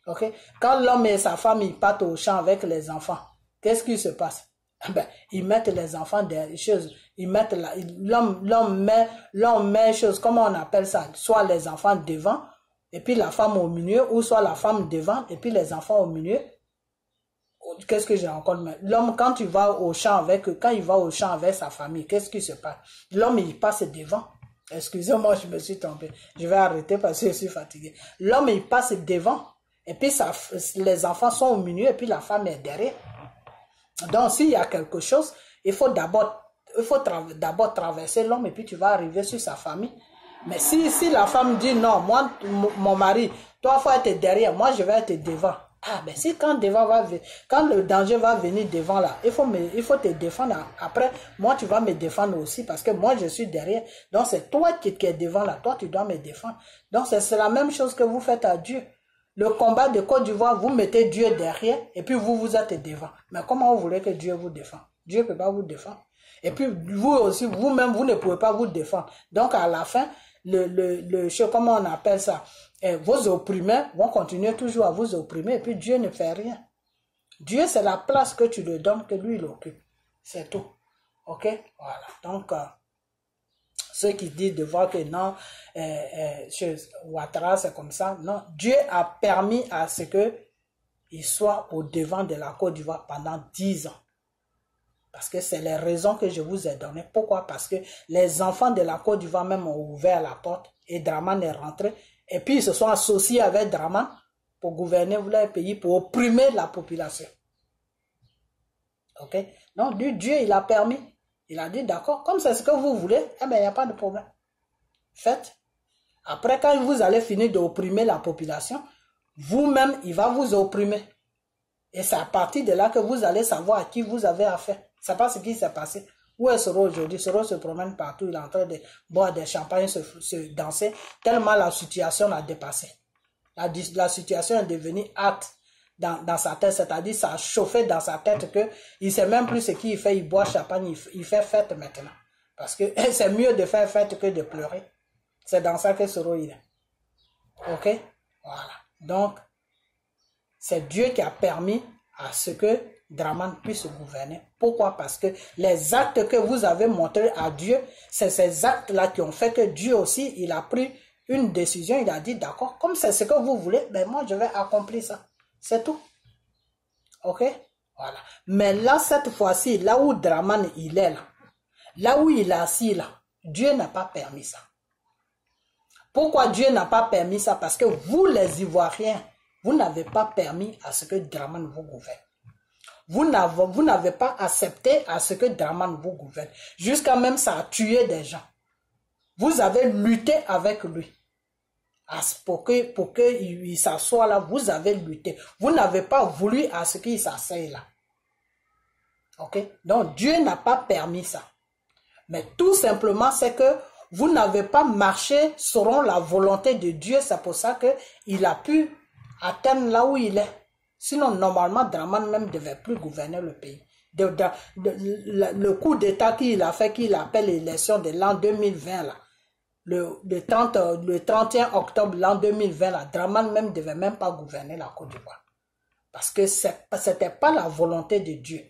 Ok? Quand l'homme et sa femme, ils partent au champ avec les enfants, qu'est-ce qui se passe? Ben, ils mettent les enfants des choses, ils mettent l'homme met choses, comment on appelle ça, soit les enfants devant, et puis la femme au milieu, ou soit la femme devant, et puis les enfants au milieu. Qu'est-ce que j'ai encore dit? L'homme, quand il va au champ avec sa famille, qu'est-ce qui se passe? L'homme, il passe devant. Excusez-moi, je me suis trompé. Je vais arrêter parce que je suis fatigué. L'homme, il passe devant. Et puis, les enfants sont au milieu et puis la femme est derrière. Donc, s'il y a quelque chose, il faut d'abord traverser l'homme et puis tu vas arriver sur sa famille. Mais si la femme dit non, moi, mon mari, toi, il faut être derrière, moi, je vais être devant. Ah, ben si quand le danger va venir devant là, il faut te défendre. Après, moi, tu vas me défendre aussi parce que moi, je suis derrière. Donc, c'est toi qui es devant là. Toi, tu dois me défendre. Donc, c'est la même chose que vous faites à Dieu. Le combat de Côte d'Ivoire, vous mettez Dieu derrière et puis vous êtes devant. Mais comment vous voulez que Dieu vous défende? Dieu ne peut pas vous défendre. Et puis, vous aussi, vous-même, vous ne pouvez pas vous défendre. Donc, à la fin, comment on appelle ça? Vos opprimés vont continuer toujours à vous opprimer et puis Dieu ne fait rien. Dieu, c'est la place que tu lui donnes que lui, il occupe. C'est tout. Ok? Voilà. Donc, ceux qui disent de voir que non, chez Ouattara, c'est comme ça. Non, Dieu a permis à ce qu'il soit au devant de la Côte d'Ivoire pendant 10 ans. Parce que c'est les raisons que je vous ai données. Pourquoi? Parce que les enfants de la Côte d'Ivoire même ont ouvert la porte et Dramane est rentré. Et puis ils se sont associés avec Dramane pour gouverner leur pays, pour opprimer la population. Ok? Donc Dieu, il a permis. Il a dit d'accord, comme c'est ce que vous voulez, eh bien il n'y a pas de problème. Faites. Après, quand vous allez finir d'opprimer la population, vous-même, il va vous opprimer. Et c'est à partir de là que vous allez savoir à qui vous avez affaire. C'est pas ce qui s'est passé. Où est Soro aujourd'hui? Soro se promène partout, il est en train de boire des champagnes, se danser, tellement la situation l'a dépassé. La situation est devenue hâte dans sa tête, c'est-à-dire ça a chauffé dans sa tête que il sait même plus ce qu'il fait, il boit champagne, il fait fête maintenant. Parce que c'est mieux de faire fête que de pleurer. C'est dans ça que Soro il est. Ok? Voilà. Donc, c'est Dieu qui a permis à ce que Dramane puisse gouverner. Pourquoi? Parce que les actes que vous avez montrés à Dieu, c'est ces actes-là qui ont fait que Dieu aussi, il a pris une décision, il a dit, d'accord, comme c'est ce que vous voulez, ben moi je vais accomplir ça. C'est tout. Ok? Voilà. Mais là, cette fois-ci, là où Dramane il est là où il est assis là, Dieu n'a pas permis ça. Pourquoi Dieu n'a pas permis ça? Parce que vous, les Ivoiriens, vous n'avez pas permis à ce que Dramane vous gouverne. Vous n'avez pas accepté à ce que Dramane vous gouverne. Jusqu'à même ça a tué des gens. Vous avez lutté avec lui. Pour qu'il s'assoie là, vous avez lutté. Vous n'avez pas voulu à ce qu'il s'asseye là. Ok? Donc Dieu n'a pas permis ça. Mais tout simplement, c'est que vous n'avez pas marché selon la volonté de Dieu. C'est pour ça qu'il a pu atteindre là où il est. Sinon, normalement, Dramane même ne devait plus gouverner le pays. Le coup d'état qu'il a fait, qu'il appelle l'élection de l'an 2020, là, le 31 octobre l'an 2020, là, Dramane même ne devait même pas gouverner la Côte d'Ivoire. Parce que ce n'était pas la volonté de Dieu.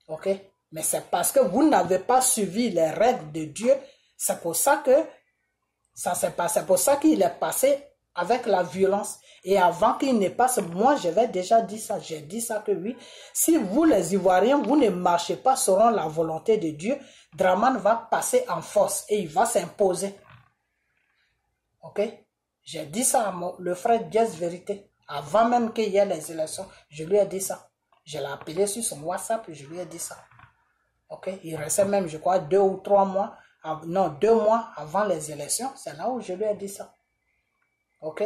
Ok? Mais c'est parce que vous n'avez pas suivi les règles de Dieu. C'est pour ça que ça s'est passé. C'est pour ça qu'il est passé avec la violence. Et avant qu'il ne passe, moi j'avais déjà dit ça. J'ai dit ça que oui. Si vous les Ivoiriens, vous ne marchez pas selon la volonté de Dieu, Dramane va passer en force et il va s'imposer. Ok? J'ai dit ça à le frère Diaz Vérité. Avant même qu'il y ait les élections, je lui ai dit ça. Je l'ai appelé sur son WhatsApp et je lui ai dit ça. Ok? Il restait même, je crois, 2 ou 3 mois. Non, 2 mois avant les élections. C'est là où je lui ai dit ça. Ok?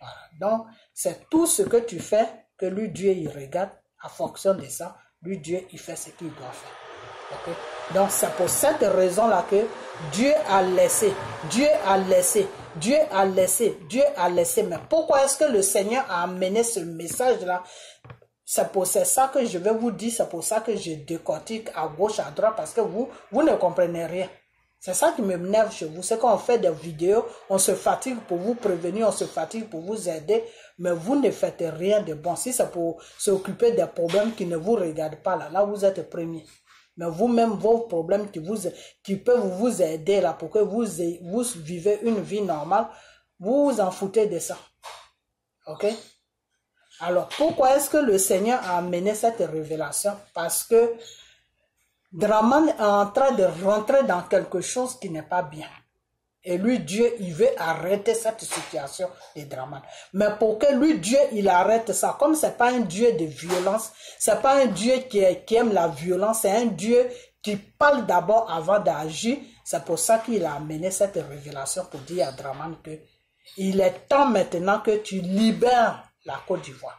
Voilà. Donc, c'est tout ce que tu fais que lui, Dieu, il regarde en fonction de ça. Lui, Dieu, il fait ce qu'il doit faire. Okay? Donc, c'est pour cette raison-là que Dieu a laissé. Dieu a laissé. Dieu a laissé. Dieu a laissé. Mais pourquoi est-ce que le Seigneur a amené ce message-là? C'est pour ça que je vais vous dire. C'est pour ça que je décortique à gauche, à droite. Parce que vous ne comprenez rien. C'est ça qui m'énerve chez vous. C'est qu'on fait des vidéos, on se fatigue pour vous prévenir, on se fatigue pour vous aider, mais vous ne faites rien de bon. Si c'est pour s'occuper des problèmes qui ne vous regardent pas, là vous êtes premier. Mais vous-même, vos problèmes qui peuvent vous aider là pour que vous vivez une vie normale, vous vous en foutez de ça. Ok? Alors, pourquoi est-ce que le Seigneur a amené cette révélation? Parce que Draman est en train de rentrer dans quelque chose qui n'est pas bien. Et lui, Dieu, il veut arrêter cette situation de Draman. Mais pour que lui, Dieu, il arrête ça, comme c'est pas un Dieu de violence, c'est pas un Dieu qui aime la violence, c'est un Dieu qui parle d'abord avant d'agir. C'est pour ça qu'il a amené cette révélation pour dire à Draman que il est temps maintenant que tu libères la Côte d'Ivoire.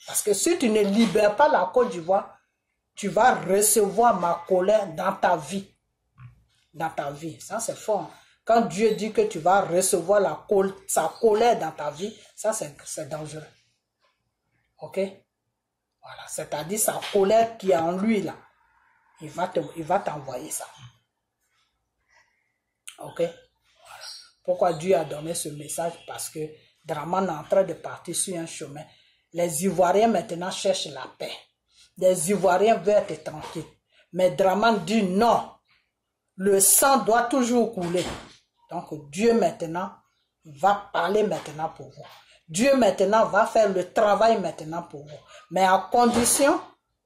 Parce que si tu ne libères pas la Côte d'Ivoire, tu vas recevoir ma colère dans ta vie. Dans ta vie. Ça, c'est fort. Quand Dieu dit que tu vas recevoir sa colère dans ta vie, ça, c'est dangereux. Ok? Voilà. C'est-à-dire sa colère qui est en lui, là. Il va t'envoyer ça. Ok? Voilà. Pourquoi Dieu a donné ce message? Parce que Draman est en train de partir sur un chemin. Les Ivoiriens maintenant cherchent la paix. Les Ivoiriens veulent être tranquilles. Mais Draman dit non. Le sang doit toujours couler. Donc Dieu maintenant va parler maintenant pour vous. Dieu maintenant va faire le travail maintenant pour vous. Mais à condition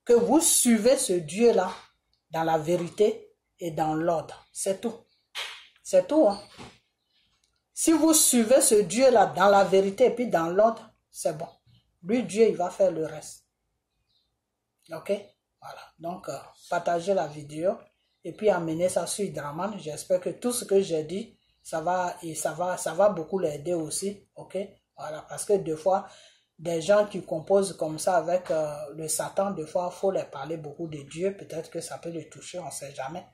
que vous suivez ce Dieu-là dans la vérité et dans l'ordre. C'est tout. C'est tout. Hein? Si vous suivez ce Dieu-là dans la vérité et puis dans l'ordre, c'est bon. Lui, Dieu, il va faire le reste. Ok? Voilà. Donc, partagez la vidéo et puis amenez ça sur Draman. J'espère que tout ce que j'ai dit, ça va beaucoup l'aider aussi. Ok? Voilà. Parce que des fois, des gens qui composent comme ça avec le Satan, des fois, il faut leur parler beaucoup de Dieu. Peut-être que ça peut le toucher, on ne sait jamais.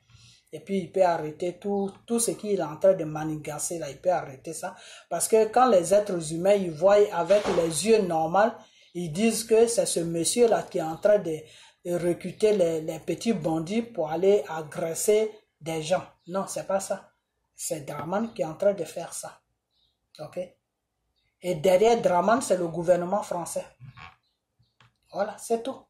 Et puis, il peut arrêter tout ce qu'il est en train de manigancer, là, il peut arrêter ça. Parce que quand les êtres humains, ils voient avec les yeux normaux, ils disent que c'est ce monsieur-là qui est en train de recruter les petits bandits pour aller agresser des gens. Non, c'est pas ça. C'est Draman qui est en train de faire ça. Ok? Et derrière Draman, c'est le gouvernement français. Voilà, c'est tout.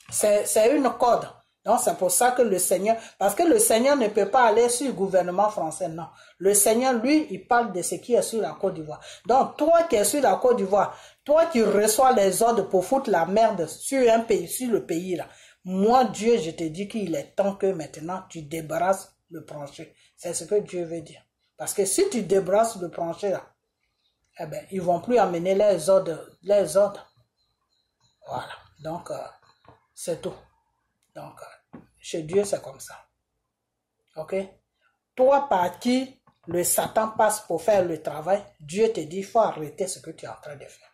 C'est une corde. Donc, c'est pour ça que le Seigneur, parce que le Seigneur ne peut pas aller sur le gouvernement français, non. Le Seigneur, lui, il parle de ce qui est sur la Côte d'Ivoire. Donc, toi qui es sur la Côte d'Ivoire, toi qui reçois les ordres pour foutre la merde sur un pays, sur le pays, là. Moi, Dieu, je te dis qu'il est temps que maintenant, tu débarrasses le plancher. C'est ce que Dieu veut dire. Parce que si tu débarrasses le plancher, là, eh ben, ils vont plus amener les ordres. Voilà. Donc, c'est tout. Donc, chez Dieu, c'est comme ça. Ok? Toi, par qui le Satan passe pour faire le travail, Dieu te dit, il faut arrêter ce que tu es en train de faire.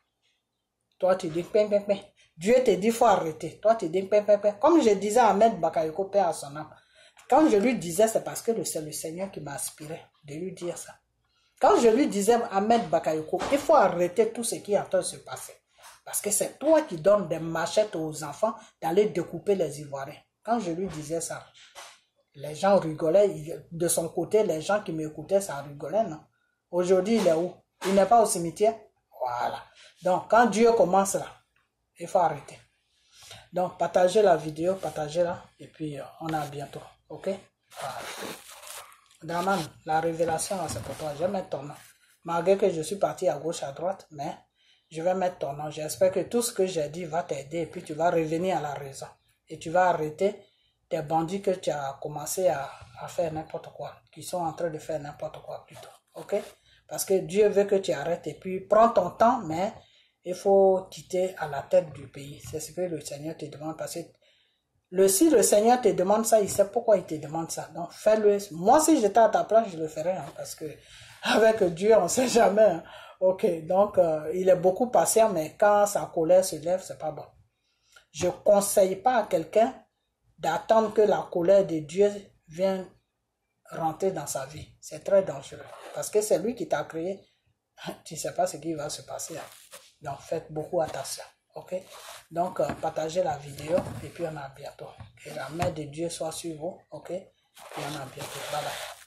Toi, tu dis, ping, ping, ping. Dieu te dit, il faut arrêter. Toi, tu dis, ping, ping, ping. Comme je disais à Ahmed Bakayoko, Père à son âme. Quand je lui disais, c'est parce que c'est le Seigneur qui m'a inspiré de lui dire ça. Quand je lui disais à Ahmed Bakayoko, il faut arrêter tout ce qui est en train de se passer. Parce que c'est toi qui donnes des machettes aux enfants d'aller découper les Ivoiriens. Quand je lui disais ça, les gens rigolaient. De son côté, les gens qui m'écoutaient, ça rigolait, non? Aujourd'hui, il est où? Il n'est pas au cimetière? Voilà. Donc, quand Dieu commence là, il faut arrêter. Donc, partagez la vidéo, partagez-la, et puis on est à bientôt. Ok? Voilà. Draman, la révélation, c'est pour toi. Je vais mettre ton nom. Malgré que je suis parti à gauche, à droite, mais je vais mettre ton nom. J'espère que tout ce que j'ai dit va t'aider et puis tu vas revenir à la raison. Et tu vas arrêter tes bandits que tu as commencé à faire n'importe quoi. Qui sont en train de faire n'importe quoi plutôt. Ok? Parce que Dieu veut que tu arrêtes et puis prends ton temps, mais il faut quitter à la tête du pays. C'est ce que le Seigneur te demande. Parce que si le Seigneur te demande ça, il sait pourquoi il te demande ça. Donc fais-le. Moi, si j'étais à ta place, je le ferais. Hein, parce que avec Dieu, on ne sait jamais. Hein. Ok, donc il est beaucoup patient, mais quand sa colère se lève, c'est pas bon. Je ne conseille pas à quelqu'un d'attendre que la colère de Dieu vienne rentrer dans sa vie. C'est très dangereux. Parce que c'est lui qui t'a créé. Tu ne sais pas ce qui va se passer. Hein. Donc faites beaucoup attention. Ok? Donc partagez la vidéo et puis on a bientôt. Que la main de Dieu soit sur vous. Ok? Et on a bientôt. Bye bye.